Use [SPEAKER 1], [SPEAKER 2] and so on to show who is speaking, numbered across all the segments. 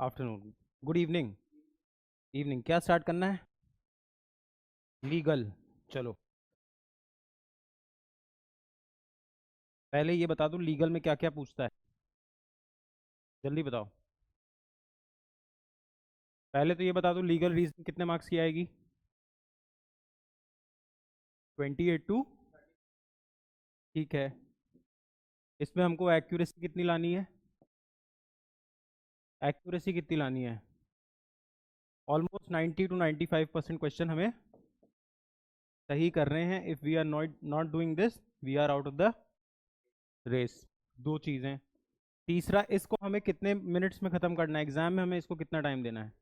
[SPEAKER 1] Afternoon, good evening. Evening क्या start करना है? लीगल। चलो, पहले ये बता दूं लीगल में क्या क्या पूछता है। जल्दी बताओ। पहले तो ये बता दूं लीगल रीजन कितने मार्क्स की आएगी? 28 टू। ठीक है। इसमें हमको एक्यूरेसी कितनी लानी है? एक्यूरेसी कितनी लानी है? ऑलमोस्ट 90 to 95% क्वेश्चन हमें सही कर रहे हैं। If we are not not doing this, we are out of the race. दो चीज़ें। तीसरा, इसको हमें कितने मिनट्स में ख़त्म करना है? एग्जाम में हमें इसको कितना टाइम देना है?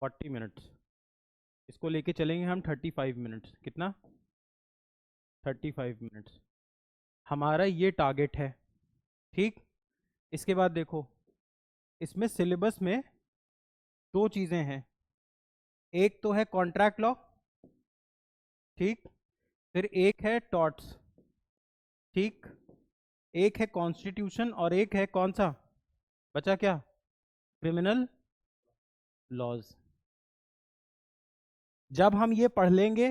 [SPEAKER 1] 40 मिनट्स। इसको लेके चलेंगे हम 35 मिनट्स। कितना? 35 मिनट्स हमारा ये टारगेट है। ठीक। इसके बाद देखो, इसमें सिलेबस में दो चीज़ें हैं। एक तो है कॉन्ट्रैक्ट लॉ। ठीक। फिर एक है टॉर्ट्स। ठीक। एक है कॉन्स्टिट्यूशन और एक है कौन सा बचा? क्या? Criminal laws. जब हम ये पढ़ लेंगे,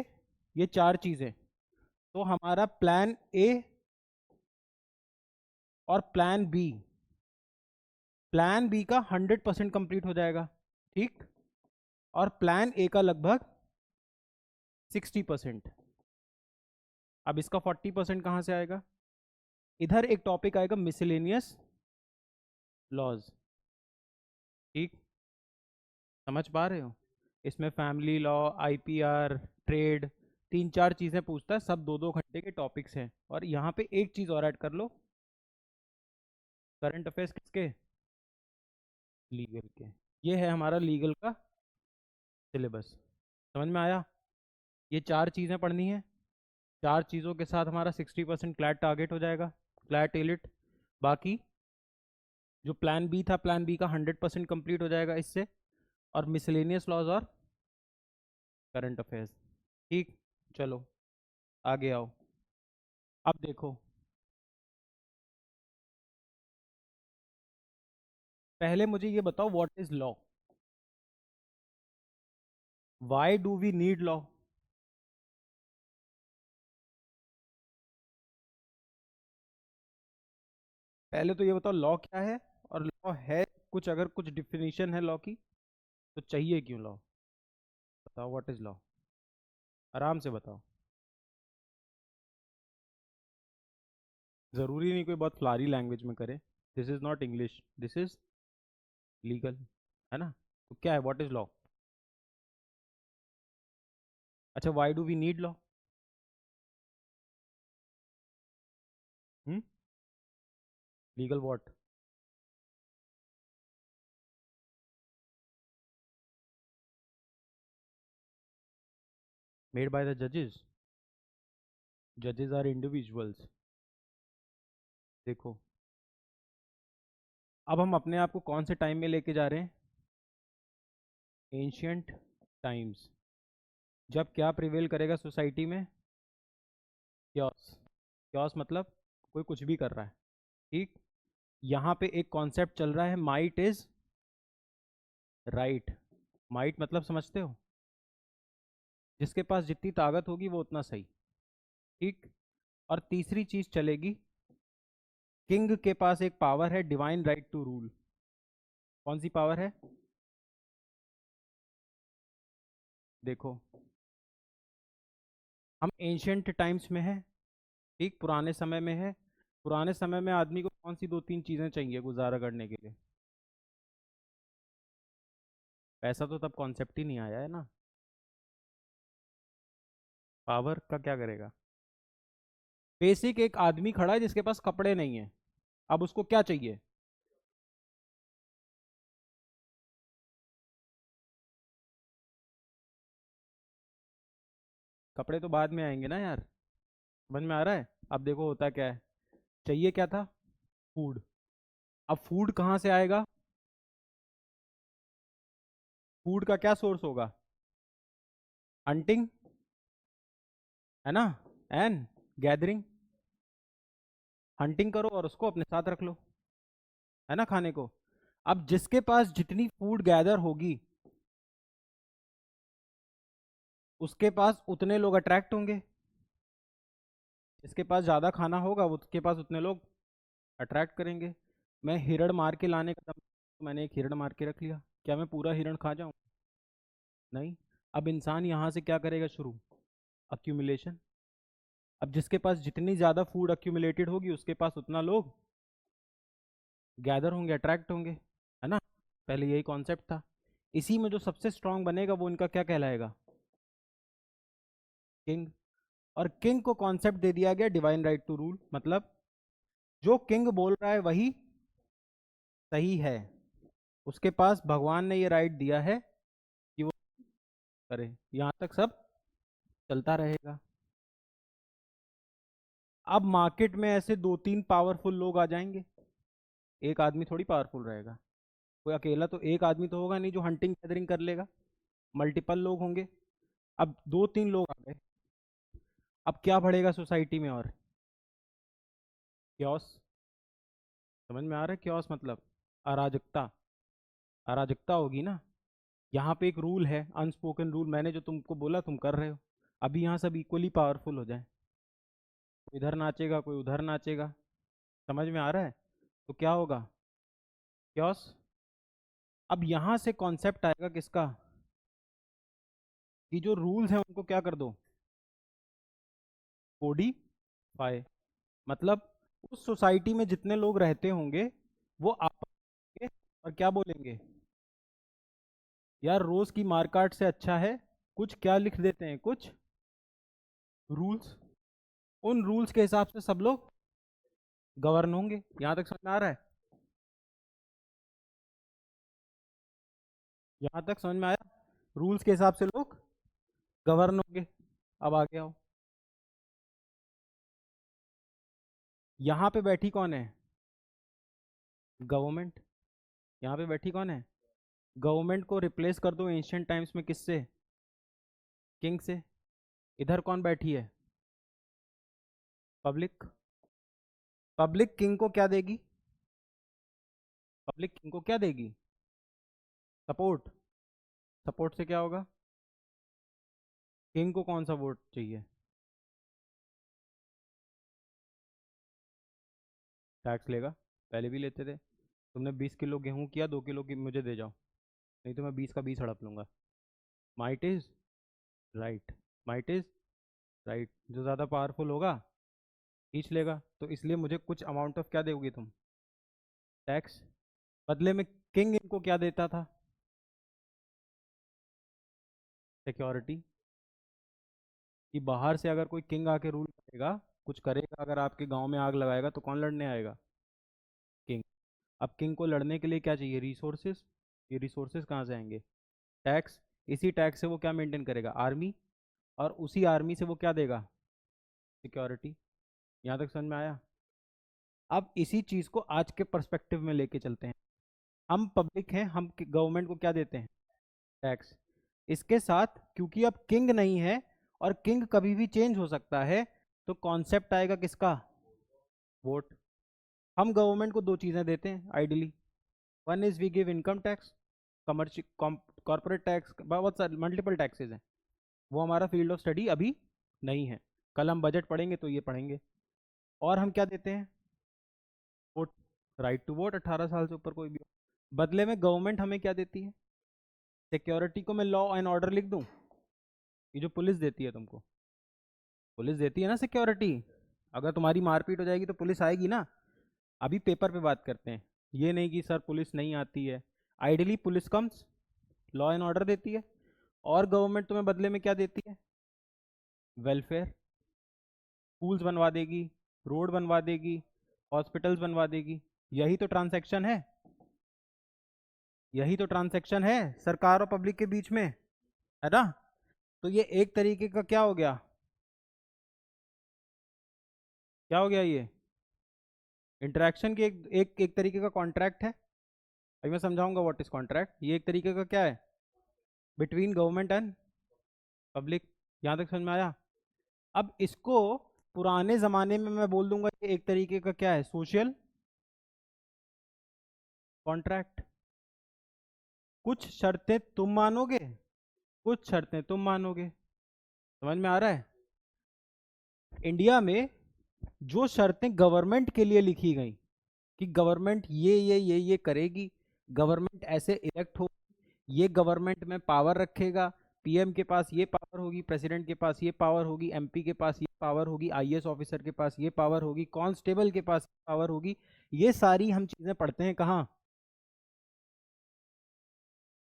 [SPEAKER 1] ये चार चीज़ें, तो हमारा प्लान ए और प्लान बी का 100% कंप्लीट हो जाएगा। ठीक। और प्लान ए का लगभग 60%। अब इसका 40% कहाँ से आएगा? इधर एक टॉपिक आएगा मिसलेनियस लॉज। ठीक। समझ पा रहे हो? इसमें फैमिली लॉ, आईपीआर, ट्रेड, तीन चार चीज़ें पूछता है। सब दो दो घंटे के टॉपिक्स हैं। और यहाँ पे एक चीज़ और ऐड कर लो, करंट अफेयर्स किसके? लीगल के। ये है हमारा लीगल का सिलेबस। समझ में आया? ये चार चीज़ें पढ़नी है। चार चीज़ों के साथ हमारा 60% क्लैट टारगेट हो जाएगा, क्लैट एलिट। बाकी जो प्लान बी था, प्लान बी का 100% कंप्लीट हो जाएगा इससे। और मिसलेनियस लॉज और करंट अफेयर्स। ठीक। चलो, आगे आओ। अब देखो, पहले मुझे ये बताओ, what is law? Why do we need law? पहले तो ये बताओ लॉ क्या है। और लॉ है कुछ, अगर कुछ डिफिनीशन है लॉ की, तो चाहिए क्यों लॉ? बताओ व्हाट इज लॉ। आराम से बताओ। जरूरी नहीं कोई बहुत फ्लारी लैंग्वेज में करे। This is not English, this is legal, है ना? तो क्या है व्हाट इज लॉ? अच्छा, why do we need law? Legal what? Made by the जजेस। जजेस आर इंडिविजुअल्स। देखो, अब हम अपने आप को कौन से टाइम में लेके जा रहे हैं? Ancient times. जब क्या प्रिवेल करेगा सोसाइटी में? क्योस। क्योस मतलब कोई कुछ भी कर रहा है। ठीक। यहाँ पे एक कॉन्सेप्ट चल रहा है, माइट इज राइट। माइट मतलब समझते हो? जिसके पास जितनी ताकत होगी वो उतना सही। ठीक। और तीसरी चीज चलेगी, किंग के पास एक पावर है, डिवाइन राइट टू रूल। कौन सी पावर है? देखो, हम एंशियंट टाइम्स में है। ठीक, पुराने समय में है। पुराने समय में आदमी को कौन सी दो तीन चीजें चाहिए गुजारा करने के लिए? पैसा तो तब कॉन्सेप्ट ही नहीं आया है ना। पावर का क्या करेगा? बेसिक, एक आदमी खड़ा है जिसके पास कपड़े नहीं है, अब उसको क्या चाहिए? कपड़े तो बाद में आएंगे ना यार। समझ में आ रहा है? अब देखो होता क्या है, चाहिए क्या था? फूड। अब फूड कहाँ से आएगा? फूड का क्या सोर्स होगा? हंटिंग, है ना? And gathering. हंटिंग करो और उसको अपने साथ रख लो। है ना, खाने को। अब जिसके पास जितनी फूड गैदर होगी उसके पास उतने लोग अट्रैक्ट होंगे। जिसके पास ज्यादा खाना होगा उसके पास उतने लोग अट्रैक्ट करेंगे। मैं हिरण मार के लाने का दम, तो मैंने एक हिरण मार के रख लिया, क्या मैं पूरा हिरण खा जाऊं? नहीं। अब इंसान यहाँ से क्या करेगा शुरू? अक्यूमुलेशन। अब जिसके पास जितनी ज्यादा फूड अक्यूमुलेटेड होगी उसके पास उतना लोग गैदर होंगे, अट्रैक्ट होंगे, है ना। पहले यही कॉन्सेप्ट था। इसी में जो सबसे स्ट्रांग बनेगा वो इनका क्या कहलाएगा? किंग। और किंग को कॉन्सेप्ट दे दिया गया डिवाइन राइट टू रूल, मतलब जो किंग बोल रहा है वही सही है। उसके पास भगवान ने ये राइट दिया है कि वो करे, यहां तक सब चलता रहेगा। अब मार्केट में ऐसे दो तीन पावरफुल लोग आ जाएंगे। एक आदमी थोड़ी पावरफुल रहेगा, कोई अकेला तो एक आदमी तो होगा नहीं जो हंटिंग गैदरिंग कर लेगा। मल्टीपल लोग होंगे। अब दो तीन लोग आ गए, अब क्या बढ़ेगा सोसाइटी में? और क्योस। समझ में आ रहा है क्योस मतलब? अराजकता। अराजकता होगी ना। यहाँ पे एक रूल है, अनस्पोकन रूल, मैंने जो तुमको बोला तुम कर रहे हो। अभी यहाँ सब इक्वली पावरफुल हो जाए, कोई इधर नाचेगा कोई उधर नाचेगा। समझ में आ रहा है? तो क्या होगा? क्योस। अब यहाँ से कॉन्सेप्ट आएगा किसका? कि जो रूल्स हैं उनको क्या कर दो? कोडिफाई। मतलब उस सोसाइटी में जितने लोग रहते होंगे वो आपस में और क्या बोलेंगे? यार रोज की मारकाट से अच्छा है कुछ क्या लिख देते हैं, कुछ रूल्स। उन रूल्स के हिसाब से सब लोग गवर्न होंगे। यहां तक समझ में आ रहा है? यहां तक समझ में आया? रूल्स के हिसाब से लोग गवर्न होंगे। अब आगे आओ। यहाँ पे बैठी कौन है? गवर्नमेंट। यहाँ पे बैठी कौन है? गवर्नमेंट को रिप्लेस कर दो एंशियंट टाइम्स में किससे? किंग से। इधर कौन बैठी है? पब्लिक। पब्लिक किंग को क्या देगी? पब्लिक किंग को क्या देगी? सपोर्ट। सपोर्ट से क्या होगा? किंग को कौन सा वोट चाहिए? टैक्स लेगा। पहले भी लेते थे। तुमने 20 किलो गेहूं किया, 2 किलो की मुझे दे जाओ, नहीं तो मैं 20 का 20 हड़प लूंगा। Might is right. Might is right. जो ज़्यादा पावरफुल होगा खींच लेगा, तो इसलिए मुझे कुछ अमाउंट ऑफ क्या दोगे तुम? टैक्स। बदले में किंग इनको क्या देता था? सिक्योरिटी। कि बाहर से अगर कोई किंग आके रूल करेगा, कुछ करेगा, अगर आपके गांव में आग लगाएगा तो कौन लड़ने आएगा? किंग। अब किंग को लड़ने के लिए क्या चाहिए? रिसोर्सेज। ये रिसोर्सेज कहाँ से आएंगे? टैक्स। इसी टैक्स से वो क्या मेंटेन करेगा? आर्मी। और उसी आर्मी से वो क्या देगा? सिक्योरिटी। यहाँ तक समझ में आया? अब इसी चीज़ को आज के पर्सपेक्टिव में लेके चलते हैं। हम पब्लिक हैं, हम गवर्नमेंट को क्या देते हैं? टैक्स। इसके साथ क्योंकि अब किंग नहीं है और किंग कभी भी चेंज हो सकता है, तो कॉन्सेप्ट आएगा किसका? वोट। हम गवर्नमेंट को दो चीज़ें देते हैं ideally. One is we give income tax, commercial corporate tax, बहुत सारे मल्टीपल टैक्सेस हैं। वो हमारा फील्ड ऑफ स्टडी अभी नहीं है, कल हम बजट पढ़ेंगे तो ये पढ़ेंगे। और हम क्या देते हैं? वोट। राइट टू वोट, 18 साल से ऊपर कोई भी हो। बदले में गवर्नमेंट हमें क्या देती है? सिक्योरिटी को मैं लॉ एंड ऑर्डर लिख दूं? ये जो पुलिस देती है तुमको, पुलिस देती है ना सिक्योरिटी। अगर तुम्हारी मारपीट हो जाएगी तो पुलिस आएगी ना। अभी पेपर पे बात करते हैं, ये नहीं कि सर पुलिस नहीं आती है। Ideally police comes, law and order देती है। और गवर्नमेंट तुम्हें बदले में क्या देती है? वेलफेयर। स्कूल्स बनवा देगी, रोड बनवा देगी, हॉस्पिटल्स बनवा देगी। यही तो ट्रांसैक्शन है। यही तो ट्रांसैक्शन है सरकार और पब्लिक के बीच में, है ना। तो ये एक तरीके का क्या हो गया? क्या हो गया ये? इंटरेक्शन की एक तरीके का कॉन्ट्रैक्ट है। अभी मैं समझाऊंगा व्हाट इज कॉन्ट्रैक्ट। ये एक तरीके का क्या है? Between government and public. यहाँ तक समझ में आया? अब इसको पुराने जमाने में मैं बोल दूंगा कि एक तरीके का क्या है? Social contract. कुछ शर्तें तुम मानोगे, कुछ शर्तें तुम मानोगे। समझ में आ रहा है? इंडिया में जो शर्तें गवर्नमेंट के लिए लिखी गई कि गवर्नमेंट ये करेगी, गवर्नमेंट ऐसे इलेक्ट हो, ये गवर्नमेंट में पावर रखेगा, पीएम के पास ये पावर होगी, प्रेसिडेंट के पास ये पावर होगी, एमपी के पास ये पावर होगी, आईएएस ऑफिसर के पास ये पावर होगी, कांस्टेबल के पास ये पावर होगी, ये सारी हम चीजें पढ़ते हैं कहाँ?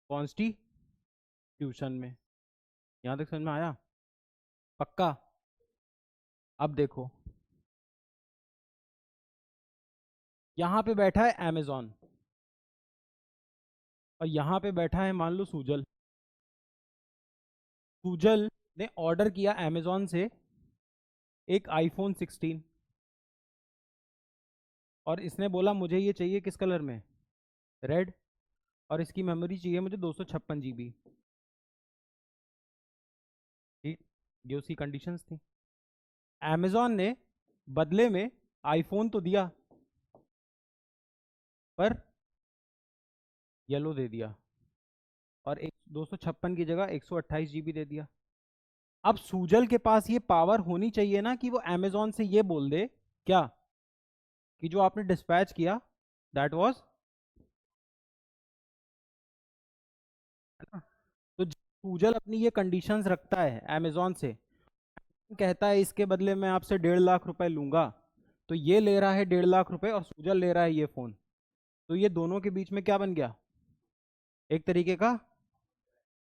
[SPEAKER 1] कॉन्स्टिट्यूशन में। यहां तक समझ में आया? पक्का? अब देखो, यहां पे बैठा है अमेजॉन और यहां पे बैठा है मान लो सूजल। सूजल ने ऑर्डर किया अमेजॉन से एक आईफोन 16 और इसने बोला मुझे ये चाहिए किस कलर में? रेड। और इसकी मेमोरी चाहिए मुझे 256 GB। ठीक, ये उसकी कंडीशंस थी। अमेजॉन ने बदले में आईफोन तो दिया पर येलो दे दिया और एक 256 की जगह 128 GB दे दिया। अब सूजल के पास ये पावर होनी चाहिए ना कि वो अमेजॉन से ये बोल दे क्या कि जो आपने डिस्पैच किया दैट वाज, है ना? तो सूजल अपनी ये कंडीशंस रखता है अमेजॉन से, कहता है इसके बदले मैं आपसे 1.5 लाख रुपए लूंगा, तो ये ले रहा है 1.5 लाख रुपए और सूजल ले रहा है ये फोन, तो ये दोनों के बीच में क्या बन गया? एक तरीके का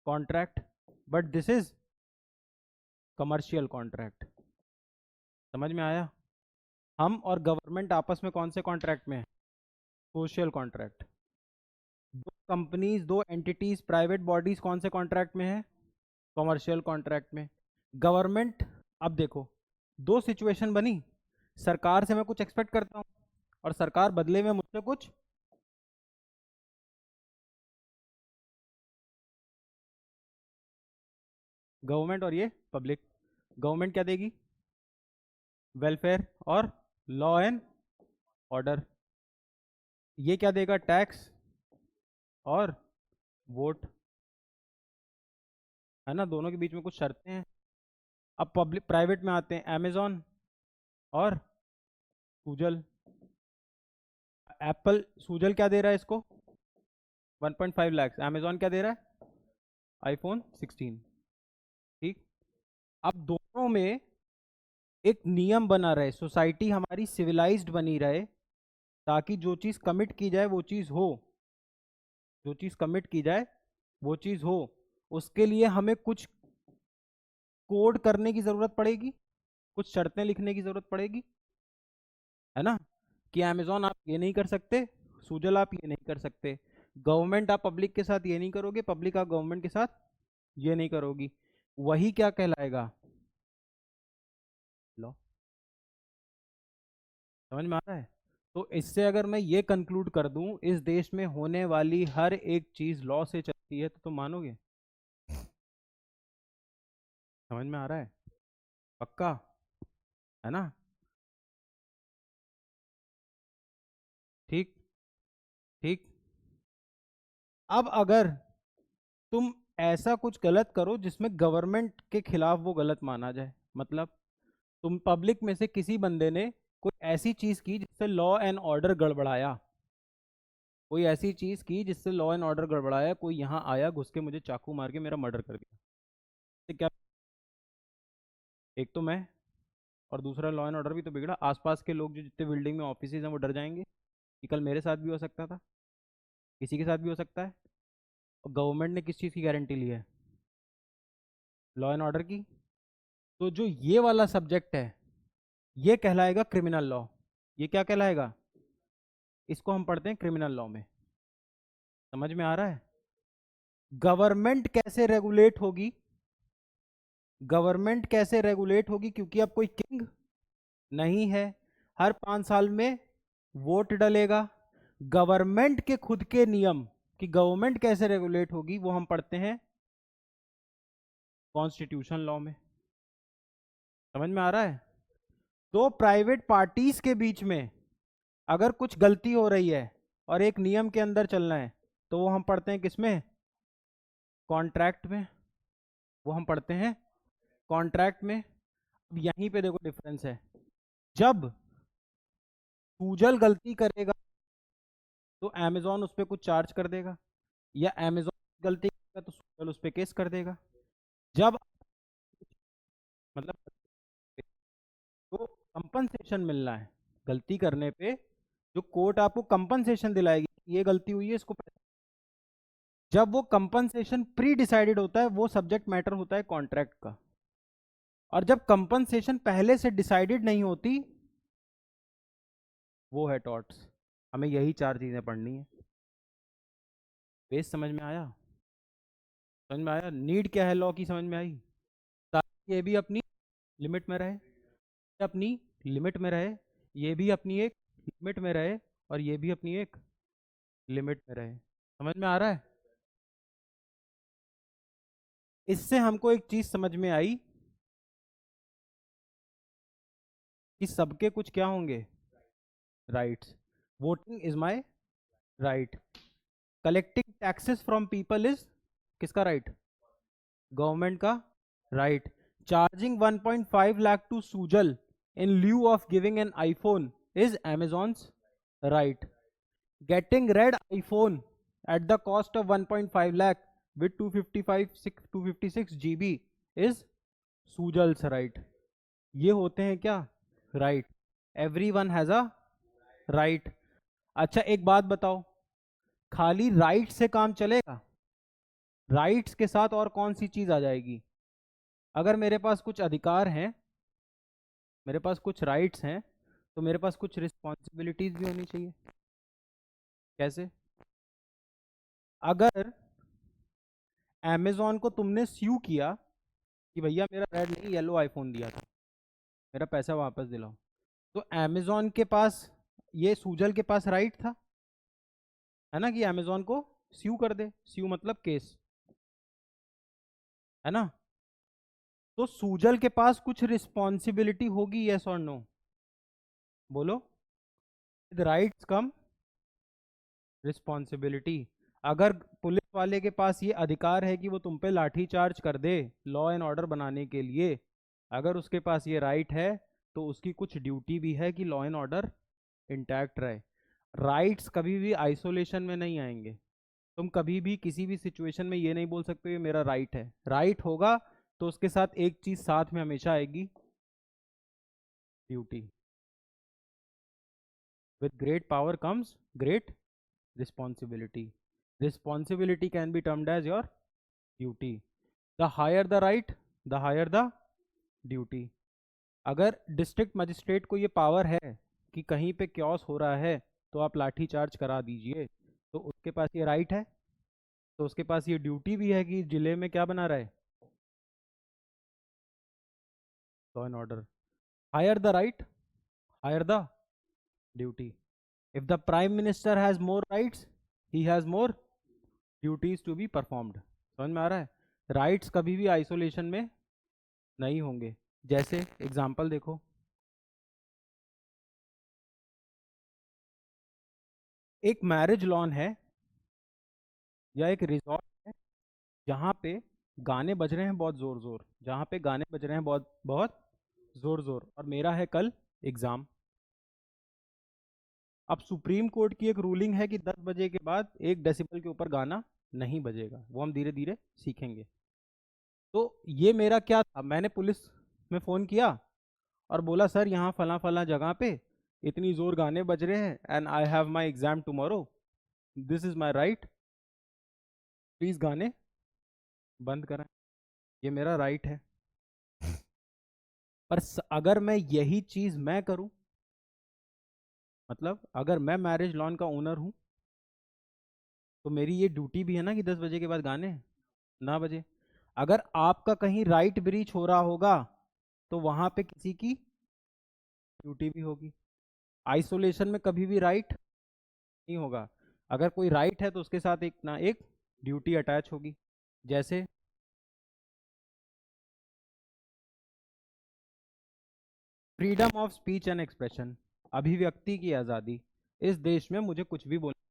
[SPEAKER 1] contract, but this is commercial contract. समझ में आया? हम और गवर्नमेंट आपस में कौन से कॉन्ट्रैक्ट में है? Social contract. दो कंपनीज, दो एंटिटीज, प्राइवेट बॉडीज कौन से कॉन्ट्रैक्ट में है? कमर्शियल कॉन्ट्रैक्ट में। गवर्नमेंट, अब देखो दो सिचुएशन बनी, सरकार से मैं कुछ एक्सपेक्ट करता हूं और सरकार बदले में मुझसे कुछ, गवर्नमेंट और ये पब्लिक, गवर्नमेंट क्या देगी? वेलफेयर और लॉ एंड ऑर्डर। ये क्या देगा? टैक्स और वोट, है ना? दोनों के बीच में कुछ शर्तें हैं। अब पब्लिक प्राइवेट में आते हैं, अमेजॉन और सूजल। एप्पल, सूजल क्या दे रहा है इसको? 1.5 लाख। अमेजॉन क्या दे रहा है? आईफोन 16। ठीक, अब दोनों में एक नियम बना रहे, सोसाइटी हमारी सिविलाइज्ड बनी रहे, ताकि जो चीज़ कमिट की जाए वो चीज़ हो, जो चीज़ कमिट की जाए वो चीज़ हो। उसके लिए हमें कुछ कोड करने की ज़रूरत पड़ेगी, कुछ शर्तें लिखने की ज़रूरत पड़ेगी, है ना? कि अमेजॉन आप ये नहीं कर सकते, सूजल आप ये नहीं कर सकते, गवर्नमेंट आप पब्लिक के साथ ये नहीं करोगे, पब्लिक आप गवर्नमेंट के साथ ये नहीं करोगी। वही क्या कहलाएगा? लॉ। समझ में आ रहा है? तो इससे अगर मैं ये कंक्लूड कर दूं इस देश में होने वाली हर एक चीज लॉ से चलती है तो तुम मानोगे? समझ में आ रहा है? पक्का? है ना? ठीक। ठीक, अब अगर तुम ऐसा कुछ गलत करो जिसमें गवर्नमेंट के खिलाफ वो गलत माना जाए, मतलब तुम पब्लिक में से किसी बंदे ने कोई ऐसी चीज की जिससे लॉ एंड ऑर्डर गड़बड़ाया, कोई ऐसी चीज की जिससे लॉ एंड ऑर्डर गड़बड़ाया, कोई यहाँ आया घुस के मुझे चाकू मार के मेरा मर्डर कर दिया, तो क्या? एक तो मैं, और दूसरा लॉ एंड ऑर्डर भी तो बिगड़ा। आसपास के लोग जो जितने बिल्डिंग में ऑफिस हैं वो डर जाएंगे कि कल मेरे साथ भी हो सकता था, किसी के साथ भी हो सकता है। और गवर्नमेंट ने किस चीज़ की गारंटी ली है? लॉ एंड ऑर्डर की। तो जो ये वाला सब्जेक्ट है ये कहलाएगा क्रिमिनल लॉ। ये क्या कहलाएगा? इसको हम पढ़ते हैं क्रिमिनल लॉ में। समझ में आ रहा है? गवर्नमेंट कैसे रेगुलेट होगी? गवर्नमेंट कैसे रेगुलेट होगी? क्योंकि अब कोई किंग नहीं है, हर 5 साल में वोट डलेगा। गवर्नमेंट के खुद के नियम कि गवर्नमेंट कैसे रेगुलेट होगी वो हम पढ़ते हैं कॉन्स्टिट्यूशन लॉ में। समझ में आ रहा है? दो प्राइवेट पार्टीज के बीच में अगर कुछ गलती हो रही है और एक नियम के अंदर चलना है, तो वो हम पढ़ते हैं किसमें? कॉन्ट्रैक्ट में। वो हम पढ़ते हैं कॉन्ट्रैक्ट में। अब यहीं पे देखो डिफरेंस है। जब सूजल गलती करेगा तो अमेजोन उस पर कुछ चार्ज कर देगा, या अमेजोन गलती करेगा तो सूजल उस पर केस कर देगा। जब मतलब तो कंपनसेशन मिलना है गलती करने पे, जो कोर्ट आपको कंपनसेशन दिलाएगी, ये गलती हुई है इसको पैसा। जब वो कंपनसेशन प्री डिसाइडेड होता है, वो सब्जेक्ट मैटर होता है कॉन्ट्रैक्ट का। और जब कंपनसेशन पहले से डिसाइडेड नहीं होती, वो है टॉर्ट्स। हमें यही चार चीजें पढ़नी है। बेस समझ में आया? समझ में आया? नीड क्या है लॉ की, समझ में आई? ताकि ये भी अपनी लिमिट में रहे, अपनी लिमिट में रहे, ये भी अपनी एक लिमिट में रहे, और ये भी अपनी एक लिमिट में रहे। समझ में आ रहा है? इससे हमको एक चीज समझ में आई कि सबके कुछ क्या होंगे? Rights. Voting is my right. Collecting taxes from people is किसका राइट? गवर्नमेंट का right. Charging 1.5 lakh to Sujal in lieu of giving an iPhone is Amazon's right. Getting red iPhone at the cost of 1.5 lakh with 256 GB is Sujal's right. ये होते हैं क्या? Right. Everyone has a right. अच्छा एक बात बताओ, खाली राइट से काम चलेगा? राइट्स के साथ और कौन सी चीज आ जाएगी? अगर मेरे पास कुछ अधिकार हैं, मेरे पास कुछ राइट्स हैं, तो मेरे पास कुछ रिस्पॉन्सिबिलिटीज भी होनी चाहिए। कैसे? अगर अमेजोन को तुमने स्यू किया कि भैया मेरा रेड नहीं येलो आईफोन दिया था, मेरा पैसा वापस दिलाओ, तो अमेजोन के पास, ये सूजल के पास राइट था, है ना, कि अमेजोन को स्यू कर दे। स्यू मतलब केस, है ना? तो सूजल के पास कुछ रिस्पॉन्सिबिलिटी होगी, यस और नो? बोलो। With rights come responsibility. अगर पुलिस वाले के पास ये अधिकार है कि वो तुम पे लाठी चार्ज कर दे लॉ एंड ऑर्डर बनाने के लिए, अगर उसके पास ये राइट है, तो उसकी कुछ ड्यूटी भी है कि लॉ एंड ऑर्डर इंटैक्ट रहे। राइट्स कभी भी आइसोलेशन में नहीं आएंगे। तुम कभी भी किसी भी सिचुएशन में ये नहीं बोल सकते ये मेरा राइट है। राइट होगा तो उसके साथ एक चीज साथ में हमेशा आएगी, duty. With great power comes great responsibility. Responsibility can be termed as your duty. The higher the right, the higher the duty. अगर डिस्ट्रिक्ट मजिस्ट्रेट को ये पावर है कि कहीं पे क्योस हो रहा है तो आप लाठी चार्ज करा दीजिए, तो उसके पास ये राइट है, तो उसके पास ये ड्यूटी भी है कि जिले में क्या बना रहे? Law and order. Higher the right, higher the duty. If the prime minister has more rights, he has more duties to be performed. समझ में आ रहा है? राइट्स कभी भी आइसोलेशन में नहीं होंगे। जैसे एग्जाम्पल देखो, एक मैरिज लॉन है या एक रिजॉर्ट है, जहाँ पे गाने बज रहे हैं बहुत जोर जोर, जहाँ पे गाने बज रहे हैं बहुत बहुत जोर जोर, और मेरा है कल एग्जाम। अब सुप्रीम कोर्ट की एक रूलिंग है कि 10 बजे के बाद 1 डेसिबल के ऊपर गाना नहीं बजेगा। वो हम धीरे धीरे सीखेंगे। तो ये मेरा क्या था, मैंने पुलिस में फ़ोन किया और बोला सर यहाँ फला फला जगह पे इतनी ज़ोर गाने बज रहे हैं and I have my exam tomorrow, this is my right, please गाने बंद करें। ये मेरा राइट है। पर अगर मैं यही चीज़ मैं करूं, मतलब अगर मैं मैरिज लॉन का ओनर हूं, तो मेरी ये ड्यूटी भी है ना कि 10 बजे के बाद गाने ना बजे। अगर आपका कहीं राइट ब्रीच हो रहा होगा, तो वहां पे किसी की ड्यूटी भी होगी। आइसोलेशन में कभी भी राइट नहीं होगा। अगर कोई राइट है तो उसके साथ एक ना एक ड्यूटी अटैच होगी। जैसे freedom of speech and expression, अभिव्यक्ति की आज़ादी। इस देश में मुझे कुछ भी बोलना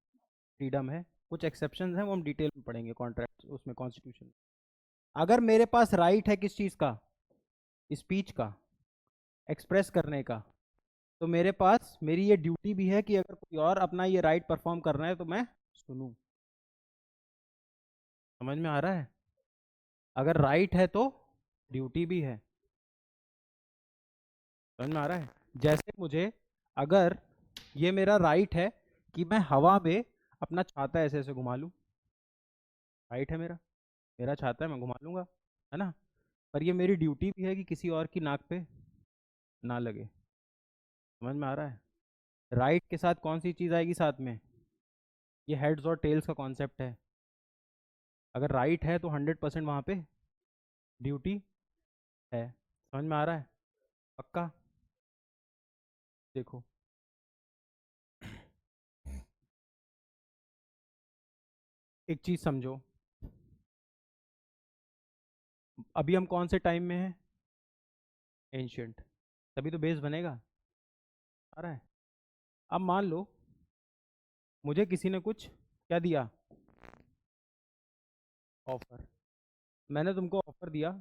[SPEAKER 1] फ्रीडम है, कुछ एक्सेप्शन हैं वो हम डिटेल में पढ़ेंगे कॉन्ट्रैक्ट उसमें कॉन्स्टिट्यूशन। अगर मेरे पास राइट है किस चीज़ का, स्पीच का, एक्सप्रेस करने का, तो मेरे पास मेरी ये ड्यूटी भी है कि अगर कोई और अपना ये राइट परफॉर्म कर रहा है तो मैं सुनूं। समझ में आ रहा है? अगर राइट है तो ड्यूटी भी है। समझ में आ रहा है? जैसे मुझे, अगर ये मेरा राइट है कि मैं हवा में अपना छाता ऐसे ऐसे घुमा लूं, राइट है मेरा, मेरा छाता है मैं घुमा लूंगा, है ना? पर ये मेरी ड्यूटी भी है कि किसी और की नाक पे ना लगे। समझ में आ रहा है? राइट के साथ कौन सी चीज़ आएगी साथ में? ये हेड्स और टेल्स का कॉन्सेप्ट है। अगर राइट है तो 100% वहाँ पे ड्यूटी है। समझ में आ रहा है? पक्का? देखो, एक चीज़ समझो, अभी हम कौन से टाइम में हैं? एंशियंट। तभी तो बेस बनेगा। आ रहा है? अब मान लो मुझे किसी ने कुछ क्या दिया, ऑफर। मैंने तुमको ऑफर दिया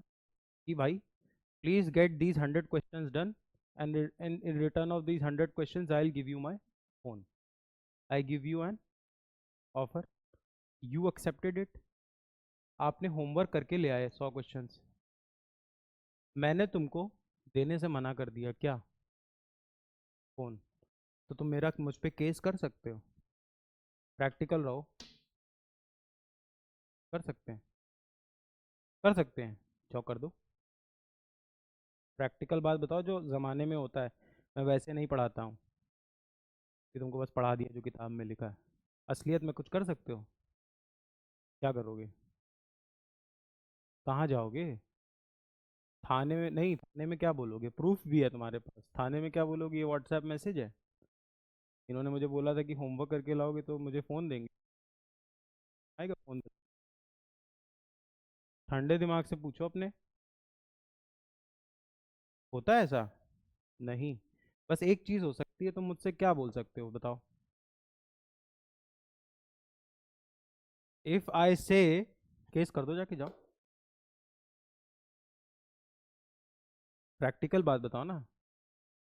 [SPEAKER 1] कि भाई please get these 100 questions done, and in return of these 100 questions I will give you my phone. I give you an offer, you accepted it. आपने होमवर्क करके ले आए 100 क्वेश्चंस, मैंने तुमको देने से मना कर दिया क्या? फोन। तो तुम मेरा मुझ पे केस कर सकते हो? प्रैक्टिकल रहो। कर सकते हैं? कर सकते हैं? जाओ कर दो। प्रैक्टिकल बात बताओ जो ज़माने में होता है। मैं वैसे नहीं पढ़ाता हूँ कि तुमको बस पढ़ा दिया जो किताब में लिखा है। असलियत में कुछ कर सकते हो? क्या करोगे? कहाँ जाओगे? थाने में नहीं, थाने में क्या बोलोगे? प्रूफ भी है तुम्हारे पास, थाने में क्या बोलोगे? ये व्हाट्सएप मैसेज है, इन्होंने मुझे बोला था कि होमवर्क करके लाओगे तो मुझे फ़ोन देंगे। आएगा फ़ोन? ठंडे दिमाग से पूछो अपने। होता है ऐसा? नहीं। बस एक चीज़ हो सकती है, तुम मुझसे क्या बोल सकते हो बताओ? इफ़ आई से, केस कर दो जाके, जाओ। प्रैक्टिकल बात बताओ ना।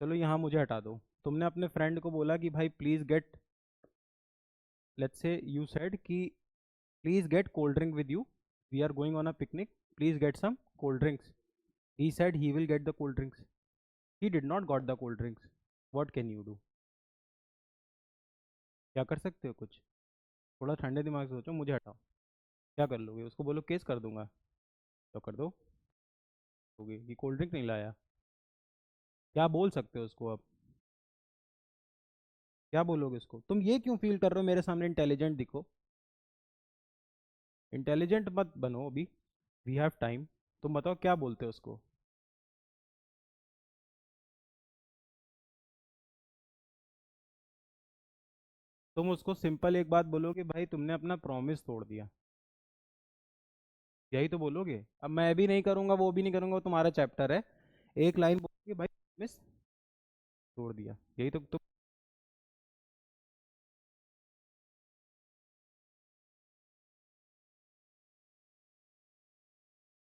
[SPEAKER 1] चलो यहाँ मुझे हटा दो। तुमने अपने फ्रेंड को बोला कि भाई please get, let's say you said कि please get cold drink with you, we are going on a picnic, please get some cold drinks. He said he will get the cold drinks, he did not got the cold drinks. What can you do? क्या कर सकते हो कुछ? थोड़ा ठंडे दिमाग से सोचो, मुझे हटाओ। क्या कर लोगे? उसको बोलो केस कर दूंगा, तो कर दो। होगी कि कोल्ड ड्रिंक नहीं लाया। क्या बोल सकते हो उसको अब? क्या बोलोगे उसको? तुम ये क्यों फील कर रहे हो मेरे सामने इंटेलिजेंट दिखो? इंटेलिजेंट मत बनो अभी, वी हैव टाइम। तुम बताओ क्या बोलते हो उसको? तुम उसको सिंपल एक बात बोलोगे, भाई तुमने अपना प्रॉमिस तोड़ दिया, यही तो बोलोगे। अब मैं भी नहीं करूंगा, वो भी नहीं करूंगा, वो तुम्हारा चैप्टर है। एक लाइन बोलोगे भाई प्रॉमिस तोड़ दिया, यही तो तुम।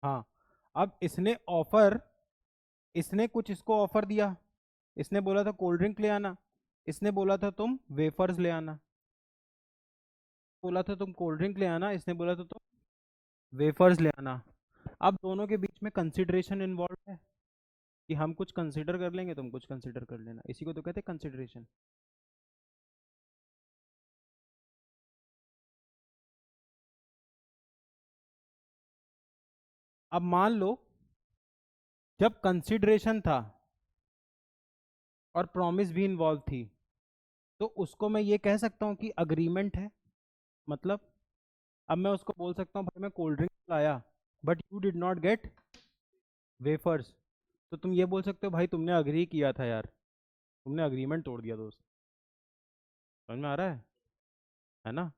[SPEAKER 1] हाँ। अब इसने ऑफर, इसने कुछ इसको ऑफर दिया, इसने बोला था कोल्ड ड्रिंक ले आना, इसने बोला था तुम वेफर्स ले आना, बोला था तुम कोल्ड ड्रिंक ले आना, इसने बोला था तुम वेफर्स ले आना। अब दोनों के बीच में कंसिडरेशन इन्वॉल्व है कि हम कुछ कंसिडर कर लेंगे, तुम कुछ कंसिडर कर लेना, इसी को तो कहते हैं कंसिडरेशन। अब मान लो जब कंसिडरेशन था और प्रॉमिस भी इन्वॉल्व थी, तो उसको मैं ये कह सकता हूँ कि अग्रीमेंट है। मतलब अब मैं उसको बोल सकता हूँ भाई मैं कोल्ड ड्रिंक लाया, but you did not gate wafers, तो तुम ये बोल सकते हो भाई तुमने अग्री किया था यार, तुमने अग्रीमेंट तोड़ दिया दोस्त। समझ में आ रहा है ना?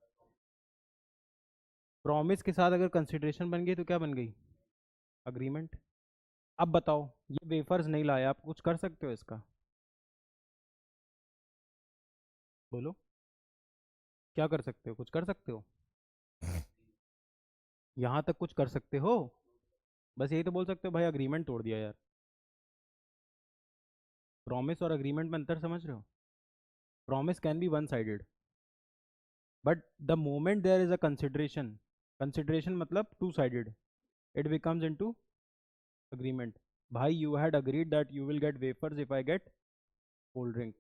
[SPEAKER 1] प्रॉमिस के साथ अगर कंसिडरेशन बन गई तो क्या बन गई? अग्रीमेंट। अब बताओ, ये वेफर्स नहीं लाया, आप कुछ कर सकते हो इसका? बोलो। क्या कर सकते हो? कुछ कर सकते हो? यहाँ तक कुछ कर सकते हो? बस यही तो बोल सकते हो भाई, अग्रीमेंट तोड़ दिया यार। प्रॉमिस और अग्रीमेंट में अंतर समझ रहे हो? Promise can be one sided, but the moment there is a consideration, consideration मतलब two sided, it becomes into agreement. भाई, you had agreed that you will get wafers if I get cold drink,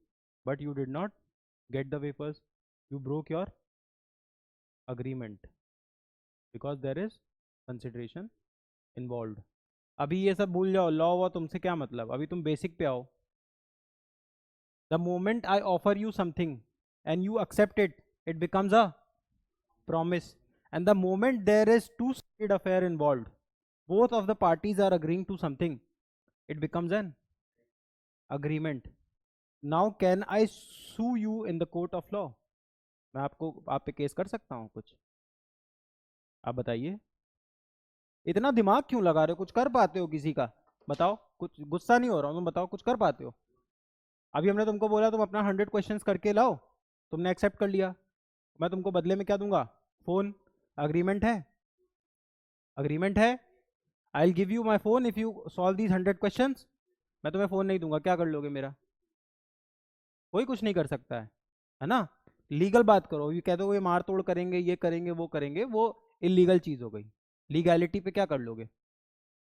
[SPEAKER 1] but you did not get the wafers. You broke your agreement because there is consideration involved. अभी ये सब भूल जाओ, law हुआ तुमसे क्या मतलब, अभी तुम बेसिक पे आओ. The moment I offer you something and you accept it, it becomes a promise. And the moment there is two-sided affair involved, both of the parties are agreeing to something, it becomes an agreement. Now can I sue you in the court of law? मैं आपको, आप पे case कर सकता हूँ कुछ? आप बताइए, इतना दिमाग क्यों लगा रहे हो? कुछ कर पाते हो किसी का? बताओ, कुछ गुस्सा नहीं हो रहा हूँ, तुम बताओ कुछ कर पाते हो? अभी हमने तुमको बोला तुम अपना 100 क्वेश्चंस करके लाओ, तुमने एक्सेप्ट कर लिया, मैं तुमको बदले में क्या दूंगा? फोन. अग्रीमेंट है? अग्रीमेंट है. आई will give you my phone if you solve these 100 questions. मैं तुम्हें फोन नहीं दूंगा, क्या कर लोगे मेरा? कोई कुछ नहीं कर सकता है ना? लीगल बात करो, ये कह दो ये मार तोड़ करेंगे, ये करेंगे, वो करेंगे, वो इलीगल चीज हो गई. लीगैलिटी पे क्या कर लोगे?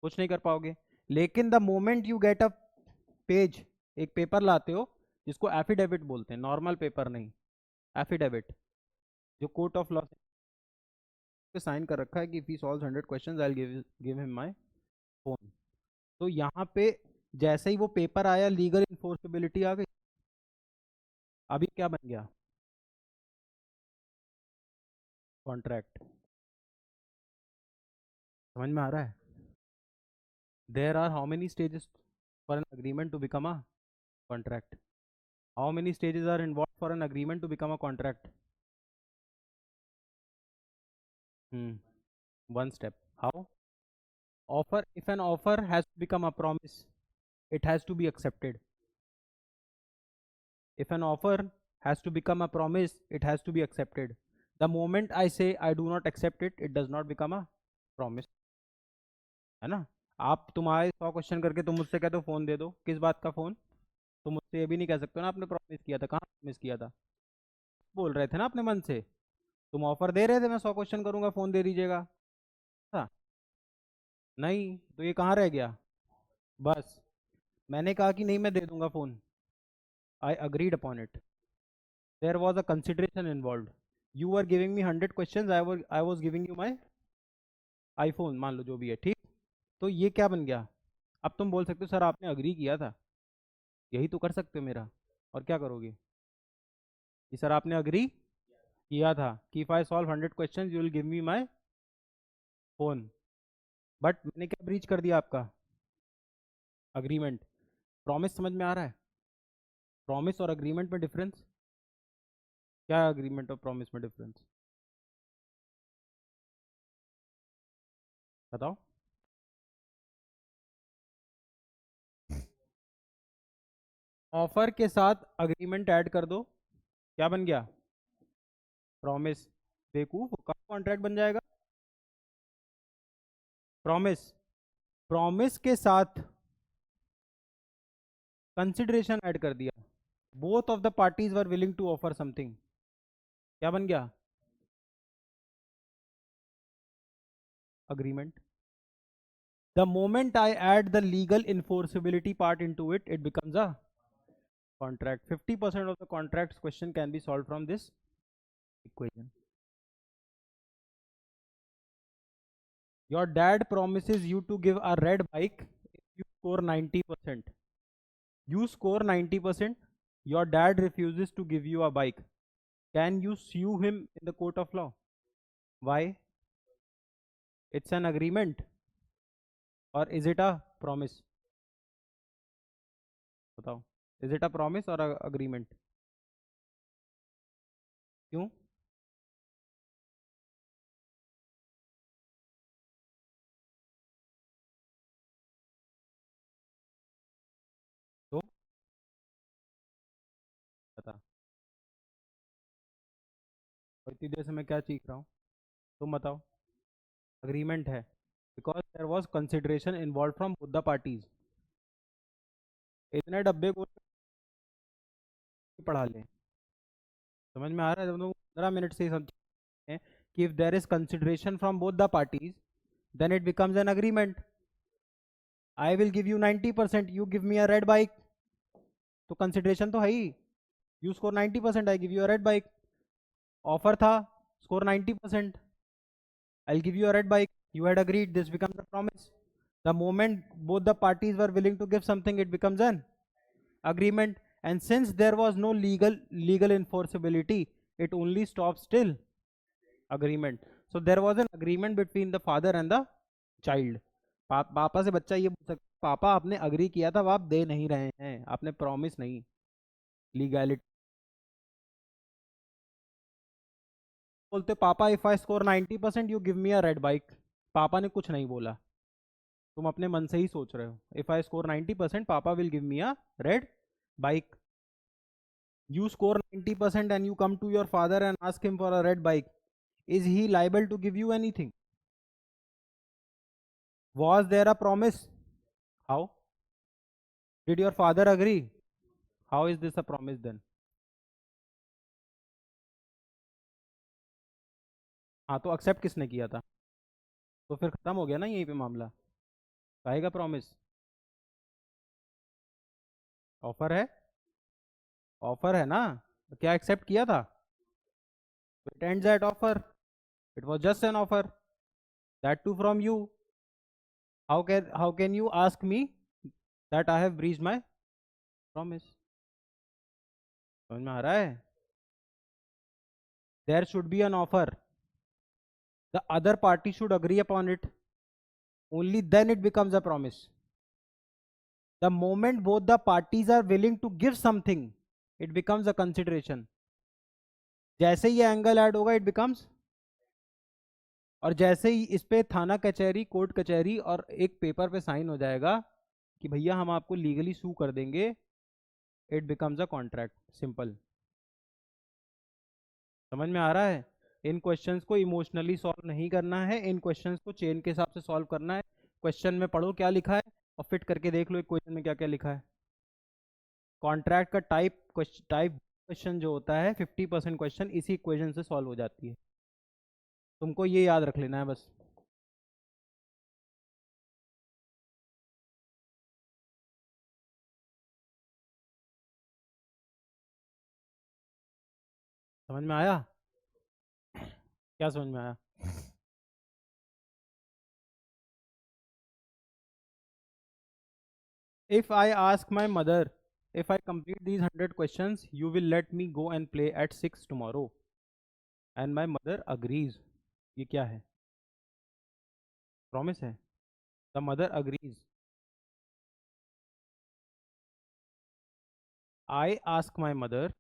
[SPEAKER 1] कुछ नहीं कर पाओगे. लेकिन the moment you get a page, एक पेपर लाते हो जिसको एफिडेविट बोलते हैं, नॉर्मल पेपर नहीं, एफिडेविट, जो कोर्ट ऑफ लॉ पे साइन कर रखा है कि if he solves 100 questions I will give him my phone. तो यहाँ पे जैसे ही वो पेपर आया, लीगल इन्फोर्सेबिलिटी आ गई. अभी क्या बन गया? कॉन्ट्रैक्ट. समझ में आ रहा है? There are how many stages for an agreement to become a contract? How many stages are involved for an agreement to become a contract? Hmm. One step. How? Offer. If an offer has become a promise, it has to be accepted. If an offer has to become a promise, it has to be accepted. The moment I say I do not accept it, it does not become a promise. है ना? आप तुम्हारे 100 question करके तुम मुझसे कहते हो phone दे दो, किस बात का फोन? तुम मुझसे ये भी नहीं कह सकते ना आपने प्रॉमिस किया था, कहाँ प्रॉमिस किया था? बोल रहे थे ना अपने मन से, तुम ऑफर दे रहे थे मैं 100 क्वेश्चन करूंगा, फोन दे दीजिएगा. था? नहीं तो ये कहाँ रह गया? बस, मैंने कहा कि नहीं मैं दे दूंगा phone. I agreed upon it. There was a consideration involve. You are giving me 100 question, I was giving you my iPhone, मान लो जो भी है, ठीक? तो ये क्या बन गया? अब तुम बोल सकते हो सर आपने अग्री किया था, यही तो कर सकते हो मेरा. और क्या करोगे कि सर आपने अग्री किया था कि if I solve 100 question you will give me my phone, but मैंने क्या ब्रीच कर दिया आपका? अग्रीमेंट. प्रॉमिस समझ में आ रहा है? प्रॉमिस और अग्रीमेंट में डिफरेंस क्या है? अग्रीमेंट और प्रॉमिस में डिफरेंस बताओ. ऑफर के साथ अग्रीमेंट ऐड कर दो, क्या बन गया? प्रॉमिस. बेवकूफ, कब कॉन्ट्रैक्ट बन जाएगा? प्रॉमिस. प्रॉमिस के साथ कंसिडरेशन ऐड कर दिया, both of the parties were willing to offer something, क्या बन गया? agreement. The moment I add the legal enforceability part into it, it becomes a contract. 50% of the contracts question can be solved from this equation. Your dad promises you to give a red bike if you score 90%. You score 90%, your dad refuses to give you a bike. Can you sue him in the court of law? Why? It's an agreement, or is it a promise? बताओ, is it a promise or a agreement? क्यों? तो बता. इतनी देर से मैं क्या सीख रहा हूँ? तुम बताओ। अग्रीमेंट है because there was consideration involve from both the parties. इतने डब्बे को पढ़ा लें। समझ में आ रहा है? जब तुम 15 मिनट से ही समझे हैं कि if there is consideration from both the parties then it becomes an agreement. I will give you 90%, you give me a red bike. तो कंसिडरेशन तो है ही। You score 90%, I give you a red bike. Offer था, score 90%, I give you a red bike. You had agreed, this becomes a promise. The moment both the parties were willing to give something, it becomes an agreement. And since there was no legal enforceability, it only stops till agreement. So there was an agreement between the father and the child. पापा से बच्चा ये बोल सकता, पापा आपने agree किया था, अब आप दे नहीं रहे हैं, आपने प्रॉमिस नहीं। लीगैलिटी बोलते पापा if I score 90% you give me a red bike. पापा ने कुछ नहीं बोला, तुम अपने मन से ही सोच रहे हो। इफ आई स्कोर 90% पापा will give me a red bike. You score 90% and you come to your father and ask him for a red bike. Is he liable to give you anything? Was there a promise? How? Did your father agree? How is this a promise then? हाँ, तो accept किसने किया था? तो फिर खत्म हो गया ना यहीं पे मामला। कहेगा प्रॉमिस? ऑफर है, ऑफर है ना, तो क्या एक्सेप्ट किया था? It ends at offer. It was just an offer, that too from you. How can you ask me that I have breached my promise? समझ में आ रहा है? There should be an offer, the other party should agree upon it, only then it becomes a promise. The moment both the parties are willing to give something, it becomes a consideration. जैसे ही ये angle add होगा, it becomes. और जैसे ही इस पे थाना कचहरी, court कचहरी और एक पेपर पे साइन हो जाएगा कि भैया हम आपको लीगली सू कर देंगे, it becomes a contract. Simple. समझ में आ रहा है? इन क्वेश्चंस को इमोशनली सॉल्व नहीं करना है, इन क्वेश्चंस को चेन के हिसाब से सॉल्व करना है। क्वेश्चन में पढ़ो क्या लिखा है और फिट करके देख लो एक क्वेश्चन में क्या क्या लिखा है। कॉन्ट्रैक्ट का टाइप क्वेश्चन जो होता है 50% क्वेश्चन इसी इक्वेशन से सॉल्व हो जाती है। तुमको ये याद रख लेना है बस। समझ में आया? क्या समझ में आया? If I ask my mother, if I complete these 100 questions you will let me go and play at 6 tomorrow, and my mother agrees. ये क्या है? प्रॉमिस है। The mother agrees. I ask my mother,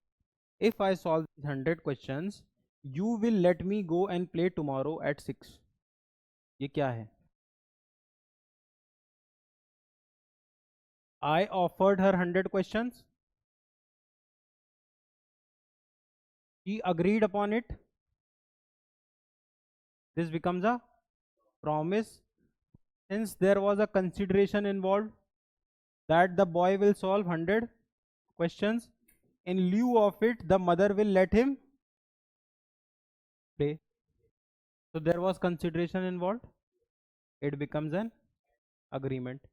[SPEAKER 1] if I solve these 100 questions you will let me go and play tomorrow at 6। ये क्या है? I offered her 100 questions. She agreed upon it. This becomes a promise. Since there was a consideration involved that the boy will solve 100 questions, in lieu of it, the mother will let him play. So there was consideration involved. It becomes an agreement.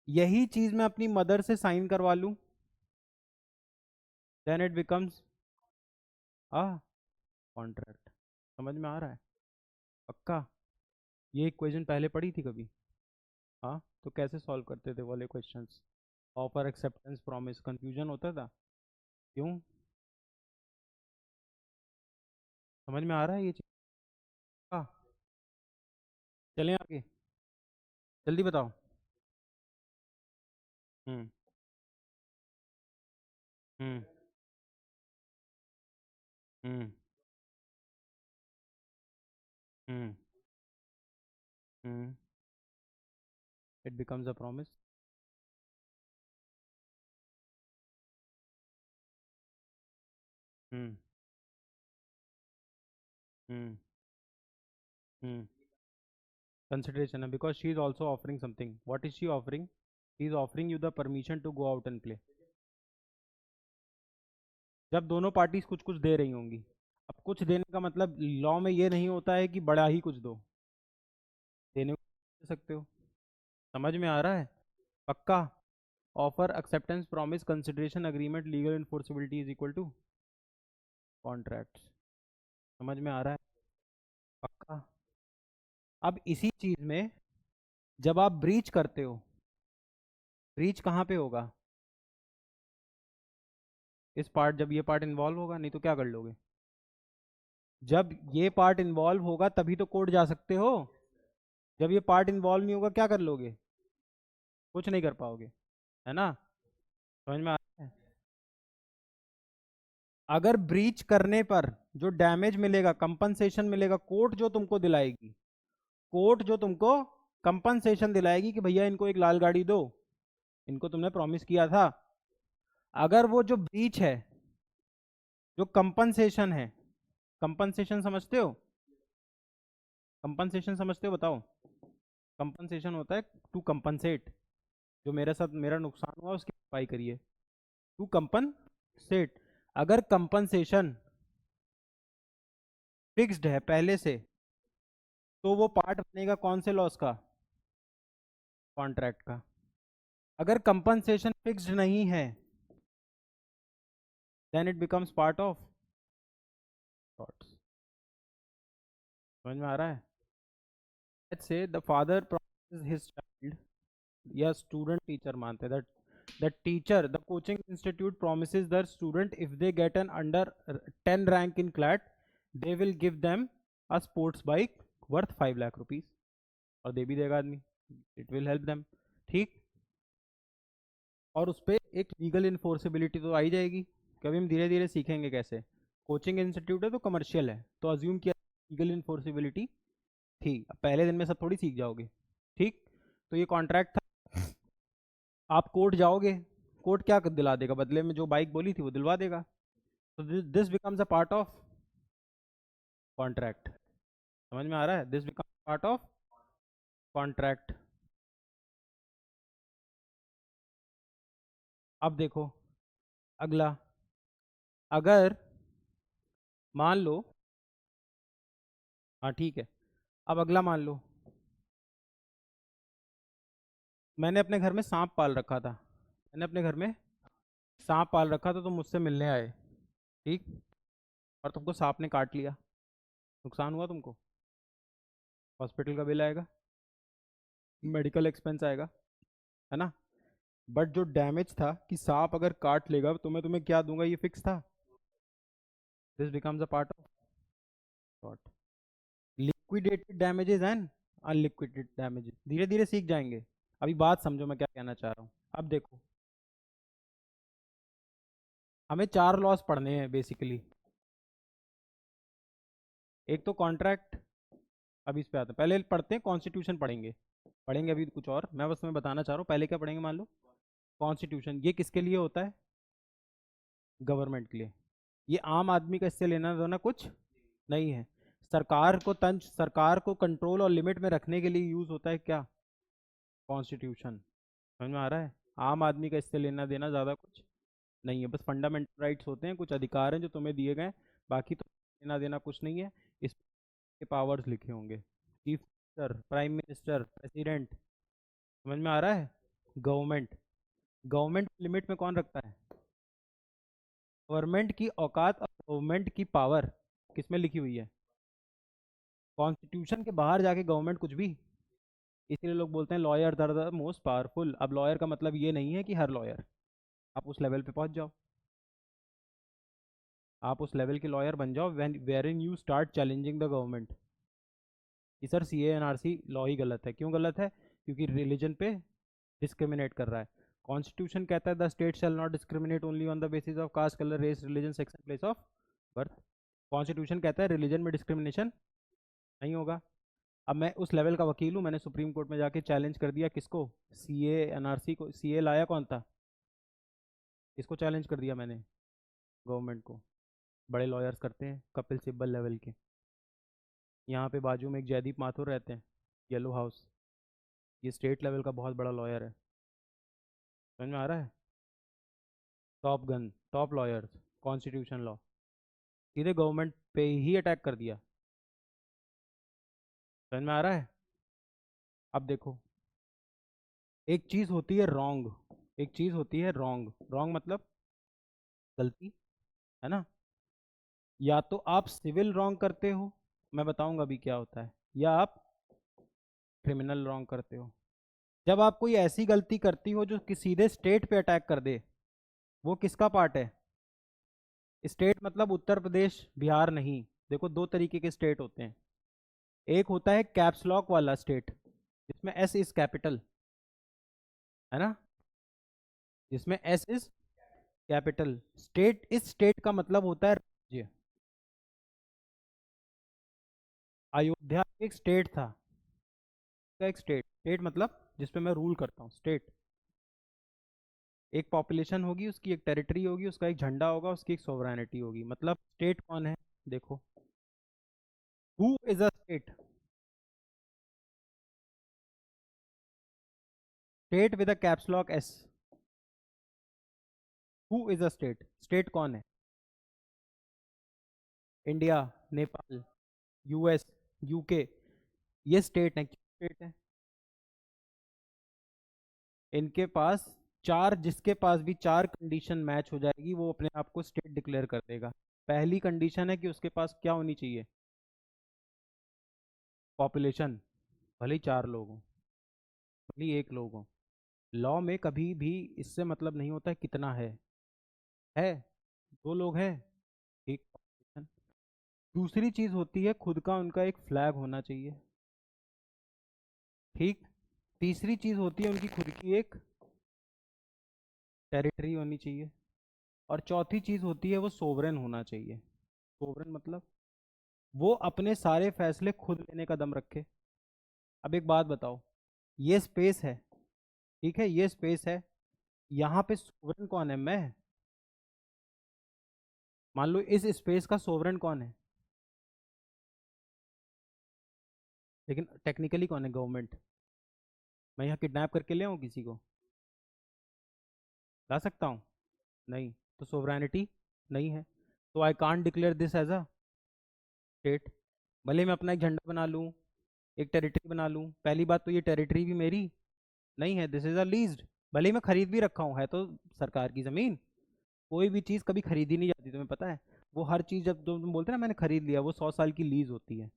[SPEAKER 1] यही चीज मैं अपनी mother से sign करवा लूं, then it becomes a contract. समझ में आ रहा है? पक्का? ये इक्वेशन पहले पढ़ी थी कभी? हाँ, तो कैसे सॉल्व करते थे वाले questions? Offer, acceptance, promise, confusion होता था? क्यों? समझ में आ रहा है ये चीज? हाँ। चलें आगे, जल्दी बताओ। Hmm. Hmm. Hmm. Hmm. Hmm. It becomes a promise. Hmm. Hmm hmm consideration है, because she is also offering something. What is she offering? She is offering you the permission to go out and play. जब दोनों parties कुछ कुछ दे रही होंगी. अब कुछ देने का मतलब लॉ में ये नहीं होता है कि बड़ा ही कुछ दो. देने को दे सकते हो. समझ में आ रहा है? पक्का. Offer, acceptance, promise, consideration, agreement, legal enforceability is equal to contract. समझ में आ रहा है? पक्का. अब इसी चीज में जब आप ब्रीच करते हो, ब्रीच कहाँ पे होगा? इस पार्ट, जब ये पार्ट इन्वॉल्व होगा, नहीं तो क्या कर लोगे? जब ये पार्ट इन्वॉल्व होगा तभी तो कोर्ट जा सकते हो. जब ये पार्ट इन्वॉल्व नहीं होगा क्या कर लोगे? कुछ नहीं कर पाओगे. है ना? समझ में आ रहा है? अगर ब्रीच करने पर जो डैमेज मिलेगा, कंपनसेशन मिलेगा, कोर्ट जो तुमको दिलाएगी, कोर्ट जो तुमको कंपनसेशन दिलाएगी कि भैया इनको एक लाल गाड़ी दो, इनको तुमने प्रॉमिस किया था. अगर वो जो ब्रीच है, जो कंपनसेशन है, कंपनसेशन समझते हो? कंपनसेशन समझते हो? बताओ. कंपनसेशन होता है टू कंपनसेट. जो मेरे साथ मेरा नुकसान हुआ उसकी भरपाई करिए. To compensate. अगर कंपनसेशन फिक्स्ड है पहले से, तो वो पार्ट बनेगा कौन से लॉस का? कॉन्ट्रैक्ट का. अगर कंपनसेशन फिक्स्ड नहीं है, then it becomes part of torts. समझ में आ रहा है? Let's say the father promises his child, या स्टूडेंट टीचर मानते हैं, that the teacher, the coaching institute promises their student if they get an under 10 rank in CLAT, they will give them a sports bike worth 5 lakh rupees. और दे भी देगा आदमी. It will help them. ठीक. और उस पर एक legal enforceability तो आई जाएगी. कभी हम धीरे धीरे सीखेंगे कैसे. कोचिंग इंस्टीट्यूट है तो कमर्शियल है, तो अज्यूम किया लीगल इन्फोर्सिबिलिटी थी. अब पहले दिन में सब थोड़ी सीख जाओगे. ठीक. तो ये कॉन्ट्रैक्ट था. आप कोर्ट जाओगे, कोर्ट क्या दिला देगा बदले में? जो बाइक बोली थी वो दिलवा देगा. तो this becomes a part of contract. समझ में आ रहा है? This becomes part of contract. अब देखो अगला. अगर मान लो, हाँ ठीक है, अब अगला मान लो मैंने अपने घर में सांप पाल रखा था. मैंने अपने घर में सांप पाल रखा था, तो मुझसे मिलने आए. ठीक. और तुमको सांप ने काट लिया. नुकसान हुआ तुमको. हॉस्पिटल का बिल आएगा, मेडिकल एक्सपेंस आएगा. है ना? बट जो डैमेज था कि सांप अगर काट लेगा तो मैं तुम्हें क्या दूंगा, ये फिक्स था. This becomes a part of liquidated damages and unliquidated damages. धीरे धीरे सीख जाएंगे. अभी बात समझो मैं क्या कहना चाह रहा हूँ. अब देखो, हमें चार लॉस पढ़ने हैं बेसिकली. एक तो कॉन्ट्रैक्ट. अब इस पे आते हैं. पहले पढ़ते हैं कॉन्स्टिट्यूशन. पढ़ेंगे पढ़ेंगे अभी कुछ और. मैं बस तुम्हें बताना चाह रहा हूँ पहले क्या पढ़ेंगे. मान लो कॉन्स्टिट्यूशन, ये किसके लिए होता है? गवर्नमेंट के लिए. ये आम आदमी का इससे लेना देना कुछ नहीं है. सरकार को तंज, सरकार को कंट्रोल और लिमिट में रखने के लिए यूज होता है क्या? कॉन्स्टिट्यूशन. समझ में आ रहा है? आम आदमी का इससे लेना देना ज़्यादा कुछ नहीं है. बस फंडामेंटल राइट्स होते हैं, कुछ अधिकार हैं जो तुम्हें दिए गए. बाकी तो लेना देना कुछ नहीं है. इसके पावर्स लिखे होंगे. Chief minister, prime minister, president. समझ में आ रहा है? गवर्नमेंट. गवर्नमेंट लिमिट में कौन रखता है? गवर्नमेंट की औकात और गवर्नमेंट की पावर किस में लिखी हुई है? कॉन्स्टिट्यूशन के बाहर जाके गवर्नमेंट कुछ भी. इसीलिए लोग बोलते हैं lawyer are the most powerful. अब लॉयर का मतलब ये नहीं है कि हर लॉयर. आप उस लेवल पे पहुंच जाओ. आप उस लेवल के लॉयर बन जाओ when where in you start challenging the government कि sir C A N R C law ही गलत है. क्यों गलत है? क्योंकि रिलीजन पे डिस्क्रिमिनेट कर रहा है. कॉन्स्टिट्यूशन कहता है the state shall not discriminate only on the basis of caste, colour, race, religion, sex and place of birth. Constitution कहता है रिलीजन में डिस्क्रिमिनेशन नहीं होगा. अब मैं उस लेवल का वकील हूँ. मैंने सुप्रीम कोर्ट में जाके चैलेंज कर दिया. किसको? सी ए एन आर सी को. सी ए लाया कौन था? किसको चैलेंज कर दिया मैंने? गवर्नमेंट को. बड़े लॉयर्स करते हैं, कपिल सिब्बल लेवल के. यहाँ पे बाजू में एक जयदीप माथुर रहते हैं, येलो हाउस। ये स्टेट लेवल का बहुत बड़ा लॉयर है। समझ में आ रहा है? Top gun, top lawyers, constitution law, सीधे गवर्नमेंट पे ही अटैक कर दिया। समझ में आ रहा है? अब देखो, एक चीज होती है रॉन्ग, एक चीज होती है रॉन्ग। रॉन्ग मतलब गलती, है ना? या तो आप सिविल रॉन्ग करते हो, मैं बताऊंगा अभी क्या होता है, या आप क्रिमिनल रॉन्ग करते हो। जब आप कोई ऐसी गलती करती हो जो कि सीधे स्टेट पे अटैक कर दे, वो किसका पार्ट है? स्टेट मतलब उत्तर प्रदेश बिहार नहीं। देखो, दो तरीके के स्टेट होते हैं। एक होता है कैप्स लॉक वाला स्टेट, जिसमें एस इज कैपिटल, है ना? जिसमें एस इज कैपिटल। स्टेट, इस स्टेट का मतलब होता है राज्य। अयोध्या एक स्टेट था, का एक स्टेट, स्टेट मतलब जिसपे मैं रूल करता हूँ, स्टेट। एक पॉपुलेशन होगी, उसकी एक टेरिटरी होगी, उसका एक झंडा होगा, उसकी एक सोवरेनिटी होगी। मतलब स्टेट कौन है? देखो, who is a state? State with a caps lock S. Who is a state? State कौन है? इंडिया, नेपाल, यूएस, यूके, ये स्टेट है। क्यों स्टेट है? इनके पास चार, जिसके पास भी चार कंडीशन मैच हो जाएगी, वो अपने आप को स्टेट डिक्लेयर कर देगा। पहली कंडीशन है कि उसके पास क्या होनी चाहिए? पॉपुलेशन, भले ही चार लोग हों, भले ही एक लोग हों। लॉ में कभी भी इससे मतलब नहीं होता है कितना है, दो लोग हैं, ठीक population। दूसरी चीज होती है खुद का उनका एक फ्लैग होना चाहिए, ठीक। तीसरी चीज होती है उनकी खुद की एक टेरिटरी होनी चाहिए। और चौथी चीज होती है वो सोवरेन होना चाहिए। सोवरेन मतलब वो अपने सारे फैसले खुद लेने का दम रखे। अब एक बात बताओ, ये स्पेस है, ठीक है, ये स्पेस है, यहाँ पे सोवरेन कौन है? मैं। मान लो इस स्पेस का सोवरेन कौन है? लेकिन टेक्निकली कौन है? गवर्नमेंट। मैं यहाँ किडनैप करके ले आऊँ किसी को? ला सकता हूँ? नहीं। तो सोवरेनिटी नहीं है, तो I can't declare this as a state. भले मैं अपना एक झंडा बना लूँ, एक टेरिटरी बना लूँ, पहली बात तो ये टेरिटरी भी मेरी नहीं है, दिस इज अ लीज्ड। भले ही मैं खरीद भी रखा हूँ, है तो सरकार की ज़मीन। कोई भी चीज़ कभी खरीदी नहीं जाती, तुम्हें पता है? वो हर चीज़ जब तुम बोलते हैं ना मैंने खरीद लिया, वो 100 साल की लीज होती है।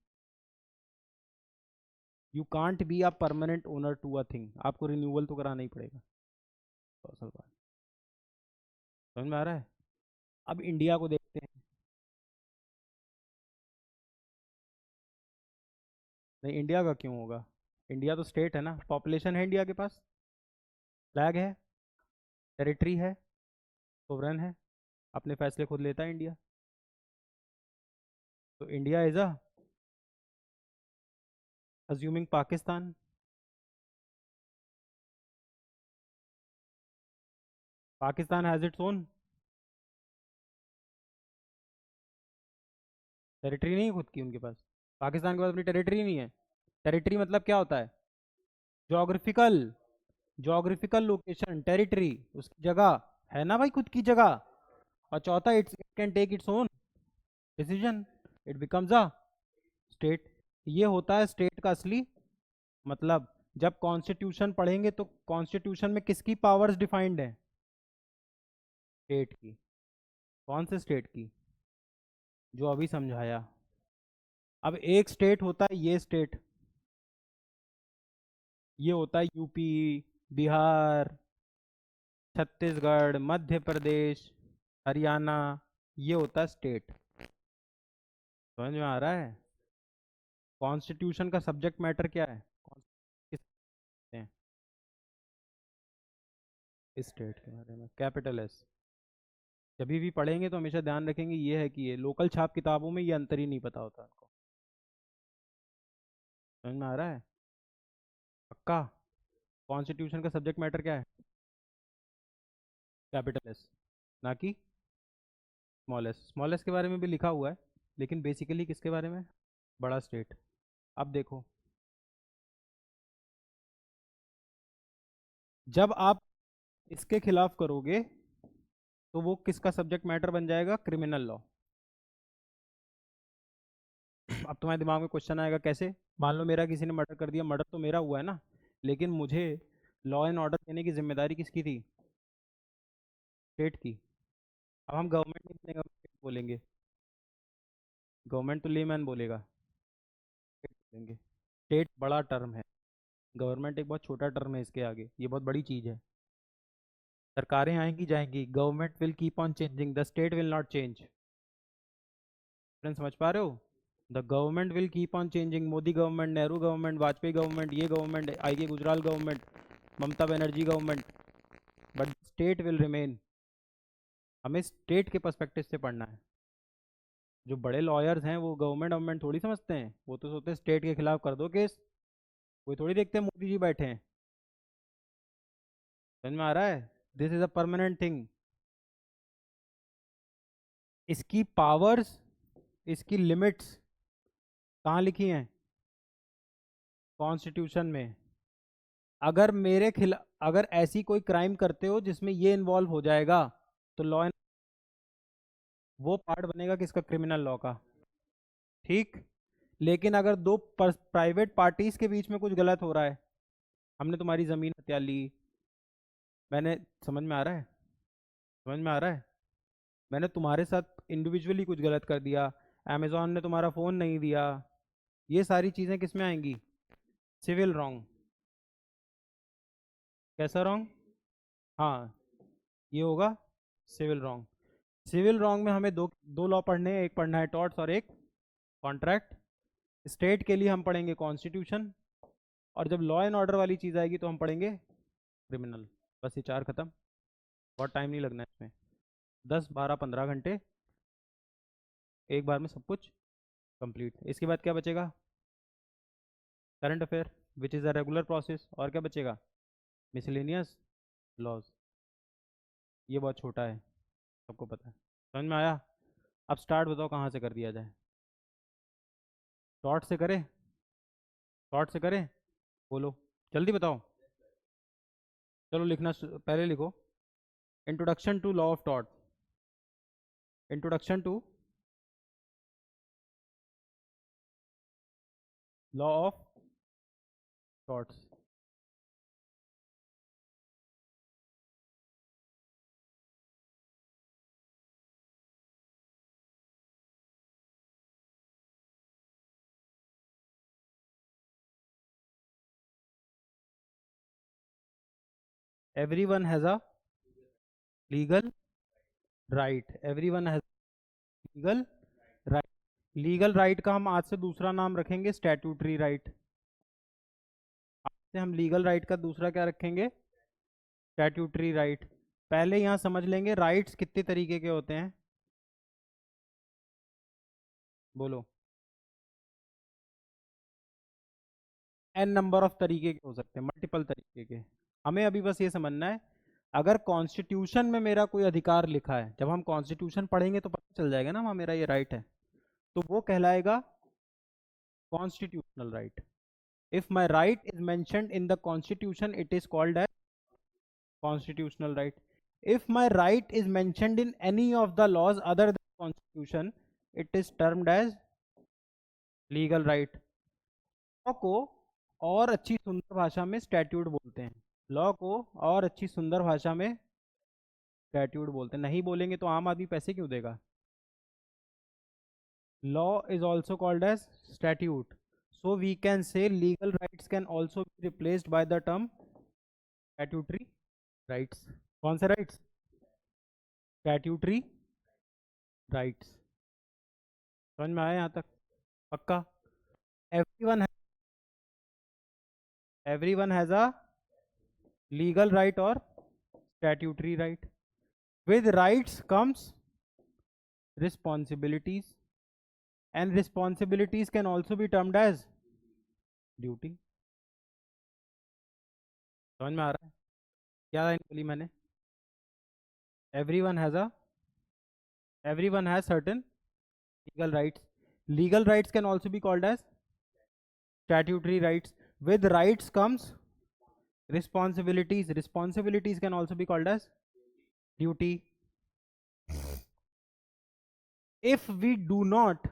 [SPEAKER 1] You can't be a permanent owner to a thing, आपको रिन्यूअल तो कराना ही पड़ेगा 100 साल बाद। समझ में आ रहा है? अब इंडिया को देखते हैं। नहीं, इंडिया का क्यों होगा? इंडिया तो स्टेट है ना, पॉपुलेशन है इंडिया के पास, फ्लैग है, टेरिटरी है, सोवरेन है, अपने फैसले खुद लेता है इंडिया। तो India is a, assuming Pakistan, Pakistan has its own territory, नहीं है खुद की उनके पास। पाकिस्तान के पास अपनी टेरिटरी नहीं है। टेरिटरी मतलब क्या होता है? जोग्राफिकल, जोग्राफिकल लोकेशन, टेरिटरी, उसकी जगह, है ना भाई, खुद की जगह। और चौथा, it's it can take its own decision, it becomes a state. ये होता है स्टेट का असली मतलब। जब कॉन्स्टिट्यूशन पढ़ेंगे तो कॉन्स्टिट्यूशन में किसकी पावर्स डिफाइंड है? स्टेट की। कौन से स्टेट की? जो अभी समझाया। अब एक स्टेट होता है ये स्टेट, ये होता है यूपी, बिहार, छत्तीसगढ़, मध्य प्रदेश, हरियाणा, ये होता है स्टेट। समझ में आ रहा है? कॉन्स्टिट्यूशन का सब्जेक्ट मैटर क्या है? किस हैं? इस स्टेट के बारे में, कैपिटल एस। जब भी पढ़ेंगे तो हमेशा ध्यान रखेंगे ये है कि ये लोकल छाप किताबों में ये अंतर ही नहीं पता होता उनको। समझ में आ रहा है? पक्का? कॉन्स्टिट्यूशन का सब्जेक्ट मैटर क्या है? कैपिटल एस, ना कि स्मॉल एस। स्मॉल एस के बारे में भी लिखा हुआ है, लेकिन बेसिकली किसके बारे में? बड़ा स्टेट। अब देखो, जब आप इसके खिलाफ करोगे तो वो किसका सब्जेक्ट मैटर बन जाएगा? Criminal law. अब तुम्हारे दिमाग में क्वेश्चन आएगा कैसे? मान लो मेरा किसी ने मर्डर कर दिया, मर्डर तो मेरा हुआ है ना, लेकिन मुझे लॉ एंड ऑर्डर देने की जिम्मेदारी किसकी थी? स्टेट की। अब हम गवर्नमेंट नहीं बोलेंगे, हम state बोलेंगे। गवर्नमेंट तो लेमैन बोलेगा, state बोलेंगे। स्टेट बड़ा टर्म है, गवर्नमेंट एक बहुत छोटा टर्म है इसके आगे, ये बहुत बड़ी चीज़ है। सरकारें आएंगी जाएंगी, government will keep on changing, the state will not change. Friends समझ पा रहे हो? The government will keep on changing, Modi government, Nehru government, Vajpayee government, ये government, I K Gujral government, Mamata Banerjee government, but state will remain. हमें स्टेट के पर्सपेक्टिव से पढ़ना है। जो बड़े लॉयर्स हैं वो गवर्नमेंट गवर्नमेंट थोड़ी समझते हैं, वो तो सोचते हैं स्टेट के खिलाफ कर दो केस। कोई थोड़ी देखते हैं मोदी जी बैठे हैं। समझ में आ रहा है? This is a permanent thing. इसकी पावर्स, इसकी लिमिट्स कहाँ लिखी हैं? कॉन्स्टिट्यूशन में। अगर मेरे खिला अगर ऐसी कोई क्राइम करते हो जिसमें ये इन्वॉल्व हो जाएगा, तो लॉ एंड वो पार्ट बनेगा किसका? क्रिमिनल लॉ का। ठीक। लेकिन अगर दो प्राइवेट पार्टीज के बीच में कुछ गलत हो रहा है, हमने तुम्हारी जमीन हथिया ली, मैंने, समझ में आ रहा है? समझ में आ रहा है? मैंने तुम्हारे साथ इंडिविजुअली कुछ गलत कर दिया, अमेजोन ने तुम्हारा फ़ोन नहीं दिया, ये सारी चीज़ें किस में आएंगी? Civil wrong. कैसा रॉन्ग? हाँ, ये होगा सिविल रॉन्ग। सिविल रॉन्ग में हमें दो दो लॉ पढ़ने हैं, एक पढ़ना है टॉर्ट्स और एक कॉन्ट्रैक्ट। स्टेट के लिए हम पढ़ेंगे कॉन्स्टिट्यूशन, और जब लॉ एंड ऑर्डर वाली चीज़ आएगी तो हम पढ़ेंगे क्रिमिनल। बस ये चार खत्म। बहुत टाइम नहीं लगना है इसमें, 10 12 15 घंटे एक बार में सब कुछ कंप्लीट। इसके बाद क्या बचेगा? Current affair, which is a regular process. और क्या बचेगा? Miscellaneous laws. ये बहुत छोटा है, सबको पता है। समझ में आया? अब स्टार्ट बताओ कहाँ से कर दिया जाए? शॉर्ट से करें? शॉर्ट से करें? बोलो, जल्दी बताओ। चलो लिखना पहले लिखो। Introduction to law of tort. Introduction to law of torts. Everyone has a legal right. Everyone has legal right. Legal right का हम आज से दूसरा नाम रखेंगे स्टैट्यूटरी राइट। आज से हम लीगल राइट का दूसरा क्या रखेंगे? Statutory right. पहले यहाँ समझ लेंगे राइट्स कितने तरीके के होते हैं। बोलो। एन नंबर ऑफ तरीके के हो सकते हैं, मल्टीपल तरीके के। हमें अभी बस ये समझना है, अगर कॉन्स्टिट्यूशन में मेरा कोई अधिकार लिखा है, जब हम कॉन्स्टिट्यूशन पढ़ेंगे तो पता चल जाएगा ना वहाँ मेरा ये राइट है, तो वो कहलाएगा constitutional right. If my right is mentioned in the constitution it is called as constitutional right. If my right is mentioned in any of the laws other than constitution it is termed as legal right. Law को और अच्छी सुंदर भाषा में statute बोलते हैं। Law को और अच्छी सुंदर भाषा में स्टैट्यूट बोलते हैं। नहीं बोलेंगे तो आम आदमी पैसे क्यों देगा? Law is also called as statute, so we can say legal rights can also be replaced by the term statutory rights. कौन से राइट्स? Statutory rights. समझ में आया यहाँ तक? पक्का? Everyone everyone has a legal right और statutory right. With rights comes responsibilities, and responsibilities can also be termed as duty। समझ में आ रहा है? क्या लाइन बोली मैंने? everyone has a everyone has certain legal rights, legal rights can also be called as statutory rights. With rights comes responsibilities. Responsibilities can also be called as duty. if we do not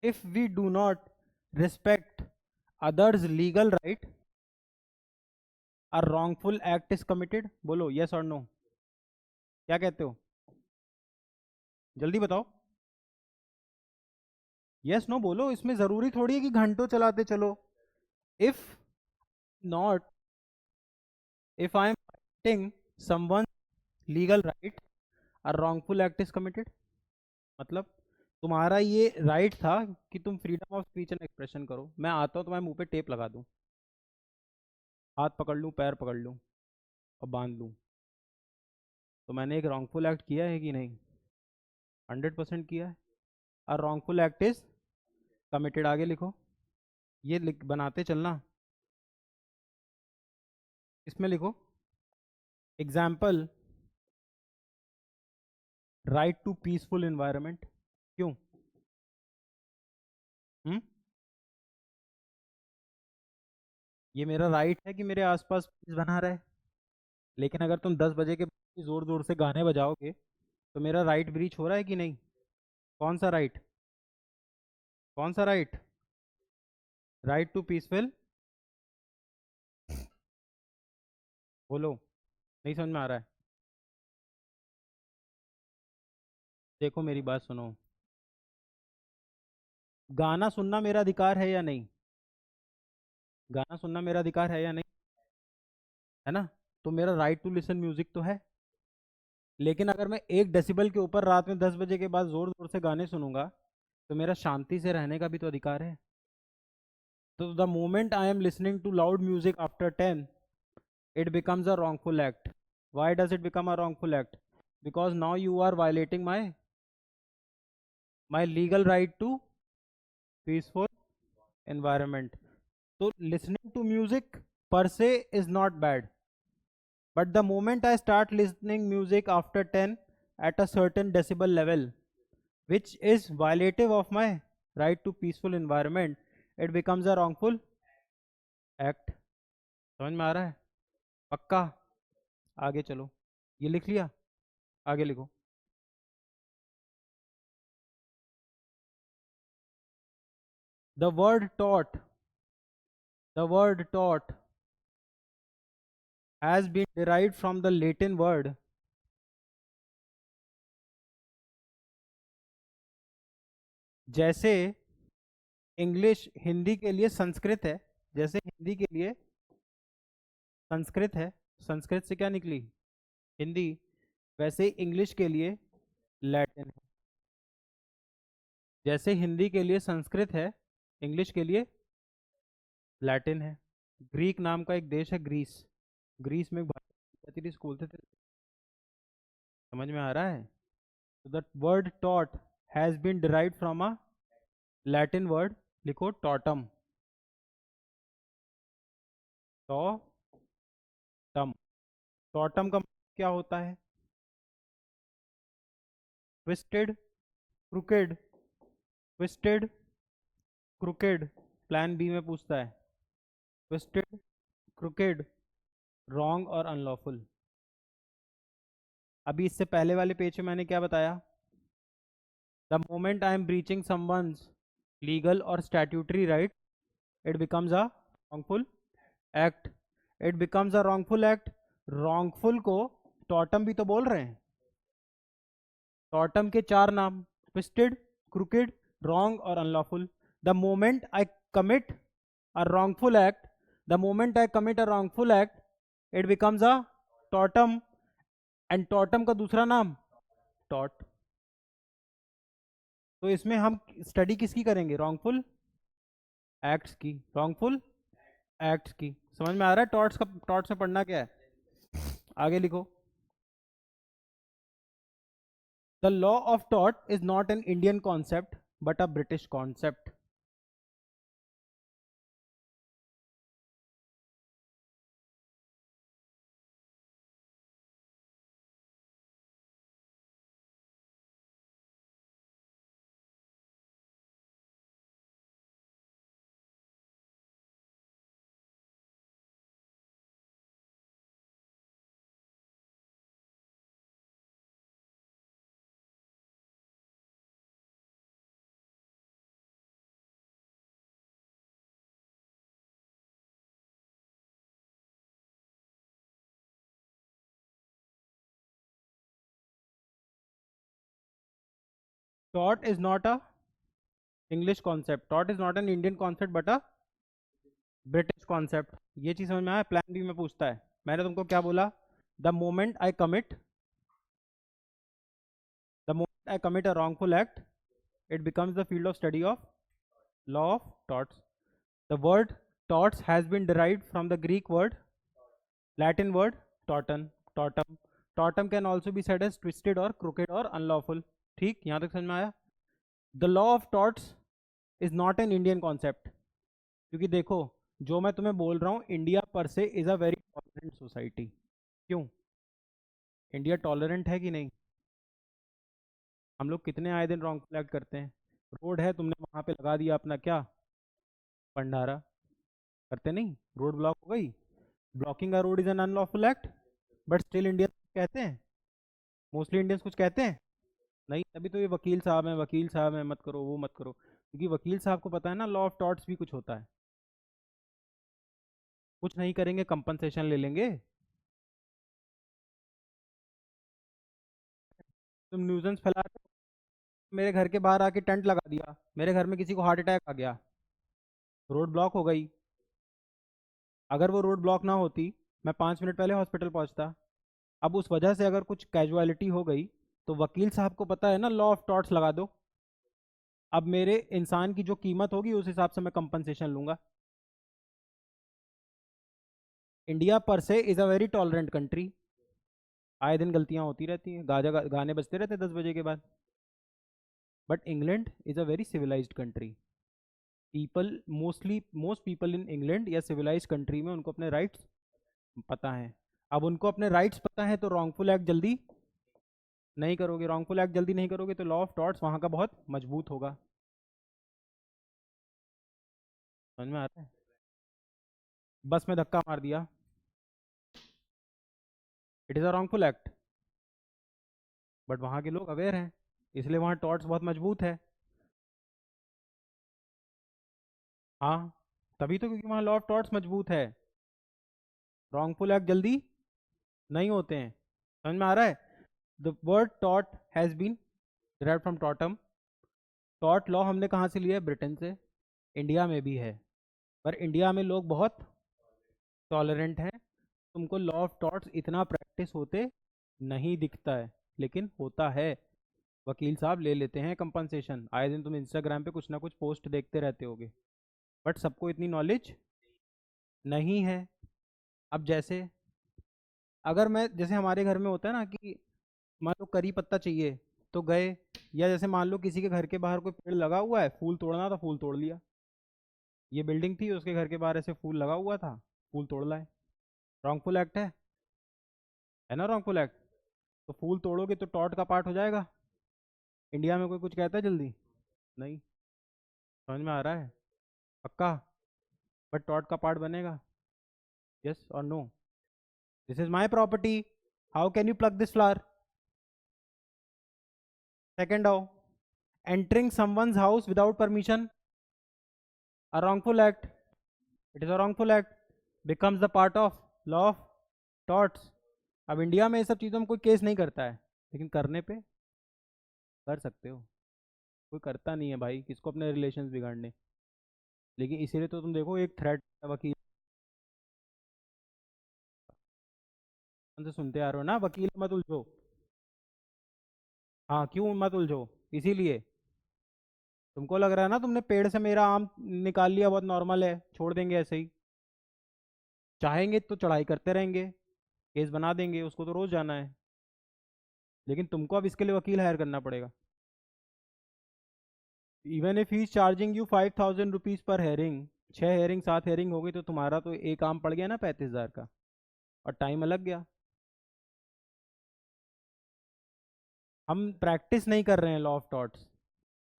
[SPEAKER 1] if we do not respect others legal right, a wrongful act is committed. बोलो yes or no, क्या कहते हो, जल्दी बताओ. yes no बोलो, इसमें जरूरी थोड़ी है कि घंटों चलाते चलो. if not, if I am fighting someone's legal right, a wrongful act is committed. मतलब तुम्हारा ये राइट था कि तुम freedom of speech and expression करो, मैं आता हूँ तुम्हारे मुंह पे टेप लगा दूं, हाथ पकड़ लूं, पैर पकड़ लूं और बांध लूं, तो मैंने एक रॉन्गफुल एक्ट किया है कि नहीं? 100% किया है. और रॉन्गफुल एक्ट इज कमिटेड. आगे लिखो, ये लिख बनाते चलना, इसमें लिखो example, right to peaceful environment. क्यों? हम्म, ये मेरा राइट है कि मेरे आसपास पीस बना रहे, लेकिन अगर तुम 10 बजे के बाद जोर जोर से गाने बजाओगे तो मेरा राइट ब्रीच हो रहा है कि नहीं? कौन सा राइट? कौन सा राइट? Right to peaceful. बोलो, नहीं समझ में आ रहा है? देखो मेरी बात सुनो, गाना सुनना मेरा अधिकार है या नहीं? गाना सुनना मेरा अधिकार है या नहीं? है ना? तो मेरा राइट टू लिसन म्यूजिक तो है. लेकिन अगर मैं 1 डेसिबल के ऊपर रात में 10 बजे के बाद जोर जोर से गाने सुनूंगा तो मेरा शांति से रहने का भी तो अधिकार है. तो the moment I am listening to loud music after 10, it becomes a wrongful act. Why does it become a wrongful act? Because now you are violating my legal right to peaceful environment. So listening to music per se is not bad, but the moment I start listening music after 10 at a certain decibel level, which is violative of my right to peaceful environment, it becomes a wrongful act. समझ में आ रहा है? पक्का? आगे चलो, ये लिख लिया, आगे लिखो. the word taught the word taught has been derived from the Latin word. जैसे इंग्लिश हिंदी के लिए संस्कृत है, जैसे हिंदी के लिए संस्कृत है, संस्कृत से क्या निकली? हिंदी. वैसे इंग्लिश के लिए लैटिन है. जैसे हिंदी के लिए संस्कृत है, इंग्लिश के लिए लैटिन है. ग्रीक नाम का एक देश है ग्रीस, ग्रीस में एक भाषा थी, स्कूल थे. समझ में आ रहा है? तो द वर्ड टॉट has been derived from a Latin word. लिखो टॉटम. टॉटम. टॉटम का मतलब क्या होता है? Twisted, crooked. Twisted, crooked. Plan B में पूछता है. ट्विस्टेड, क्रुकेड, रॉन्ग और अनलॉफुल. अभी इससे पहले वाले पेज में मैंने क्या बताया? The moment I am breaching someone's legal और statutory right, it becomes a wrongful act. It becomes a wrongful act. Wrongful को टॉटम भी तो बोल रहे हैं. टॉटम के 4 नाम: ट्विस्टेड, क्रुकेड, रॉन्ग और unlawful. The moment I commit a wrongful act, the moment I commit a wrongful act, it becomes a totem. and totem का दूसरा नाम टॉट. तो इसमें हम स्टडी किसकी करेंगे? रॉन्गफुल एक्ट्स की. रॉन्गफुल एक्ट्स की. समझ में आ रहा है टॉट्स का? टॉट्स में पढ़ना क्या है? आगे लिखो. The law of taught is not an Indian concept but a British concept. Taught is not a English concept, taught is not an Indian concept but a British concept. ये चीज समझ में आया? प्लान बी में पूछता है। मैंने तुमको क्या बोला? The moment I commit, the moment I commit a wrongful act, it becomes the field of study of law of torts. The word torts has been derived from the Greek word, Latin word torton, tortum. Tortum can also be said as twisted or crooked or unlawful. ठीक, यहाँ तक समझ में आया? The law of torts is not an Indian concept. क्योंकि देखो, जो मैं तुम्हें बोल रहा हूँ, इंडिया पर से is a very tolerant society. क्यों? इंडिया टॉलरेंट है कि नहीं? हम लोग कितने आए दिन रॉन्ग एक्ट करते हैं। रोड है, तुमने वहां पे लगा दिया अपना क्या, भंडारा, करते नहीं? रोड ब्लॉक हो गई, blocking a road is an unlawful act, but still Indians कहते हैं, मोस्टली इंडियंस कुछ कहते हैं नहीं। तभी तो ये वकील साहब हैं, वकील साहब हैं, मत करो वो मत करो, क्योंकि वकील साहब को पता है ना लॉ ऑफ टॉर्ट्स भी कुछ होता है। कुछ नहीं करेंगे, कंपनसेशन ले लेंगे। तुम न्यूजेंस फैला रहे हो, मेरे घर के बाहर आके टेंट लगा दिया, मेरे घर में किसी को हार्ट अटैक आ गया, रोड ब्लॉक हो गई। अगर वो रोड ब्लॉक ना होती, मैं 5 मिनट पहले हॉस्पिटल पहुंचता। अब उस वजह से अगर कुछ कैजुअलिटी हो गई, तो वकील साहब को पता है ना लॉ ऑफ टॉर्ट्स लगा दो। अब मेरे इंसान की जो कीमत होगी उस हिसाब से मैं कंपनसेशन लूंगा। इंडिया पर से is a very tolerant country. आए दिन गलतियां होती रहती हैं, गाने बजते रहते 10 बजे के बाद। But England is a very civilized country. People mostly, most people in England या सिविलाइज कंट्री में उनको अपने राइट्स पता है। अब उनको अपने राइट्स पता है, तो रॉन्गफुल एक्ट जल्दी नहीं करोगे, रॉन्गफुल एक्ट जल्दी नहीं करोगे, तो लॉ ऑफ टॉर्ट्स वहाँ का बहुत मजबूत होगा। समझ में आ रहा है? बस में धक्का मार दिया, it is a wrongful act, but वहाँ के लोग अवेयर हैं, इसलिए वहाँ टॉर्ट्स बहुत मजबूत है। हाँ, तभी तो, क्योंकि वहाँ लॉ ऑफ टॉर्ट्स मजबूत है, रॉन्गफुल एक्ट जल्दी नहीं होते हैं। समझ में आ रहा है? द वर्ड टॉट has been derived from tortum. टॉट लॉ हमने कहाँ से लिया है? ब्रिटेन से। इंडिया में भी है, पर इंडिया में लोग बहुत टॉलरेंट हैं। तुमको लॉ ऑफ टॉर्ट्स इतना प्रैक्टिस होते नहीं दिखता है, लेकिन होता है। वकील साहब ले लेते हैं कंपनसेशन, आए दिन तुम इंस्टाग्राम पे कुछ ना कुछ पोस्ट देखते रहते होगे, बट सबको इतनी नॉलेज नहीं है। अब जैसे, अगर मैं, जैसे हमारे घर में होता है ना कि मान लो करी पत्ता चाहिए तो गए, या जैसे मान लो किसी के घर के बाहर कोई पेड़ लगा हुआ है, फूल तोड़ना था, फूल तोड़ लिया। ये बिल्डिंग थी, उसके घर के बाहर ऐसे फूल लगा हुआ था, फूल तोड़ लाए। रॉन्गफुल एक्ट है ना रॉन्गफुल एक्ट। तो फूल तोड़ोगे तो टॉट का पार्ट हो जाएगा। इंडिया में कोई कुछ कहता है जल्दी? नहीं। समझ में आ रहा है? पक्का? बट टॉट का पार्ट बनेगा, यस और no? This is my property, how can you pluck this flower? Second आओ, entering someone's house without permission, a wrongful act, it is a wrongful act, becomes the part of law of torts। अब India में ये सब चीज़ों में कोई case नहीं करता है, लेकिन करने पे कर सकते हो। कोई करता नहीं है भाई, किसको अपने रिलेशंस बिगाड़ने। लेकिन इसीलिए तो तुम देखो, एक थ्रेट वकील से सुनते आ रहे हो ना, वकील मत उलझो। हाँ, क्यों मत उलझो? इसीलिए तुमको लग रहा है ना, तुमने पेड़ से मेरा आम निकाल लिया, बहुत नॉर्मल है, छोड़ देंगे ऐसे ही। चाहेंगे तो चढ़ाई करते रहेंगे, केस बना देंगे, उसको तो रोज जाना है। लेकिन तुमको अब इसके लिए वकील हायर करना पड़ेगा। Even if he is charging you 5,000 rupees per hearing, 6 hearing 7 hearing हो गई, तो तुम्हारा तो एक आम पड़ गया ना 35,000 का, और टाइम अलग गया। हम प्रैक्टिस नहीं कर रहे हैं law of torts,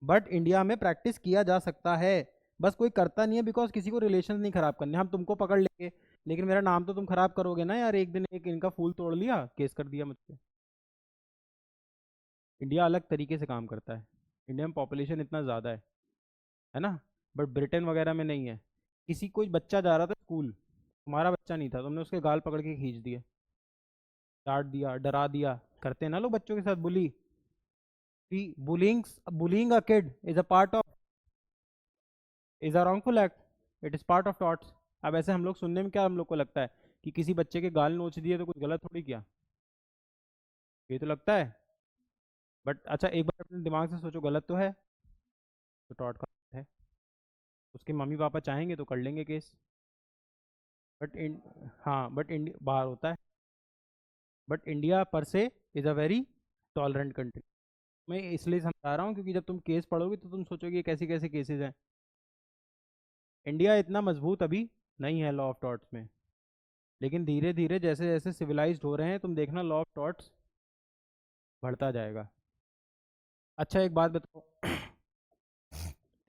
[SPEAKER 1] but India में प्रैक्टिस किया जा सकता है। बस कोई करता नहीं है, बिकॉज किसी को रिलेशन नहीं खराब करने। हम तुमको पकड़ लेंगे, लेकिन मेरा नाम तो तुम खराब करोगे ना यार। एक दिन एक इनका फूल तोड़ लिया, केस कर दिया मुझसे। इंडिया अलग तरीके से काम करता है। इंडिया में पॉपुलेशन इतना ज़्यादा है ना, बट ब्रिटेन वगैरह में नहीं है। किसी कोई बच्चा जा रहा था स्कूल, तुम्हारा बच्चा नहीं था, तुमने उसके गाल पकड़ के खींच दिए, डांट दिया, डरा दिया, करते हैं ना लोग बच्चों के साथ बुली। bullying a kid is a part of is a wrongful act. It is part of torts. अब ऐसे हम लोग सुनने में क्या हम लोग को लगता है कि किसी बच्चे के गाल नोच दिए तो कुछ गलत थोड़ी किया, ये तो लगता है। बट अच्छा एक बार अपने दिमाग से सोचो, गलत तो है, तो टॉर्ट का है। उसके मम्मी पापा चाहेंगे तो कर लेंगे केस। बट हाँ बट इंडिया बाहर होता है। बट इंडिया पर से is a very tolerant country. मैं इसलिए समझा रहा हूँ क्योंकि जब तुम केस पढ़ोगे तो तुम सोचोगे ये कैसे कैसे केसेस हैं। इंडिया इतना मजबूत अभी नहीं है लॉ ऑफ टॉर्ट्स में, लेकिन धीरे धीरे जैसे जैसे सिविलाइज्ड हो रहे हैं तुम देखना लॉ ऑफ टॉर्ट्स बढ़ता जाएगा। अच्छा एक बात बताओ,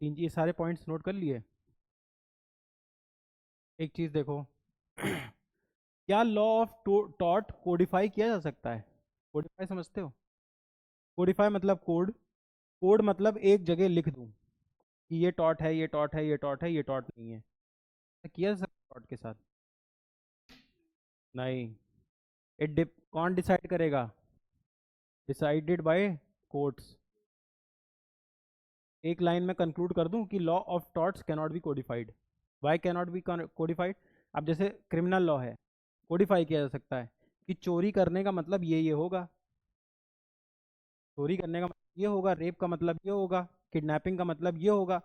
[SPEAKER 1] तीन ये सारे पॉइंट्स नोट कर लिए। एक चीज़ देखो, क्या लॉ ऑफ टॉर्ट कोडिफाई किया जा सकता है? कोडिफाई समझते हो? कोडिफाई मतलब कोड, कोड मतलब एक जगह लिख दूं कि ये टॉर्ट है, ये टॉर्ट है, ये टॉर्ट है, ये टॉर्ट नहीं है। तो किया जा सकता है टॉर्ट के साथ? नहीं। कौन डिसाइड करेगा? Decided by courts. एक लाइन में कंक्लूड कर दूं कि law of torts cannot be codified. Why cannot be codified? अब जैसे क्रिमिनल लॉ है, कोडिफाई किया जा सकता है कि चोरी करने का मतलब ये होगा, चोरी करने का मतलब ये होगा, रेप का मतलब ये होगा, किडनैपिंग का मतलब ये होगा।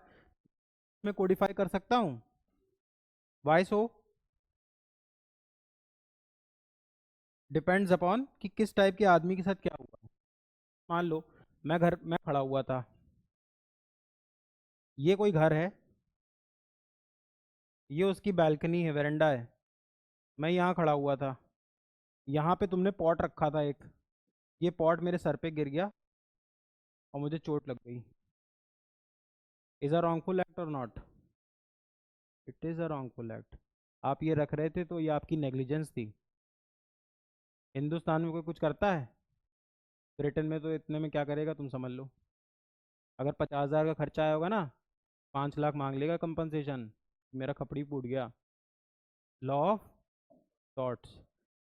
[SPEAKER 1] मैं कोडिफाई कर सकता हूँ। वाई सो? डिपेंड्स अपॉन कि किस टाइप के आदमी के साथ क्या हुआ। मान लो मैं घर में खड़ा हुआ था, ये कोई घर है, ये उसकी बैल्कनी है, वेरेंडा है, मैं यहाँ खड़ा हुआ था, यहाँ पे तुमने पॉट रखा था एक, ये पॉट मेरे सर पे गिर गया और मुझे चोट लग गई। इज अ रॉन्गफुल एक्ट और not? It is a wrongful act. आप ये रख रहे थे तो ये आपकी नेग्लिजेंस थी। हिंदुस्तान में कोई कुछ करता है? ब्रिटेन में तो इतने में क्या करेगा तुम समझ लो। अगर 50,000 का खर्चा आया होगा ना, 5 लाख मांग लेगा कंपनसेशन, मेरा खपड़ी फूट गया। Law of thoughts.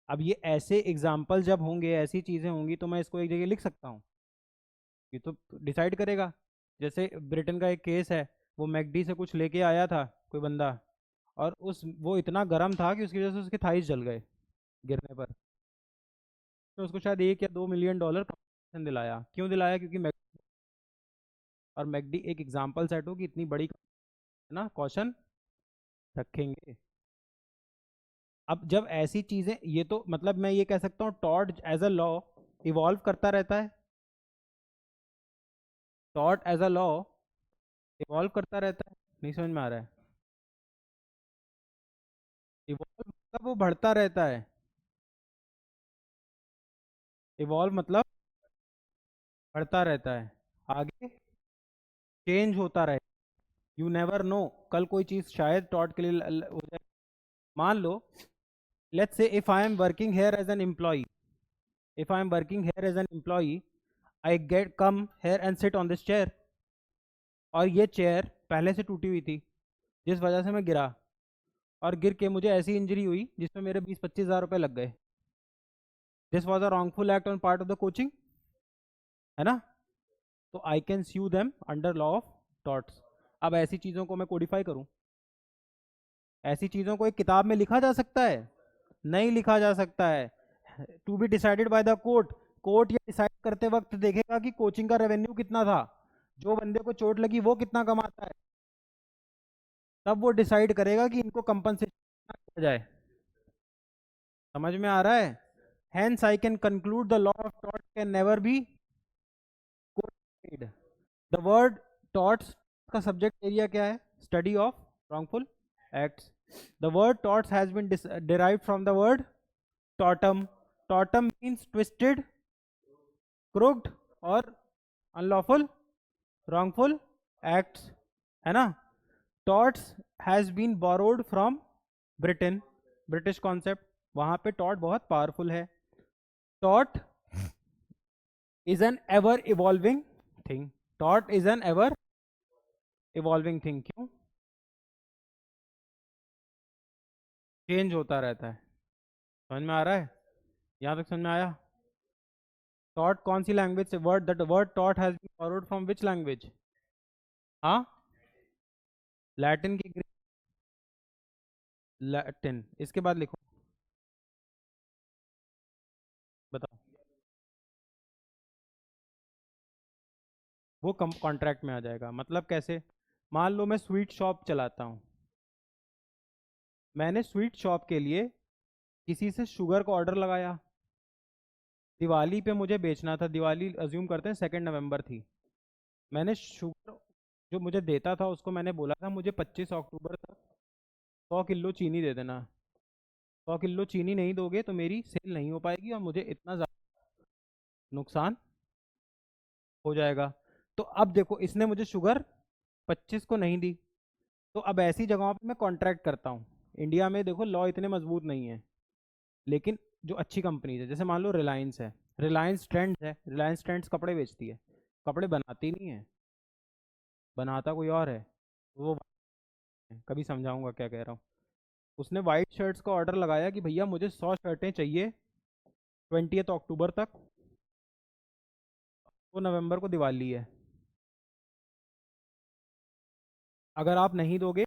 [SPEAKER 1] अब ये ऐसे एग्जाम्पल जब होंगे, ऐसी चीज़ें होंगी तो मैं इसको एक जगह लिख सकता हूँ, ये तो डिसाइड करेगा। जैसे ब्रिटेन का एक केस है, वो मैकडी से कुछ लेके आया था कोई बंदा, और उस वो इतना गर्म था कि उसकी वजह से उसके थाइस जल गए गिरने पर। तो उसको शायद $1 या $2 मिलियन कंपनसेशन दिलाया। क्यों दिलाया? क्योंकि और मैकडी एक एग्जाम्पल सेट हो कि इतनी बड़ी है ना, कॉशन रखेंगे। अब जब ऐसी चीजें, ये तो मतलब मैं ये कह सकता हूँ tort as a law evolve करता रहता है। Tort as a law evolve करता रहता है। नहीं समझ में आ रहा है? इवॉल्व मतलब वो बढ़ता रहता है। इवॉल्व मतलब बढ़ता रहता है, आगे चेंज होता रहे। यू नेवर नो, कल कोई चीज़ शायद टॉर्ट के लिए हो जाए। मान लो, let's say if I am working here as an employ, if I am working here as an employee, I get come here and sit on this chair, और ये चेयर पहले से टूटी हुई थी जिस वजह से मैं गिरा, और गिर के मुझे ऐसी इंजरी हुई जिसमें मेरे 20-25 हज़ार रुपये लग गए। This was a wrongful act on part of the coaching, है ना? तो I can sue them under law of torts. अब ऐसी चीज़ों को मैं कोडिफाई करूँ, ऐसी चीज़ों को एक किताब में लिखा जा सकता है? नहीं लिखा जा सकता है। To be decided by the court. Court ये डिसाइड करते वक्त देखेगा कि कोचिंग का रेवेन्यू कितना था, जो बंदे को चोट लगी वो कितना कमाता है, तब वो डिसाइड करेगा कि इनको कंपनसेशन किया जाए। समझ में आ रहा है? Hence I can conclude the law of tort can never be code. The word torts का सब्जेक्ट एरिया क्या है? Study of wrongful acts. The word torts has been derived from the word tortum. Tortum means twisted, crooked और unlawful, wrongful acts, है ना? Torts has been borrowed from Britain, British concept, वहाँ पे tort बहुत powerful है। Tort is an ever evolving thing. Tort is an ever evolving thing। क्यों? Change होता रहता है। समझ में आ रहा है? यहाँ तक समझ में आया? टॉट कौन सी लैंग्वेज से? वर्ड, दैट वर्ड टॉट has been borrowed from which language? हाँ, लैटिन की, लैटिन। इसके बाद लिखो, बताओ। वो कम कॉन्ट्रैक्ट में आ जाएगा, मतलब कैसे? मान लो मैं स्वीट शॉप चलाता हूँ, मैंने स्वीट शॉप के लिए किसी से शुगर का ऑर्डर लगाया, दिवाली पे मुझे बेचना था, दिवाली अज्यूम करते हैं 2 नवंबर थी। मैंने शुगर जो मुझे देता था उसको मैंने बोला था मुझे 25 अक्टूबर तक 100 किलो चीनी दे देना। 100 किलो चीनी नहीं दोगे तो मेरी सेल नहीं हो पाएगी और मुझे इतना ज़्यादा नुकसान हो जाएगा। तो अब देखो, इसने मुझे शुगर 25 को नहीं दी, तो अब ऐसी जगहों पे मैं कॉन्ट्रैक्ट करता हूँ। इंडिया में देखो लॉ इतने मजबूत नहीं है, लेकिन जो अच्छी कंपनीज है, जैसे मान लो रिलायंस है, रिलायंस ट्रेंड्स है, रिलायंस ट्रेंड्स कपड़े बेचती है, कपड़े बनाती नहीं है, बनाता कोई और है। वो कभी समझाऊंगा क्या कह रहा हूँ। उसने वाइट शर्ट्स का ऑर्डर लगाया कि भैया मुझे 100 शर्टें चाहिए 20 अक्टूबर तक, तो नवंबर को दिवाली है, अगर आप नहीं दोगे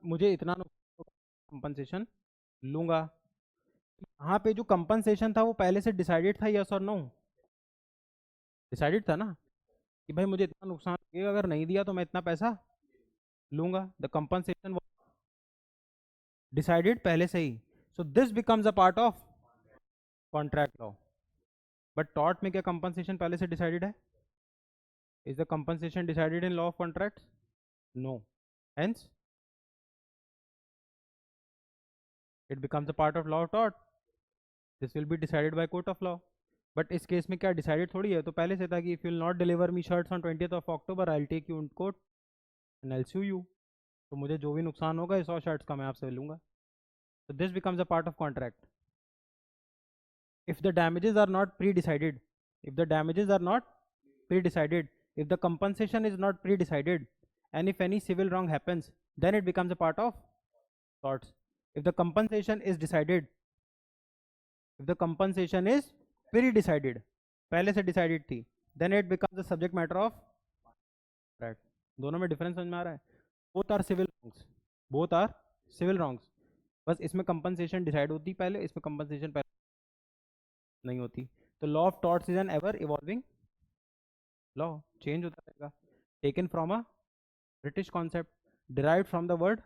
[SPEAKER 1] मुझे इतना कंपनसेशन लूंगा। यहाँ पे जो कंपनसेशन था वो पहले से डिसाइडेड था, यस और नो? डिसाइडेड था ना, कि भाई मुझे इतना नुकसान लगेगा, अगर नहीं दिया तो मैं इतना पैसा लूंगा। द कंपनसेशन डिसाइडेड पहले से ही। So this becomes a part of contract law. But tort में क्या कंपनसेशन पहले से डिसाइडेड है? Is the compensation decided in law of contract? No, hence it becomes a part of law of tort. This will be decided by court of law. But इस case में क्या decided थोड़ी है, तो पहले से था कि if you will not deliver me shirts on 20 October I will take you in court and I will sue you. तो मुझे जो भी नुकसान होगा 100 शर्ट्स का मैं आपसे लूंगा। तो this becomes a part of contract. If the damages are not pre-decided, if the damages are not pre-decided, if the compensation is not pre-decided, and if any civil wrong happens, then it becomes a part of torts. If the compensation is decided, if the compensation is pre-decided, पहले से decided थी, then it becomes the subject matter of right. दोनों में difference समझ में आ रहा है? Both are civil wrongs. Both are civil wrongs. बस इसमें compensation decide होती पहले, इसमें compensation पहले नहीं होती। तो law of torts is an ever evolving law, change होता रहेगा। taken from a British concept, derived from the word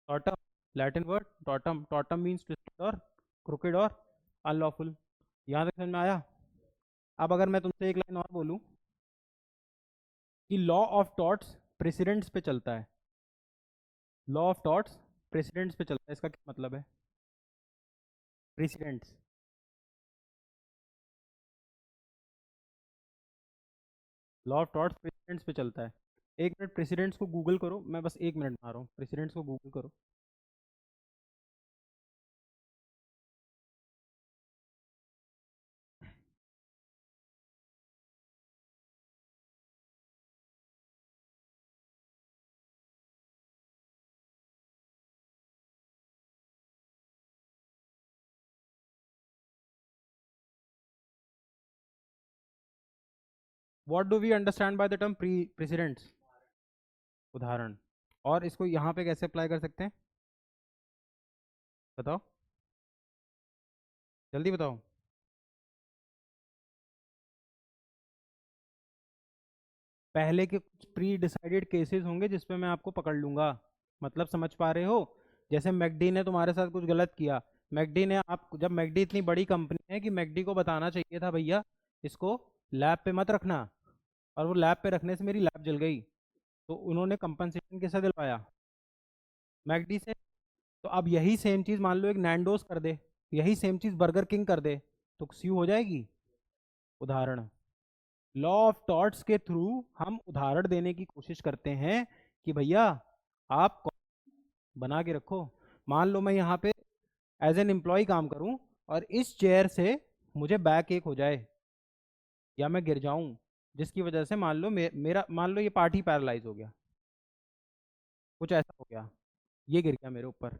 [SPEAKER 1] tortum, Latin word tortum, tortum means twisted or crooked or unlawful। यहाँ तक समझ में आया? अब अगर मैं तुमसे एक लाइन और बोलूँ कि लॉ ऑफ टॉर्ट्स प्रेसिडेंट्स पे चलता है, लॉ ऑफ टॉर्ट्स प्रेसिडेंट्स पे चलता है, इसका क्या मतलब है? Precedents, law of torts precedents पे चलता है। एक मिनट प्रेसिडेंट्स को गूगल करो, मैं बस 1 मिनट मार रहा हूँ, प्रेसिडेंट्स को गूगल करो। What do we understand by the term precedents? उदाहरण। और इसको यहाँ पे कैसे अप्लाई कर सकते हैं, बताओ, जल्दी बताओ। पहले के कुछ प्री डिसाइडेड केसेस होंगे जिसपे मैं आपको पकड़ लूंगा, मतलब समझ पा रहे हो? जैसे मैकडी ने तुम्हारे साथ कुछ गलत किया, मैकडी ने, आप जब मैकडी इतनी बड़ी कंपनी है कि मैकडी को बताना चाहिए था भैया इसको लैब पे मत रखना, और वो लैब पे रखने से मेरी लैब जल गई, तो उन्होंने कंपनसेशन कैसे दिलवाया? मैकडी से। तो अब यही सेम चीज़ मान लो एक नैंडोज कर दे, यही सेम चीज़ बर्गर किंग कर दे, तो स्यू हो जाएगी। उदाहरण, लॉ ऑफ टॉर्ट्स के थ्रू हम उदाहरण देने की कोशिश करते हैं कि भैया आप बना के रखो। मान लो मैं यहाँ पे एज एन एम्प्लॉय काम करूँ और इस चेयर से मुझे बैक एक हो जाए या मैं गिर जाऊं, जिसकी वजह से मान लो मेरा मान लो ये पार्ट ही पैरालाइज हो गया, कुछ ऐसा हो गया, ये गिर गया मेरे ऊपर।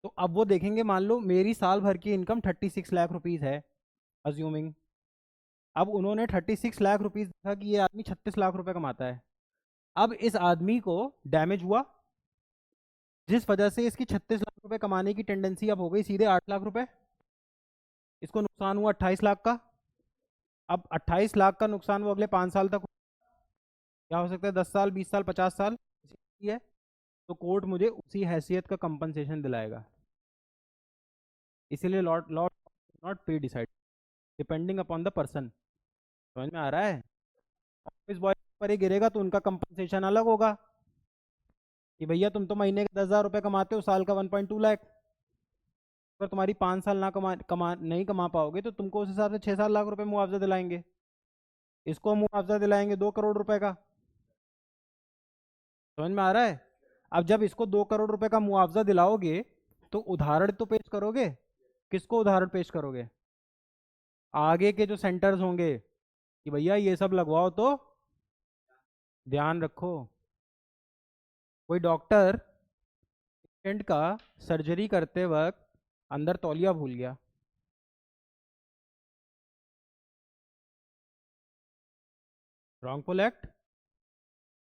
[SPEAKER 1] तो अब वो देखेंगे, मान लो मेरी साल भर की इनकम 36 लाख रुपीज़ है, अज्यूमिंग। अब उन्होंने 36 लाख रुपीस देखा कि ये आदमी 36 लाख रुपए कमाता है। अब इस आदमी को डैमेज हुआ, जिस वजह से इसकी 36 लाख रुपए कमाने की टेंडेंसी अब हो गई सीधे 8 लाख रुपए। इसको नुकसान हुआ 28 लाख का। अब 28 लाख का नुकसान वो अगले 5 साल तक क्या हो सकता है, 10 साल, 20 साल, 50 साल है। तो कोर्ट मुझे उसी हैसियत का कंपनसेशन दिलाएगा। इसीलिए law law not pre decide, depending upon the person. समझ में आ रहा है? ऑफिस बॉय पर ही गिरेगा तो उनका कंपनसेशन अलग होगा कि भैया तुम तो महीने के 10,000 रुपये कमाते हो, साल का 1.2 लाख। अगर तुम्हारी 5 साल ना कमा नहीं कमा पाओगे तो तुमको उस हिसाब से 6-7 लाख रुपए मुआवजा दिलाएंगे। इसको मुआवजा दिलाएंगे 2 करोड़ रुपए का। समझ में आ रहा है? अब जब इसको 2 करोड़ रुपए का मुआवजा दिलाओगे तो उदाहरण तो पेश करोगे। किसको उदाहरण पेश करोगे? आगे के जो सेंटर्स होंगे कि भैया ये सब लगवाओ तो ध्यान रखो। कोई डॉक्टर पेशेंट का सर्जरी करते वक्त अंदर तौलिया भूल गया, रॉन्गफुल एक्ट।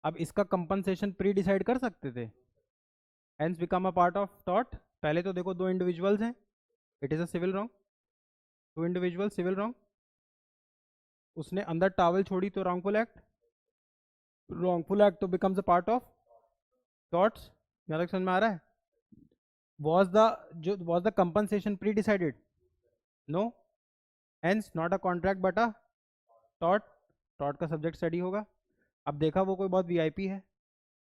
[SPEAKER 1] अब इसका कंपनसेशन प्री डिसाइड कर सकते थे, hence become a part of टॉट। पहले तो देखो, दो इंडिविजुअल्स हैं, it is a civil wrong. Two individual civil wrong. उसने अंदर टावल छोड़ी तो रॉन्गफुल एक्ट। रॉन्गफुल एक्ट तो becomes a part of torts. मेरा समझ में आ रहा है? was the compensation pre decided? No, hence not a contract but a tort। Taught का सब्जेक्ट स्टडी होगा। अब देखा वो कोई बहुत वीआईपी है,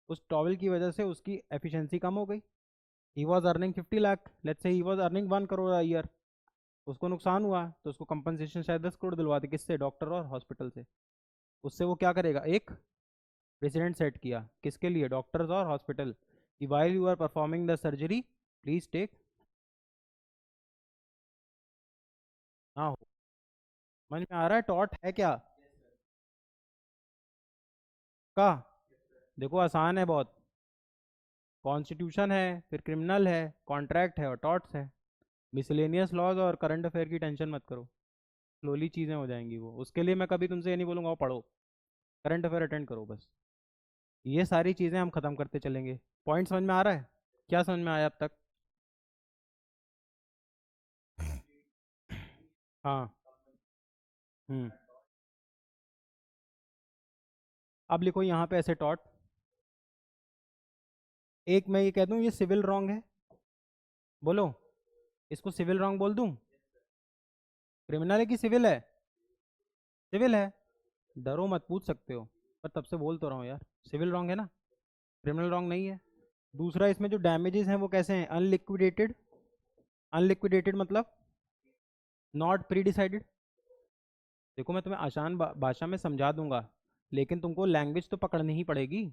[SPEAKER 1] उस टॉवल की वजह से उसकी एफिशिएंसी कम हो गई। He was earning 50 lakh, let's say he was earning 1 crore a year. उसको नुकसान हुआ तो उसको कंपनसेशन शायद 10 करोड़ दिलवाते। किससे? डॉक्टर और हॉस्पिटल से। उससे वो क्या करेगा, एक प्रेसिडेंट सेट किया किसके लिए? डॉक्टर्स और हॉस्पिटल कि while you are performing the surgery please take. हाँ, समझ में आ रहा है टॉट है क्या का? देखो आसान है बहुत। कॉन्स्टिट्यूशन है, फिर क्रिमिनल है, कॉन्ट्रैक्ट है और टॉर्ट्स है। मिसलेनियस लॉज और करंट अफेयर की टेंशन मत करो, स्लोली चीज़ें हो जाएंगी वो। उसके लिए मैं कभी तुमसे ये नहीं बोलूँगा वो पढ़ो, करंट अफेयर अटेंड करो बस। ये सारी चीज़ें हम ख़त्म करते चलेंगे। पॉइंट समझ में आ रहा है? क्या समझ में आया अब तक? हाँ। हम्म। अब लिखो यहाँ पे ऐसे टॉट। एक मैं ये कह दूँ ये सिविल रॉन्ग है, बोलो। इसको सिविल रॉन्ग बोल दूँ? क्रिमिनल है कि सिविल है? सिविल है। डरो मत, पूछ सकते हो। पर तब से बोल तो रहा हूँ यार, सिविल रॉन्ग है ना, क्रिमिनल रॉन्ग नहीं है। दूसरा, इसमें जो डैमेजेस हैं वो कैसे हैं? अनलिक्विडेटेड। अनलिक्विडेटेड मतलब नॉट प्री डिसाइडेड। देखो मैं तुम्हें आसान भाषा में समझा दूंगा, लेकिन तुमको लैंग्वेज तो पकड़नी ही पड़ेगी।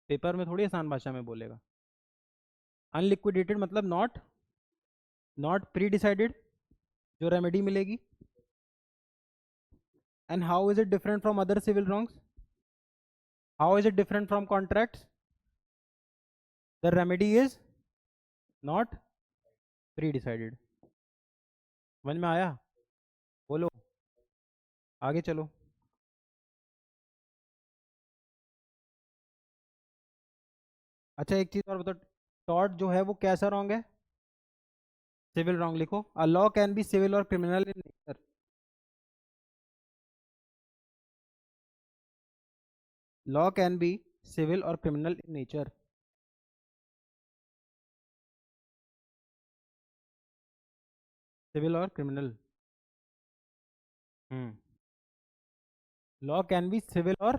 [SPEAKER 1] पेपर में थोड़ी आसान भाषा में बोलेगा। अनलिक्विडेटेड मतलब नॉट नॉट प्री डिसाइडेड, जो रेमेडी मिलेगी। And how is it different from other civil wrongs? How is it different from contracts? The remedy is not pre decided. समझ में आया? बोलो, आगे चलो। अच्छा एक चीज और बताओ, टॉट जो है वो कैसा रॉन्ग है? Civil wrong. लिखो, a law can be civil और criminal in nature. Law can be civil और क्रिमिनल इन नेचर। सिविल और criminal. Hmm. Law can be civil और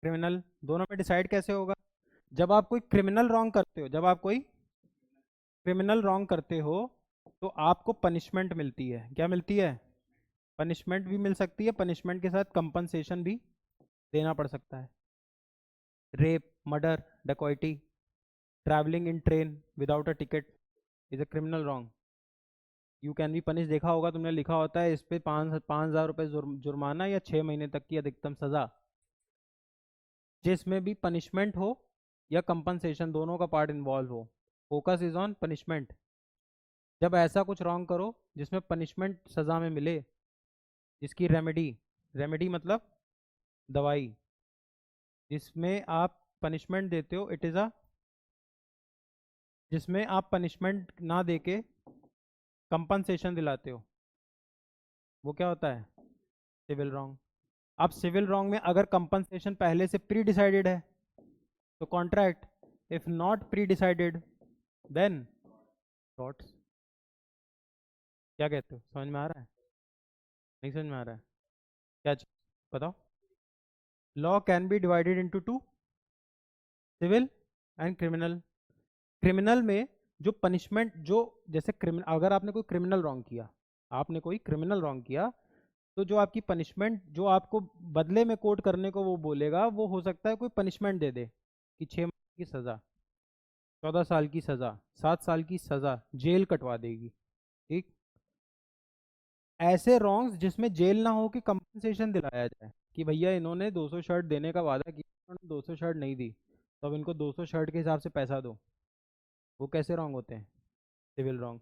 [SPEAKER 1] क्रिमिनल, दोनों में डिसाइड कैसे होगा? जब आप कोई क्रिमिनल रॉन्ग करते हो, जब आप कोई क्रिमिनल रॉन्ग करते हो तो आपको पनिशमेंट मिलती है। क्या मिलती है? पनिशमेंट भी मिल सकती है, पनिशमेंट के साथ कंपनसेशन भी देना पड़ सकता है। Rape, murder, dacoity, travelling in train without a ticket is a criminal wrong. You can be punish. देखा होगा तुमने, लिखा होता है इस पे 5,000 रुपये जुर्माना या 6 महीने तक की अधिकतम सजा। जिसमें भी पनिशमेंट हो या कंपनसेशन, दोनों का पार्ट इन्वॉल्व हो। Focus is on punishment. जब ऐसा कुछ रॉन्ग करो जिसमें पनिशमेंट सज़ा में मिले, जिसकी रेमेडी, रेमेडी मतलब दवाई, जिसमें आप पनिशमेंट देते हो, इट इज़ अ, जिसमें आप पनिशमेंट ना देके कंपनसेशन दिलाते हो, वो क्या होता है? Civil wrong. अब सिविल रॉन्ग में अगर कंपनसेशन पहले से प्री डिसाइडेड है तो contract, if not pre decided then torts. क्या कहते हो, समझ में आ रहा है? नहीं समझ में आ रहा है? क्या चीज़ बताओ? Law can be divided into two, civil and criminal. Criminal में जो पनिशमेंट, जो जैसे क्रिमिनल, अगर आपने कोई क्रिमिनल रॉन्ग किया, आपने कोई क्रिमिनल रॉन्ग किया, तो जो आपकी पनिशमेंट, जो आपको बदले में कोर्ट करने को वो बोलेगा, वो हो सकता है कोई पनिशमेंट दे दे कि 6 महीने की सज़ा, 14 साल की सज़ा, 7 साल की सज़ा, जेल कटवा देगी। ठीक। ऐसे रॉन्ग्स जिसमें जेल ना हो कि कंपनसेशन दिलाया जाए कि भैया इन्होंने 200 शर्ट देने का वादा किया, इन्होंने 200 शर्ट नहीं दी, तो अब इनको 200 शर्ट के हिसाब से पैसा दो। वो कैसे रॉन्ग होते हैं? Civil wrong.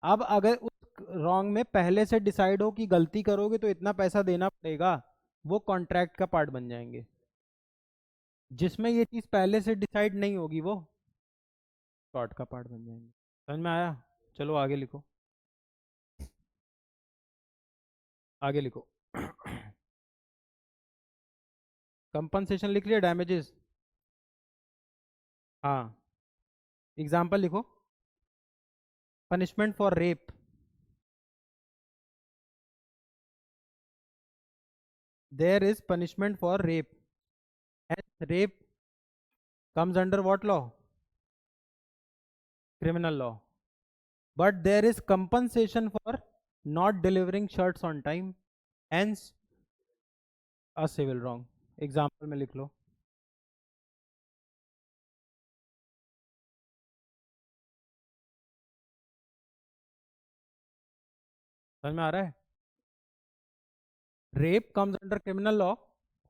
[SPEAKER 1] अब अगर उस रॉन्ग में पहले से डिसाइड हो कि गलती करोगे तो इतना पैसा देना पड़ेगा, वो कॉन्ट्रैक्ट का पार्ट बन जाएंगे। जिसमें ये चीज़ पहले से डिसाइड नहीं होगी, वो टॉर्ट का पार्ट बन जाएंगे। समझ में आया? चलो आगे लिखो, आगे लिखो। कंपनसेशन लिख लिया, डैमेजेस? हाँ। एग्जाम्पल लिखो। Punishment for rape, there is punishment for rape, and rape comes under what law? Criminal law. But there is compensation for not delivering shirts on time, hence a civil wrong. Example में लिख लो। समझ में आ रहा है? Rape comes under criminal law.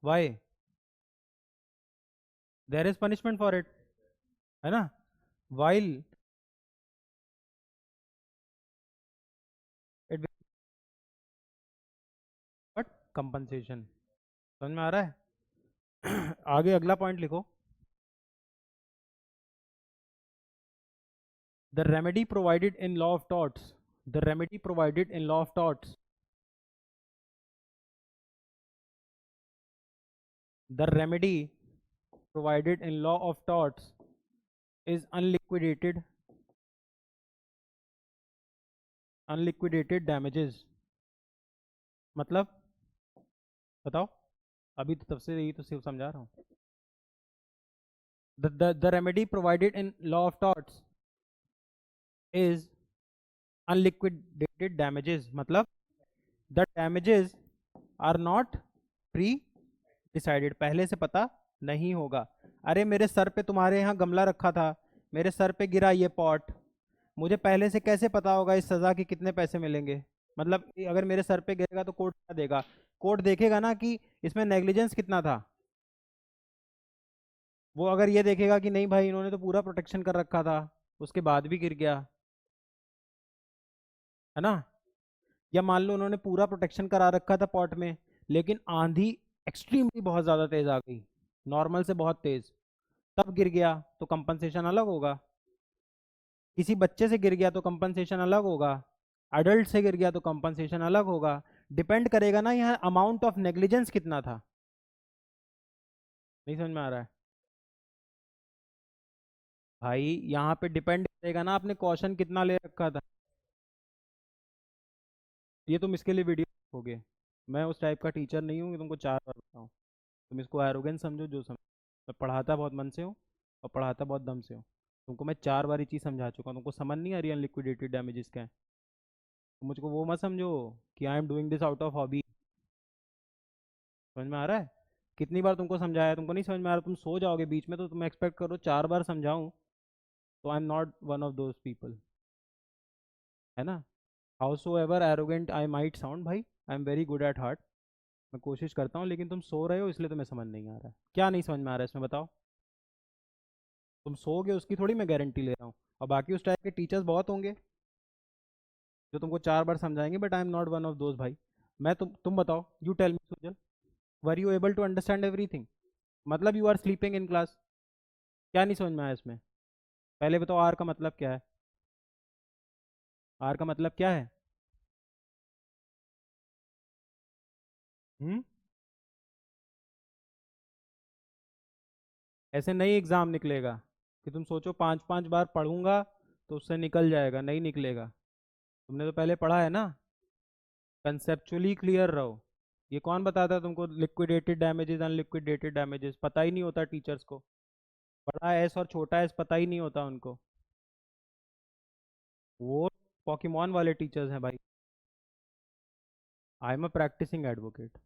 [SPEAKER 1] Why? There is punishment for it, है ना? While it will, but compensation। समझ में आ रहा है? आगे अगला पॉइंट लिखो। The remedy provided in law of torts, the remedy provided in law of torts, the remedy provided in law of torts is unliquidated, unliquidated damages। मतलब बताओ, अभी तो तब से यही तो सिर्फ समझा रहा हूँ। The remedy provided in law of torts is unliquidated damages, मतलब the damages are not pre decided, पहले से पता नहीं होगा। अरे मेरे सर पे तुम्हारे यहाँ गमला रखा था, मेरे सर पे गिरा ये पॉट, मुझे पहले से कैसे पता होगा इस सज़ा के कितने पैसे मिलेंगे? मतलब अगर मेरे सर पे गिरेगा तो कोर्ट क्या देगा? कोर्ट देखेगा ना कि इसमें नेग्लिजेंस कितना था। वो अगर ये देखेगा कि नहीं भाई इन्होंने तो पूरा प्रोटेक्शन कर रखा था, उसके बाद भी गिर गया, है ना? या मान लो उन्होंने पूरा प्रोटेक्शन करा रखा था पॉट में, लेकिन आंधी एक्सट्रीमली बहुत ज़्यादा तेज़ आ गई, नॉर्मल से बहुत तेज़, तब गिर गया तो कंपनसेशन अलग होगा। किसी बच्चे से गिर गया तो कंपनसेशन अलग होगा, अडल्ट से गिर गया तो कंपनसेशन अलग होगा। डिपेंड करेगा ना यहाँ अमाउंट ऑफ नेग्लिजेंस कितना था। नहीं समझ में आ रहा है? भाई यहाँ पे डिपेंड करेगा ना आपने कॉशन कितना ले रखा था। ये तुम इसके लिए वीडियो देखोगे, मैं उस टाइप का टीचर नहीं हूँ कि तुमको 4 बार बताऊँ। तुम इसको एरोगेंस समझो जो समझो। मैं पढ़ाता बहुत मन से हूँ और पढ़ाता बहुत दम से हूँ। तुमको मैं 4 बार ये चीज़ समझा चुका हूँ, तुमको समझ नहीं आ रही अनलिक्विडेटेड डैमेजेस क्या है? तो मुझको वो मत समझो कि I am doing this out of hobby. समझ में आ रहा है? कितनी बार तुमको समझाया, तुमको नहीं समझ में आ रहा, तुम सो जाओगे बीच में, तो तुम एक्सपेक्ट करो 4 बार समझाऊं? तो I am not one of those people, है ना? Howsoever arrogant I might sound, भाई I am very good at heart. मैं कोशिश करता हूँ, लेकिन तुम सो रहे हो इसलिए तुम्हें समझ नहीं आ रहा है। क्या नहीं समझ में आ रहा है इसमें बताओ? तुम सोओगे उसकी थोड़ी मैं गारंटी ले रहा हूँ, और बाकी उस टाइप के टीचर्स बहुत होंगे। जो तुमको 4 बार समझाएंगे, but I am not one of those भाई। मैं तुम बताओ, you tell me Sujal, were you able to understand everything? मतलब you are sleeping in class? क्या नहीं समझ में आया इसमें? पहले बताओ आर का मतलब क्या है? आर का मतलब क्या है? हम्म। ऐसे नहीं एग्जाम निकलेगा कि तुम सोचो 5 5 बार पढ़ूंगा तो उससे निकल जाएगा, नहीं निकलेगा। तुमने तो पहले पढ़ा है ना। कंसेप्चुअली क्लियर रहो। ये कौन बताता है तुमको लिक्विडेटेड डैमेजेस, अनलिक्विडेटेड डैमेजेस? पता ही नहीं होता टीचर्स को। बड़ा एस और छोटा एस पता ही नहीं होता उनको। वो पॉकीमॉन वाले टीचर्स हैं भाई। I am a practising advocate.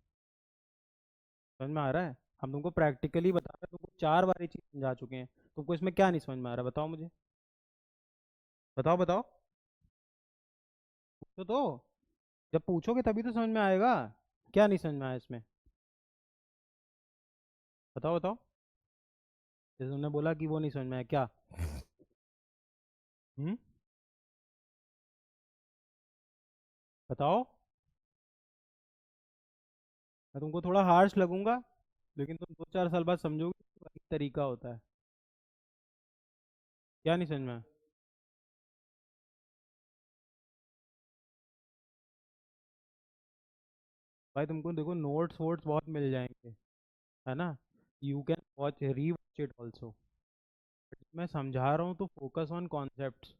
[SPEAKER 1] समझ में आ रहा है? हम तुमको प्रैक्टिकली बता रहे हैं, तुमको 4 बार ये चीज़ समझा चुके हैं। तुमको इसमें क्या नहीं समझ में आ रहा, बताओ मुझे। बताओ बताओ। तो जब पूछोगे तभी तो समझ में आएगा। क्या नहीं समझ में आया इसमें? बताओ बताओ। जैसे तुमने बोला कि वो नहीं समझ में आया, क्या? हम्म। बताओ। मैं तुमको थोड़ा हार्श लगूंगा, लेकिन तुम 2 4 साल बाद समझोगे कि वही तरीका होता है। क्या नहीं समझ में आया? भाई तुमको देखो नोट्स वोट्स बहुत मिल जाएंगे, है ना। यू कैन वॉच री वॉच इट ऑल्सो। मैं समझा रहा हूँ तो फोकस ऑन कॉन्सेप्ट्स।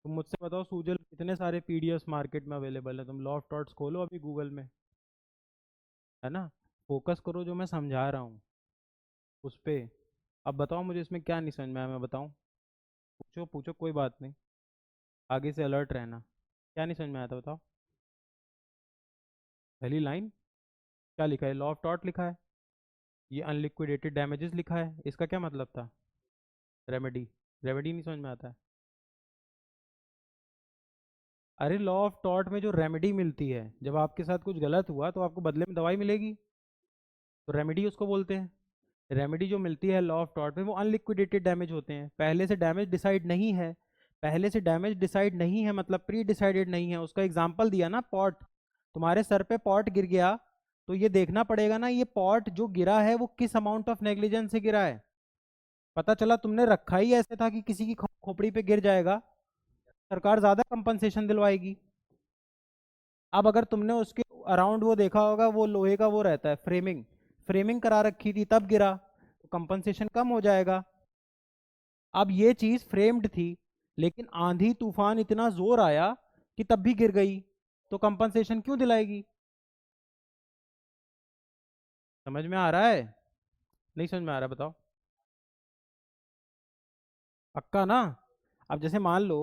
[SPEAKER 1] तुम मुझसे बताओ सूजल, कितने सारे पीडीएफ मार्केट में अवेलेबल है? तुम लॉफ्ट डॉट्स खोलो अभी गूगल में, है ना। फोकस करो जो मैं समझा रहा हूँ उस पे। अब बताओ मुझे इसमें क्या नहीं समझ में आया, मैं बताऊँ? पूछो पूछो, कोई बात नहीं। आगे से अलर्ट रहना। क्या नहीं समझ में आया था, बताओ। पहली लाइन क्या लिखा है? लॉ ऑफ टॉट लिखा है। ये अनलिक्विडेटेड डैमेजेस लिखा है, इसका क्या मतलब था? रेमेडी। रेमेडी नहीं समझ में आता है? अरे लॉ ऑफ टॉट में जो रेमेडी मिलती है, जब आपके साथ कुछ गलत हुआ तो आपको बदले में दवाई मिलेगी, तो रेमेडी उसको बोलते हैं। रेमेडी जो मिलती है लॉ ऑफ टॉट में, वो अनलिक्विडेटेड डैमेज होते हैं, पहले से डैमेज डिसाइड नहीं है। पहले से डैमेज डिसाइड नहीं है मतलब प्री डिसाइडेड नहीं है। उसका एग्जांपल दिया ना, पॉट। तुम्हारे सर पे पॉट गिर गया, तो ये देखना पड़ेगा ना, ये पॉट जो गिरा है वो किस अमाउंट ऑफ नेग्लिजेंस से गिरा है। पता चला तुमने रखा ही ऐसे था कि किसी की खोपड़ी पे गिर जाएगा, सरकार ज्यादा कंपनसेशन दिलवाएगी। अब अगर तुमने उसके अराउंड वो देखा होगा, वो लोहे का वो रहता है फ्रेमिंग, फ्रेमिंग करा रखी थी तब गिरा, तो कंपनसेशन कम हो जाएगा। अब ये चीज फ्रेम्ड थी, लेकिन आंधी तूफान इतना जोर आया कि तब भी गिर गई, तो कंपनसेशन क्यों दिलाएगी? समझ में आ रहा है? नहीं समझ में आ रहा, बताओ। पक्का ना? अब जैसे मान लो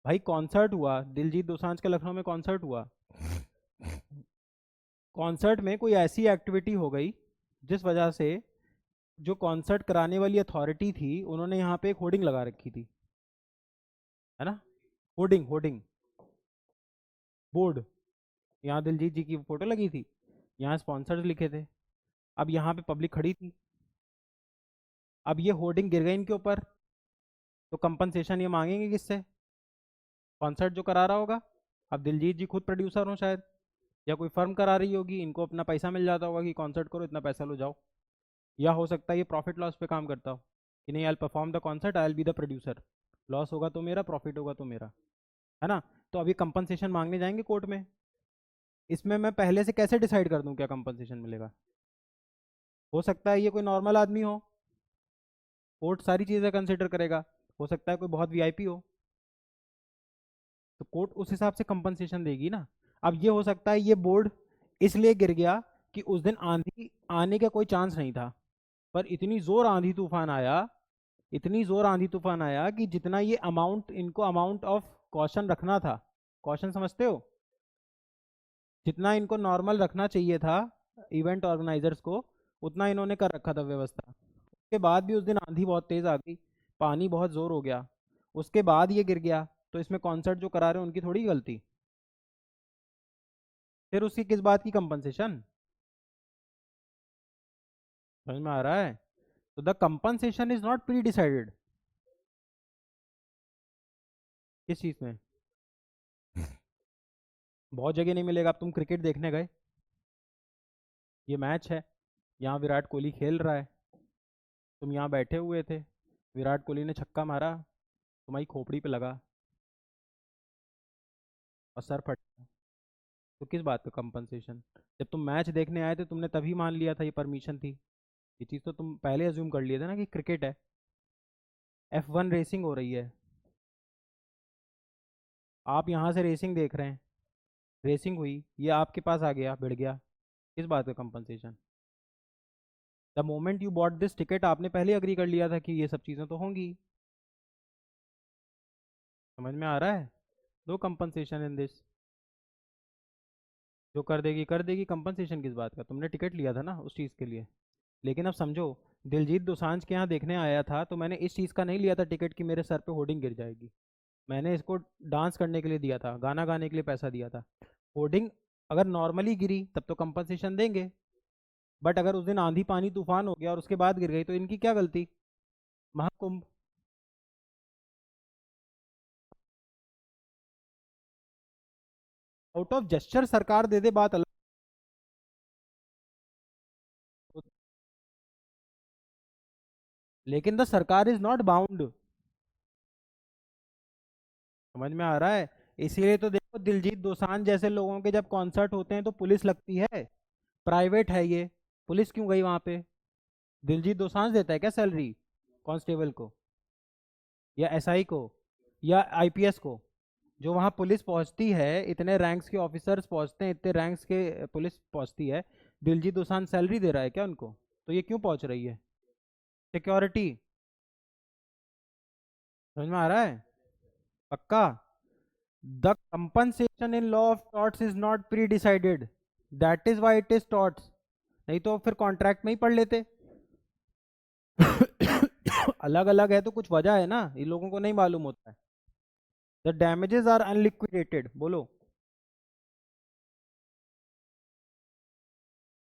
[SPEAKER 1] भाई कॉन्सर्ट हुआ, दिलजीत दोसांझ का लखनऊ में कॉन्सर्ट हुआ। कॉन्सर्ट में कोई ऐसी एक्टिविटी हो गई जिस वजह से जो कॉन्सर्ट कराने वाली अथॉरिटी थी, उन्होंने यहाँ पे एक होर्डिंग लगा रखी थी, है ना। Hoarding hoarding, board. यहाँ दिलजीत जी की फोटो लगी थी, यहाँ स्पॉन्सर्स लिखे थे। अब यहाँ पे पब्लिक खड़ी थी, अब ये होर्डिंग गिर गई इनके ऊपर, तो कंपनसेशन ये मांगेंगे किससे? कॉन्सर्ट जो करा रहा होगा। अब दिलजीत जी खुद प्रोड्यूसर हो शायद, या कोई फर्म करा रही होगी, इनको अपना पैसा मिल जाता होगा कि कॉन्सर्ट करो, इतना पैसा लो जाओ। या हो सकता है ये प्रॉफिट लॉस पे काम करता हो, कि नहीं, I perform the concert, I be the producer. Loss होगा तो मेरा, प्रॉफिट होगा तो मेरा, है ना। तो अभी कंपनसेशन मांगने जाएंगे कोर्ट में। इसमें मैं पहले से कैसे डिसाइड कर दूं क्या कंपनसेशन मिलेगा? हो सकता है ये कोई नॉर्मल आदमी हो, कोर्ट सारी चीज़ें कंसिडर करेगा। हो सकता है कोई बहुत वीआईपी हो, तो कोर्ट उस हिसाब से कंपनसेशन देगी ना। अब ये हो सकता है ये बोर्ड इसलिए गिर गया कि उस दिन आंधी आने का कोई चांस नहीं था, पर इतनी जोर आंधी तूफान आया, इतनी जोर आंधी तूफान आया कि जितना ये अमाउंट, इनको अमाउंट ऑफ कॉशन रखना था, कॉशन समझते हो, जितना इनको नॉर्मल रखना चाहिए था इवेंट ऑर्गेनाइजर्स को, उतना इन्होंने कर रखा था व्यवस्था। उसके बाद भी उस दिन आंधी बहुत तेज आ गई, पानी बहुत जोर हो गया, उसके बाद ये गिर गया, तो इसमें कॉन्सर्ट जो करा रहे हैं उनकी थोड़ी गलती। फिर उसकी किस बात की कंपनसेशन? समझ में आ रहा है? तो the compensation is not pre decided. किस चीज में? बहुत जगह नहीं मिलेगा। अब तुम क्रिकेट देखने गए, ये मैच है, यहाँ विराट कोहली खेल रहा है, तुम यहाँ बैठे हुए थे, विराट कोहली ने छक्का मारा, तुम्हारी खोपड़ी पे लगा और सर फट गया। तो किस बात का कंपनसेशन? जब तुम मैच देखने आए थे तुमने तभी मान लिया था ये परमिशन थी। ये चीज़ तो तुम पहले अज्यूम कर लिए थे ना कि क्रिकेट है, F1 रेसिंग हो रही है। आप यहाँ से रेसिंग देख रहे हैं, रेसिंग हुई, ये आपके पास आ गया, भिड़ गया, किस बात का compensation? The moment you bought this ticket आपने पहले अग्री कर लिया था कि ये सब चीज़ें तो होंगी। समझ में आ रहा है? No compensation in this. जो कर देगी, कंपनसेशन किस बात का? तुमने टिकट लिया था ना उस चीज़ के लिए। लेकिन अब समझो, दिलजीत दोसांझ के यहाँ देखने आया था तो मैंने इस चीज़ का नहीं लिया था टिकट कि मेरे सर पे होर्डिंग गिर जाएगी। मैंने इसको डांस करने के लिए दिया था, गाना गाने के लिए पैसा दिया था। होर्डिंग अगर नॉर्मली गिरी तब तो कंपनसेशन देंगे, बट अगर उस दिन आंधी पानी तूफान हो गया और उसके बाद गिर गई तो इनकी क्या गलती? महाकुंभ। आउट ऑफ जेस्चर सरकार दे दे, बात अलग। लेकिन द सरकार इज नॉट बाउंड। समझ में आ रहा है? इसीलिए तो देखो, दिलजीत दोसांझ जैसे लोगों के जब कॉन्सर्ट होते हैं तो पुलिस लगती है। प्राइवेट है ये, पुलिस क्यों गई वहां पे? दिलजीत दोसांझ देता है क्या सैलरी कांस्टेबल को, या एसआई को, या आईपीएस को? जो वहाँ पुलिस पहुंचती है, इतने रैंक्स के ऑफिसर्स पहुंचते हैं, इतने रैंक्स के पुलिस पहुंचती है, दिलजीत दोसांझ सैलरी दे रहा है क्या उनको? तो ये क्यों पहुंच रही है? सिक्योरिटी। समझ में आ रहा है? पक्का? The compensation in law of torts is not pre decided, that is why it is torts. नहीं तो फिर कॉन्ट्रैक्ट में ही पढ़ लेते। अलग अलग है तो कुछ वजह है ना, ये लोगों को नहीं मालूम होता है। द डैमेजेस आर अनलिक्विडेटेड, बोलो।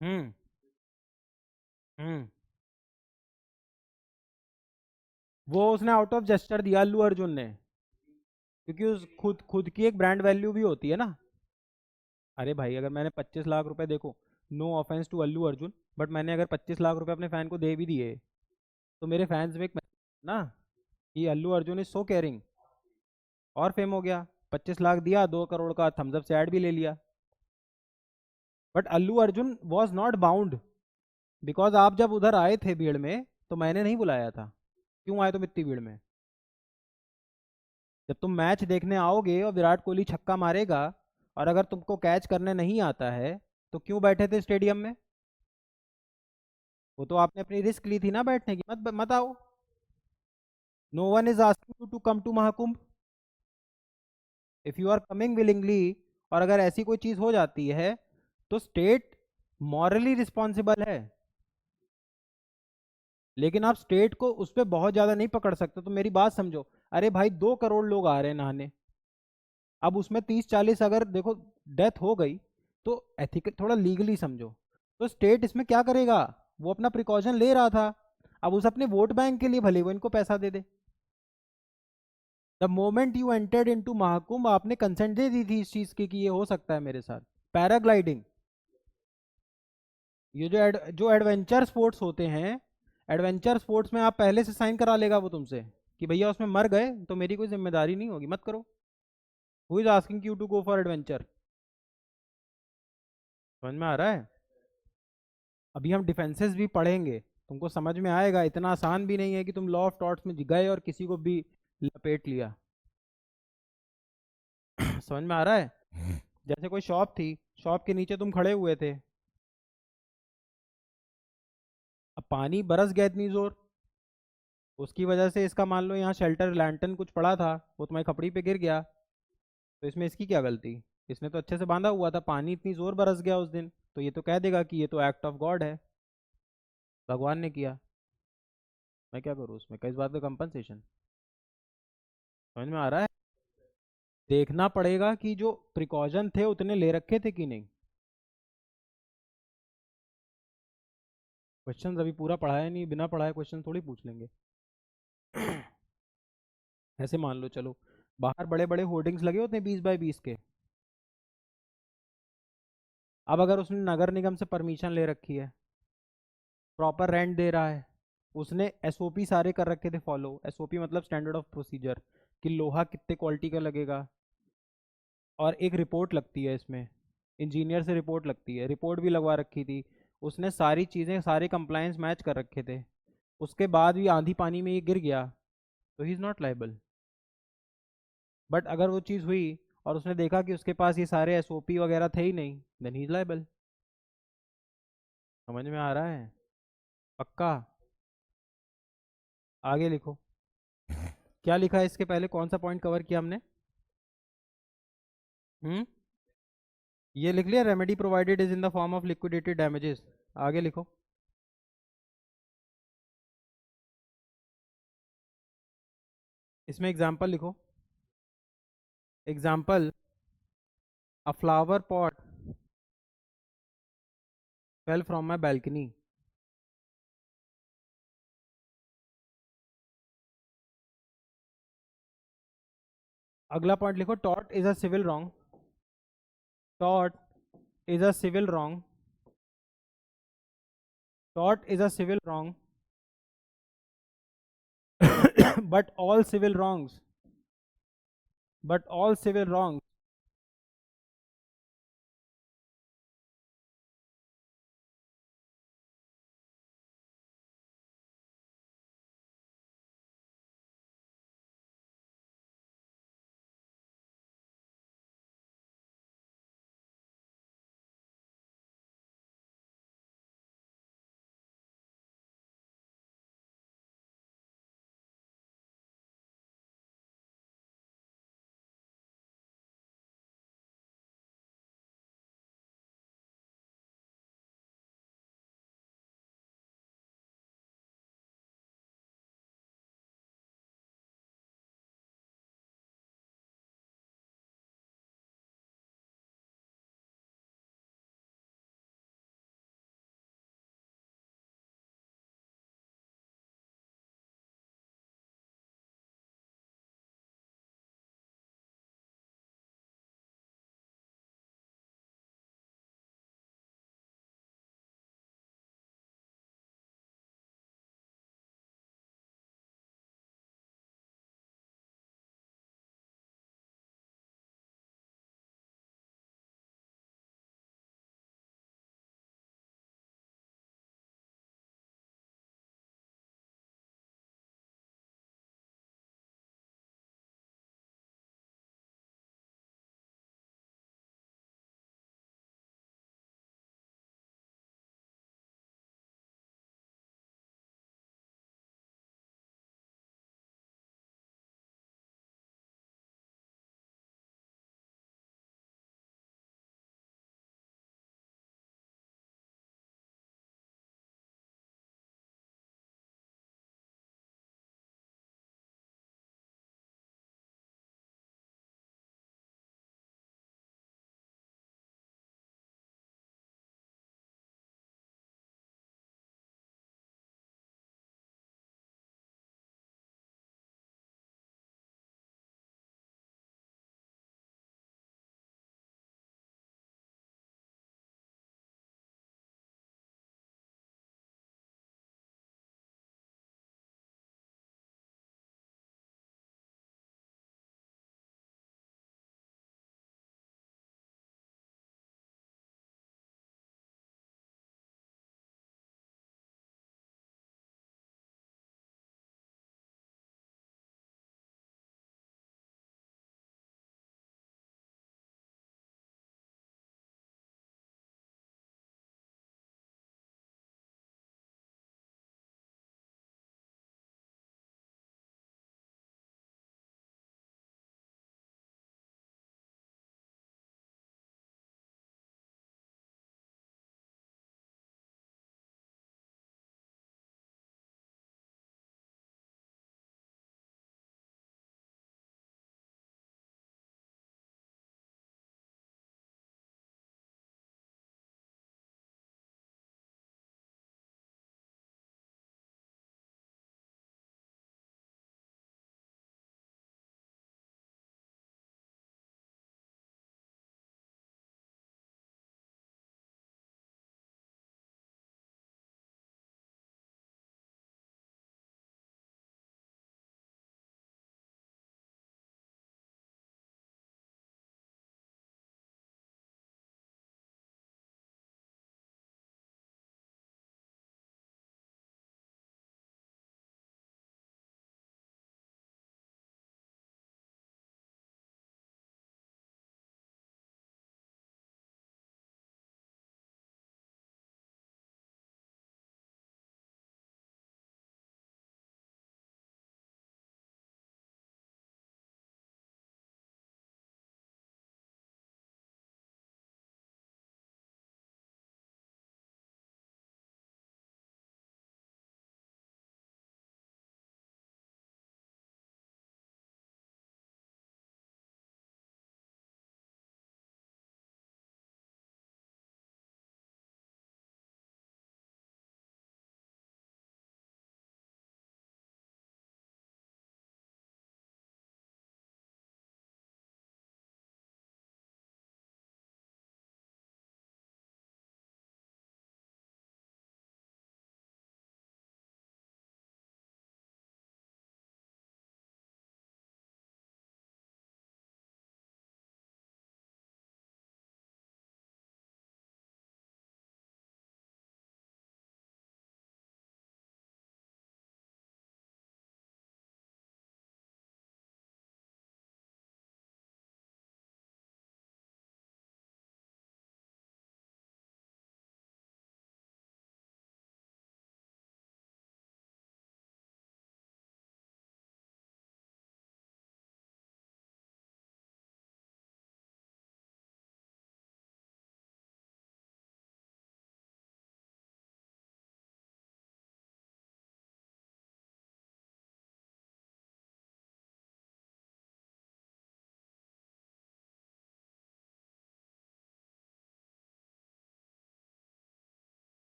[SPEAKER 1] हम्म। हम्म। वो उसने आउट ऑफ जेस्चर दिया अल्लू अर्जुन ने, क्योंकि उस खुद खुद की एक ब्रांड वैल्यू भी होती है ना। अरे भाई, अगर मैंने 25 लाख रुपए, देखो, no offence to Allu Arjun, but मैंने अगर 25 लाख रुपए अपने फैन को दे भी दिए तो मेरे फैंस में एक ना, कि Allu Arjun is so caring, और फेम हो गया। 25 लाख दिया, 2 करोड़ का थम्स अप से ऐड भी ले लिया। But Allu Arjun was not bound, because आप जब उधर आए थे भीड़ में तो मैंने नहीं बुलाया था। क्यों आए तुम इतनी भीड़ में? जब तुम मैच देखने आओगे और विराट कोहली छक्का मारेगा, और अगर तुमको कैच करने नहीं आता है, तो क्यों बैठे थे स्टेडियम में? वो तो आपने अपनी रिस्क ली थी ना बैठने की, मत मत आओ। No one is asking you to come to Mahakumbh. If you are coming willingly, और अगर ऐसी कोई चीज हो जाती है तो स्टेट मॉरली रिस्पॉन्सिबल है। लेकिन आप स्टेट को उस पर बहुत ज्यादा नहीं पकड़ सकते। तो मेरी बात समझो, अरे भाई 2 करोड़ लोग आ रहे हैं नहाने, अब उसमें 30-40 अगर देखो डेथ हो गई, तो एथिकल थोड़ा लीगली समझो। तो स्टेट इसमें क्या करेगा? वो अपना प्रिकॉशन ले रहा था, अब उस अपने वोट बैंक के लिए भले वो इनको पैसा दे दे। The moment you entered into Mahakumbh, आपने कंसेंट दे दी थी इस चीज की कि ये हो सकता है मेरे साथ। पैराग्लाइडिंग, ये जो एडवेंचर स्पोर्ट्स होते हैं, एडवेंचर स्पोर्ट्स में आप पहले से साइन करा लेगा वो तुमसे कि भैया उसमें मर गए तो मेरी कोई जिम्मेदारी नहीं होगी, मत करो। Who is asking you to go for adventure? समझ में आ रहा है? अभी हम डिफेंसेस भी पढ़ेंगे, तुमको समझ में आएगा। इतना आसान भी नहीं है कि तुम लॉ ऑफ टॉर्ट्स में गए और किसी को भी लपेट लिया। समझ में आ रहा है? जैसे कोई शॉप थी, शॉप के नीचे तुम खड़े हुए थे, अब पानी बरस गया इतनी जोर, उसकी वजह से इसका मान लो यहाँ शेल्टर लैंटन कुछ पड़ा था, वो तुम्हारी खपड़ी पे गिर गया, तो इसमें इसकी क्या गलती? इसने तो अच्छे से बांधा हुआ था, पानी इतनी जोर बरस गया उस दिन, तो ये तो कह देगा कि ये तो एक्ट ऑफ गॉड है, भगवान ने किया। मैं क्या करूँ उसमें, किस बात का कंपनसेशन? समझ में आ रहा है? देखना पड़ेगा कि जो प्रिकॉशन थे उतने ले रखे थे कि नहीं। क्वेश्चन अभी पूरा पढ़ाया नहीं, बिना पढ़ाए क्वेश्चन थोड़ी पूछ लेंगे। ऐसे मान लो, चलो, बाहर बड़े बड़े होर्डिंग्स लगे होते हैं 20 बाय 20 के, अब अगर उसने नगर निगम से परमिशन ले रखी है, प्रॉपर रेंट दे रहा है, उसने एसओपी सारे कर रखे थे फॉलो, एसओपी मतलब स्टैंडर्ड ऑफ प्रोसीजर, कि लोहा कितने क्वालिटी का लगेगा, और एक रिपोर्ट लगती है इसमें, इंजीनियर से रिपोर्ट लगती है, रिपोर्ट भी लगवा रखी थी, उसने सारी चीज़ें सारे कंप्लायंस मैच कर रखे थे, उसके बाद भी आंधी पानी में ये गिर गया, तो he is not liable. But अगर वो चीज़ हुई और उसने देखा कि उसके पास ये सारे एसओपी वगैरह थे ही नहीं, देन ही इज लाइबल। समझ में आ रहा है? पक्का? आगे लिखो। क्या लिखा है इसके पहले, कौन सा पॉइंट कवर किया हमने? हम्म, ये लिख लिया, remedy provided is in the form of liquidated damages. आगे लिखो। इसमें एग्जाम्पल लिखो। Example, a flower pot fell from my balcony। अगला पॉइंट लिखो, टॉट इज अ सिविल रॉन्ग। टॉट इज अ सिविल रॉन्ग। टॉट is a civil wrong but all civil wrongs, but all civil wrongs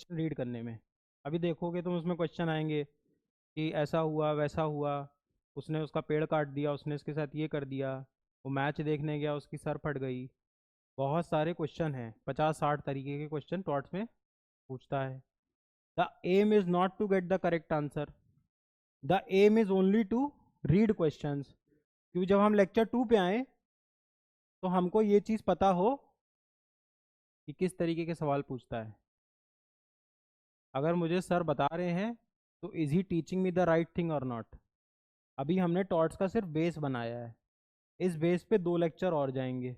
[SPEAKER 1] question read करने में। अभी देखोगे तुम उसमें क्वेश्चन आएंगे कि ऐसा हुआ वैसा हुआ, उसने उसका पेड़ काट दिया, उसने इसके साथ ये कर दिया, वो मैच देखने गया उसकी सर फट गई। बहुत सारे क्वेश्चन हैं, 50-60 तरीके के क्वेश्चन टॉट्स में पूछता है। The aim is not to get the correct answer, the aim is only to read questions. क्योंकि जब हम लेक्चर 2 पे आए तो हमको ये चीज़ पता हो कि किस तरीके के सवाल पूछता है। अगर मुझे सर बता रहे हैं तो is he teaching me the right thing और नॉट। अभी हमने टॉट्स का सिर्फ बेस बनाया है, इस बेस पे 2 लेक्चर और जाएंगे।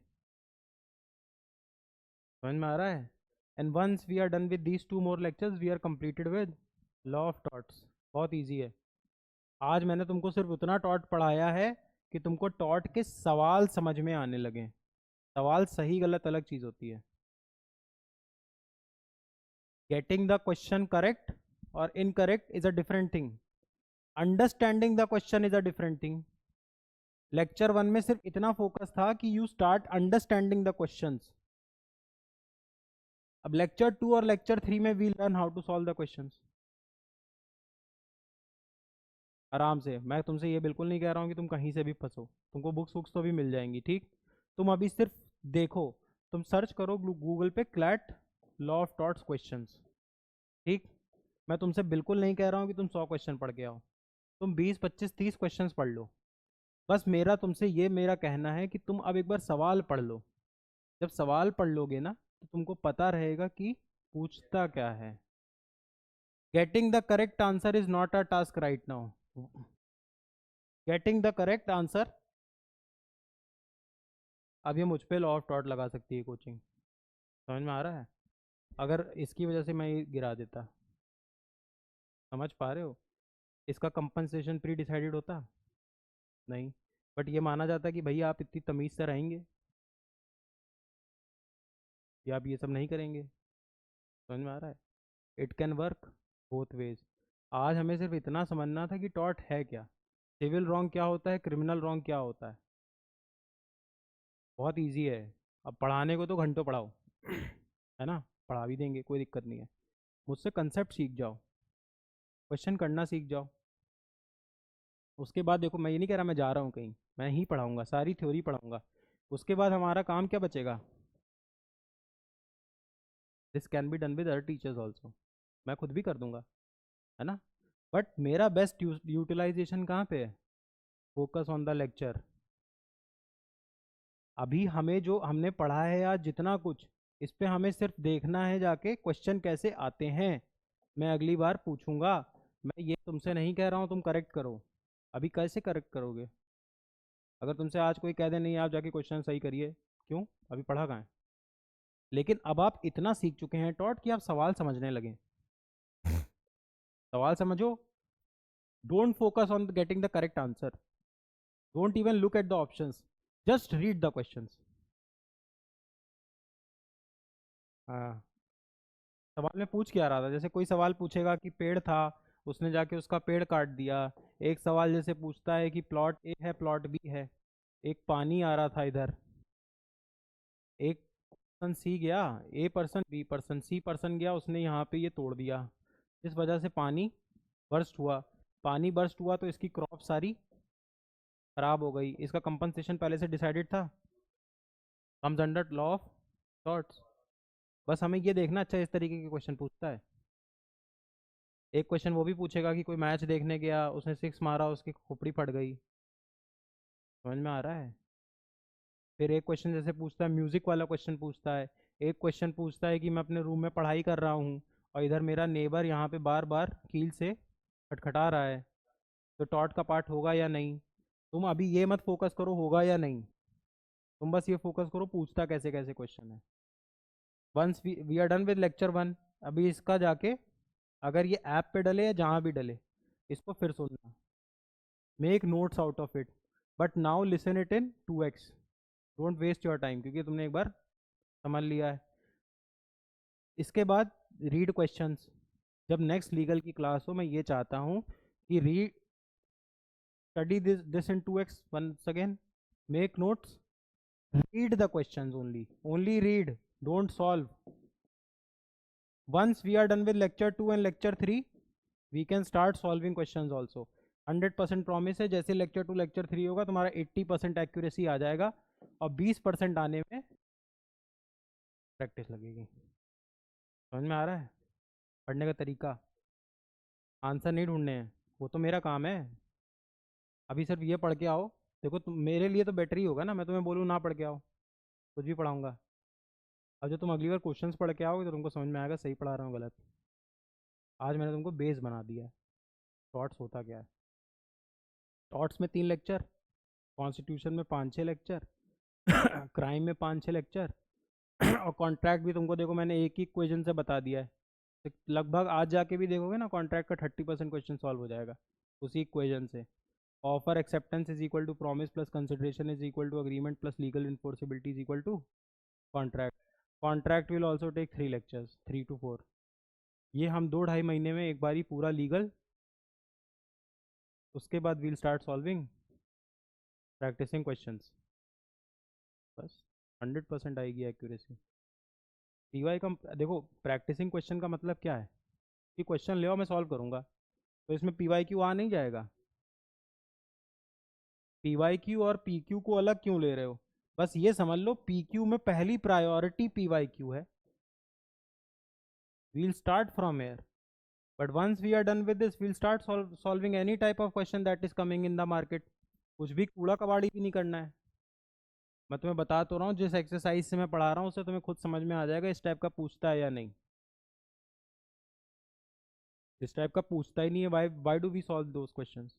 [SPEAKER 1] समझ में आ रहा है? And once we are done with these 2 more lectures we are completed with law of torts. बहुत ईजी है। आज मैंने तुमको सिर्फ उतना टॉट पढ़ाया है कि तुमको टॉट के सवाल समझ में आने लगे। सवाल सही गलत अलग चीज़ होती है। गेटिंग द क्वेश्चन करेक्ट और incorrect is a different thing, understanding the question is a different thing. Lecture 1 में सिर्फ इतना फोकस था कि you start understanding the questions. अब लेक्चर 2 और लेक्चर 3 में we learn how to solve the questions आराम से। मैं तुमसे ये बिल्कुल नहीं कह रहा हूँ कि तुम कहीं से भी फंसो, तुमको बुक्स वुक्स तो भी मिल जाएंगी, ठीक। तुम अभी सिर्फ देखो, तुम सर्च करो गूगल पे CLAT law of torts questions, ठीक। मैं तुमसे बिल्कुल नहीं कह रहा हूँ कि तुम 100 क्वेश्चन पढ़ के आओ, तुम 20 25 30 क्वेश्चंस पढ़ लो। बस मेरा तुमसे ये मेरा कहना है कि तुम अब एक बार सवाल पढ़ लो। जब सवाल पढ़ लोगे ना तो तुमको पता रहेगा कि पूछता क्या है। Getting the correct answer is not a task right now. Getting the correct answer, अब ये मुझ पे लॉ ऑफ टॉट लगा सकती है कोचिंग। समझ में आ रहा है? अगर इसकी वजह से मैं ये गिरा देता, समझ पा रहे हो, इसका कंपनसेशन प्री डिसाइडेड होता नहीं, बट ये माना जाता कि भैया आप इतनी तमीज़ से रहेंगे या आप ये सब नहीं करेंगे। समझ में आ रहा है? It can work both ways. आज हमें सिर्फ इतना समझना था कि टॉट है क्या, सिविल रॉन्ग क्या होता है, क्रिमिनल रॉन्ग क्या होता है। बहुत इजी है। अब पढ़ाने को तो घंटों पढ़ाओ है ना, पढ़ा भी देंगे, कोई दिक्कत नहीं है। मुझसे कंसेप्ट सीख जाओ, क्वेश्चन करना सीख जाओ। उसके बाद देखो, मैं ये नहीं कह रहा मैं जा रहा हूँ कहीं, मैं ही पढ़ाऊँगा, सारी थ्योरी पढ़ाऊँगा। उसके बाद हमारा काम क्या बचेगा? This can be done with other teachers also, मैं खुद भी कर दूंगा, है ना। बट मेरा बेस्ट यूटिलाइजेशन कहाँ पे है? Focus on the lecture. अभी हमें जो हमने पढ़ा है आज जितना कुछ, इस पे हमें सिर्फ देखना है जाके क्वेश्चन कैसे आते हैं। मैं अगली बार पूछूंगा, मैं ये तुमसे नहीं कह रहा हूँ तुम करेक्ट करो। अभी कैसे करेक्ट करोगे? अगर तुमसे आज कोई कह दे नहीं आप जाके क्वेश्चन सही करिए, क्यों? अभी पढ़ा कहाँ है? लेकिन अब आप इतना सीख चुके हैं टॉट कि आप सवाल समझने लगे। सवाल समझो, don't focus on getting the correct answer, don't even look at the options, just read the questions. हाँ, सवाल में पूछ क्या रहा था, जैसे कोई सवाल पूछेगा कि पेड़ था, उसने जाके उसका पेड़ काट दिया। एक सवाल जैसे पूछता है कि प्लॉट ए है प्लॉट बी है, एक पानी आ रहा था इधर, एक पर्सन सी गया, A person B person C person गया, उसने यहाँ पे ये तोड़ दिया, इस वजह से पानी बर्स्ट हुआ। पानी बर्स्ट हुआ तो इसकी क्रॉप सारी खराब हो गई, इसका कंपनसेशन पहले से डिसाइडेड था, comes under law of torts. बस हमें ये देखना अच्छा इस तरीके के क्वेश्चन पूछता है। एक क्वेश्चन वो भी पूछेगा कि कोई मैच देखने गया, उसने 6 मारा, उसकी खोपड़ी फट गई। समझ में आ रहा है? फिर एक क्वेश्चन जैसे पूछता है, म्यूजिक वाला क्वेश्चन पूछता है। एक क्वेश्चन पूछता है कि मैं अपने रूम में पढ़ाई कर रहा हूँ और इधर मेरा नेबर यहाँ पे बार बार कील से खटखटा रहा है, तो टॉट का पार्ट होगा या नहीं। तुम अभी ये मत फोकस करो होगा या नहीं, तुम बस ये फोकस करो पूछता कैसे कैसे क्वेश्चन है। Once we are done with lecture 1, अभी इसका जाके अगर ये ऐप पे डले या जहाँ भी डले, इसको फिर सुनना, make notes out of it, but now listen it in 2x। Don't waste your time, क्योंकि तुमने एक बार समझ लिया है। इसके बाद रीड क्वेश्चंस। जब नेक्स्ट लीगल की क्लास हो, मैं ये चाहता हूँ कि read study this in 2x once again, make notes, read the questions only, only read, don't solve. Once we are done with lecture 2 and lecture 3, we can start solving questions also. 100% promise है, जैसे lecture 2 lecture 3 होगा तुम्हारा 80% accuracy आ जाएगा और 20% आने में practice लगेगी। समझ में आ रहा है? पढ़ने का तरीका, आंसर नहीं ढूंढने हैं, वो तो मेरा काम है। अभी सिर्फ ये पढ़ के आओ। देखो तुम, मेरे लिए तो बेटर ही होगा ना मैं तुम्हें बोलूँ ना पढ़ के आओ, कुछ भी पढ़ाऊंगा। अब जो तुम अगली बार क्वेश्चंस पढ़ के आओगे तो तुमको समझ में आएगा सही पढ़ा रहा हूँ गलत। आज मैंने तुमको बेस बना दिया है। टॉट्स होता क्या है? टॉट्स में 3 लेक्चर, कॉन्स्टिट्यूशन में 5-6 लेक्चर, क्राइम में 5-6 लेक्चर और कॉन्ट्रैक्ट भी तुमको देखो मैंने एक ही क्वेश्चन से बता दिया है। तो लगभग आज जाके भी देखोगे ना कॉन्ट्रैक्ट का 30% क्वेश्चन सॉल्व हो जाएगा उसी क्वेश्चन से। Offer acceptance is equal to promise plus consideration is equal to agreement plus legal enforceability is equal to contract. Contract will also take 3 lectures, 3 to 4। ये हम 2-2.5 महीने में एक बारी पूरा लीगल, उसके बाद we'll start solving practicing questions. बस 100% आएगी एक्यूरेसी। पीवाई का देखो, प्रैक्टिसिंग क्वेश्चन का मतलब क्या है कि क्वेश्चन ले आओ मैं सॉल्व करूंगा, तो इसमें पीवाई क्यू आ नहीं जाएगा। पीवाई क्यू और पी क्यू को अलग क्यों ले रहे हो? बस ये समझ लो पी क्यू में पहली प्रायोरिटी पीवाई क्यू है। We'll start from year, but once we are done with this we'll start solving any type of question that is coming in the market. कुछ भी कूड़ा कबाड़ी भी नहीं करना है। मैं तुम्हें बता तो रहा हूँ, जिस एक्सरसाइज से मैं पढ़ा रहा हूँ उससे तुम्हें खुद समझ में आ जाएगा इस टाइप का पूछता है या नहीं। इस टाइप का पूछता ही नहीं है, why do we solve those questions?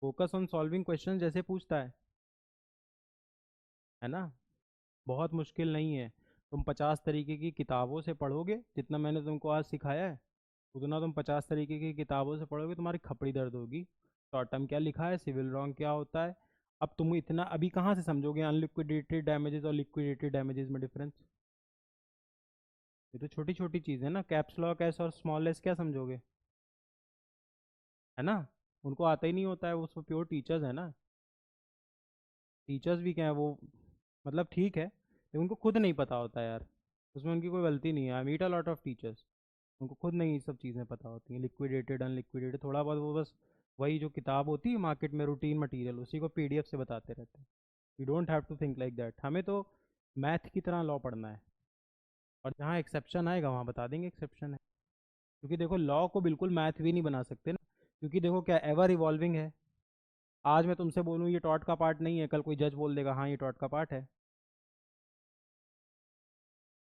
[SPEAKER 1] Focus on solving question जैसे पूछता है ना। बहुत मुश्किल नहीं है। तुम 50 तरीके की किताबों से पढ़ोगे, जितना मैंने तुमको आज सिखाया है उतना तुम 50 तरीके की किताबों से पढ़ोगे, तुम्हारी खपड़ी दर्द होगी। शॉर्ट टर्म क्या लिखा है, सिविल रॉन्ग क्या होता है। अब तुम इतना अभी कहाँ से समझोगे अनलिक्विडेटेड डैमेजेस और लिक्विडेटेड डैमेजेस में डिफरेंस? ये तो छोटी छोटी चीज़ है ना, कैप्स लॉक एस और स्मॉल एस क्या समझोगे? है ना। उनको आता ही नहीं होता है, वो सब प्योर टीचर्स है ना। टीचर्स भी क्या है वो, मतलब ठीक है लेकिन उनको खुद नहीं पता होता यार। उसमें उनकी कोई गलती नहीं है। I meet a lot of teachers, उनको खुद नहीं ये सब चीज़ें पता होती हैं, लिक्विडेटेड अनलिक्विडेटेड थोड़ा बहुत वो बस वही जो किताब होती है मार्केट में रूटीन मटेरियल उसी को पीडीएफ से बताते रहते हैं। You don't have to think like that. हमें तो मैथ की तरह लॉ पढ़ना है, और जहाँ एक्सेप्शन आएगा वहाँ बता देंगे एक्सेप्शन है। क्योंकि देखो लॉ को बिल्कुल मैथ भी नहीं बना सकते ना, क्योंकि देखो क्या एवर इवॉल्विंग है। आज मैं तुमसे बोलूँ ये टॉट का पार्ट नहीं है, कल कोई जज बोल देगा हाँ ये टॉट का पार्ट है।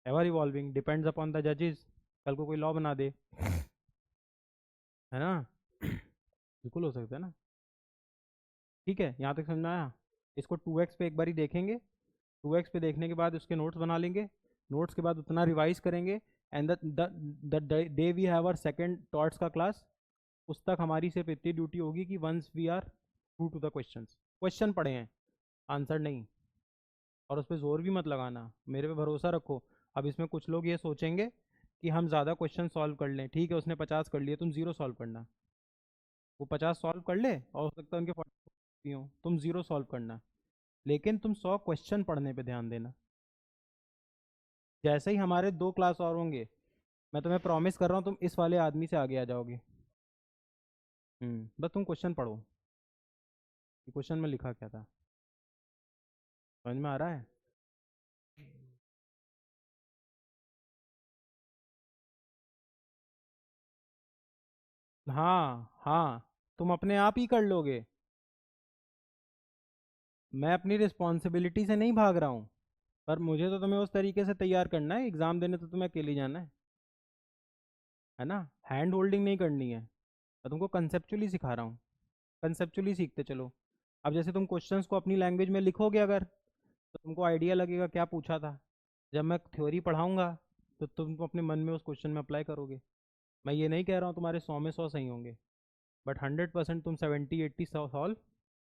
[SPEAKER 1] Ever evolving, depends upon the जजेस, कल को कोई लॉ बना दे, है ना। बिल्कुल हो सकता है ना। ठीक है, यहाँ तक समझ में आया। इसको 2x पे एक बारी देखेंगे, 2x पे देखने के बाद उसके नोट्स बना लेंगे, नोट्स के बाद उतना रिवाइज करेंगे। And the day we have our second torts का क्लास, उस तक हमारी सिर्फ इतनी ड्यूटी होगी कि once we are through to the questions, question पढ़े हैं आंसर नहीं। और उस पर जोर भी मत लगाना, मेरे पे भरोसा रखो। अब इसमें कुछ लोग ये सोचेंगे कि हम ज़्यादा क्वेश्चन सॉल्व कर लें, ठीक है उसने 50 कर लिए, तुम 0 सॉल्व करना। वो 50 सॉल्व कर ले और हो सकता है उनके 40 हो, तुम 0 सॉल्व करना। लेकिन तुम 100 क्वेश्चन पढ़ने पे ध्यान देना। जैसे ही हमारे 2 क्लास और होंगे, मैं तुम्हें प्रॉमिस कर रहा हूँ तुम इस वाले आदमी से आगे आ जाओगे। बस तुम क्वेश्चन पढ़ो कि क्वेश्चन में लिखा क्या था। समझ में आ रहा है? हाँ हाँ, तुम अपने आप ही कर लोगे। मैं अपनी रिस्पॉन्सिबिलिटी से नहीं भाग रहा हूँ, पर मुझे तो तुम्हें उस तरीके से तैयार करना है, एग्ज़ाम देने तो तुम्हें अकेले जाना है ना। हैंड होल्डिंग नहीं करनी है। मैं तुमको कंसेप्चुअली सिखा रहा हूँ, कंसेप्चुअली सीखते चलो। अब जैसे तुम क्वेश्चंस को अपनी लैंग्वेज में लिखोगे अगर, तो तुमको आइडिया लगेगा क्या पूछा था। जब मैं थ्योरी पढ़ाऊंगा तो तुम अपने मन में उस क्वेश्चन में अप्लाई करोगे। मैं ये नहीं कह रहा हूँ तुम्हारे 100 में 100 सही होंगे, बट 100% तुम 70-80 सॉल्व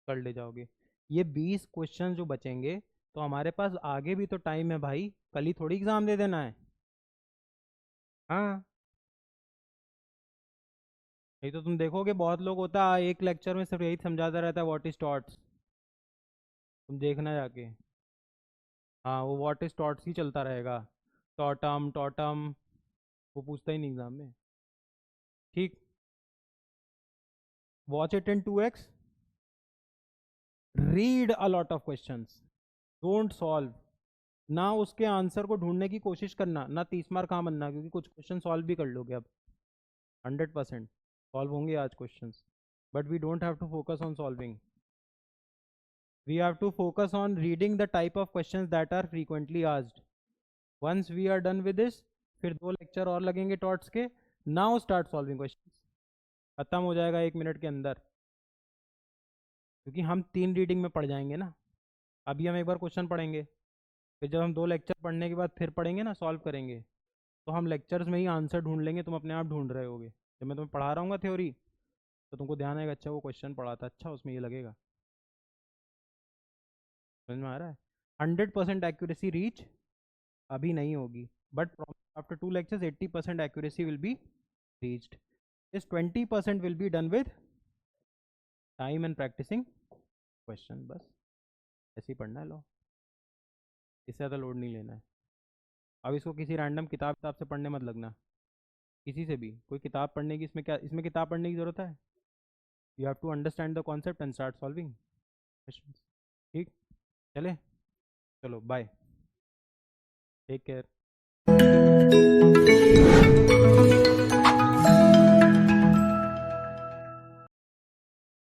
[SPEAKER 1] कर ले जाओगे। ये 20 क्वेश्चन जो बचेंगे, तो हमारे पास आगे भी तो टाइम है भाई, कल ही थोड़ी एग्ज़ाम दे देना है। हाँ, नहीं तो तुम देखोगे बहुत लोग होता है एक लेक्चर में सिर्फ यही समझाता रहता है व्हाट इज टॉट्स। तुम देखना जाके, हाँ वो व्हाट इज टॉट्स ही चलता रहेगा। टॉटम टॉटम, वो पूछता ही नहीं एग्जाम में। ठीक, watch it in 2x, read a lot of questions, don't solve. ना उसके आंसर को ढूंढने की कोशिश करना, ना 30 मार्क कहाँ बनना, क्योंकि कुछ क्वेश्चन सॉल्व भी कर लोगे अब। 100% सॉल्व होंगे आज questions, but we don't have to focus on solving, we have to focus on reading the type of questions that are frequently asked. Once we are done with this, फिर 2 lecture और लगेंगे thoughts के। Now start solving questions, खत्म हो जाएगा 1 minute के अंदर, क्योंकि हम 3 रीडिंग में पढ़ जाएंगे ना। अभी हम एक बार क्वेश्चन पढ़ेंगे, फिर जब हम 2 लेक्चर पढ़ने के बाद फिर पढ़ेंगे ना, सॉल्व करेंगे, तो हम लेक्चर्स में ही आंसर ढूंढ लेंगे, तुम अपने आप ढूंढ रहे होगे। जब मैं तुम्हें पढ़ा रहा हूँ थ्योरी, तो तुमको ध्यान आएगा, अच्छा वो क्वेश्चन पढ़ा था, अच्छा उसमें ये लगेगा। समझ में आ रहा है? 100% एक्यूरेसी रीच अभी नहीं होगी, but after 2 lectures 80% accuracy will be reached. इस 20% will be done with time and practicing question. बस ऐसे ही पढ़ना है, लो, इससे ज़्यादा लोड नहीं लेना है। अब इसको किसी रैंडम किताब से पढ़ने मत लगना, किसी से भी कोई किताब पढ़ने की, इसमें क्या, इसमें किताब पढ़ने की ज़रूरत है? You have to understand the concept and start solving question. ठीक, चले, चलो बाय, टेक केयर।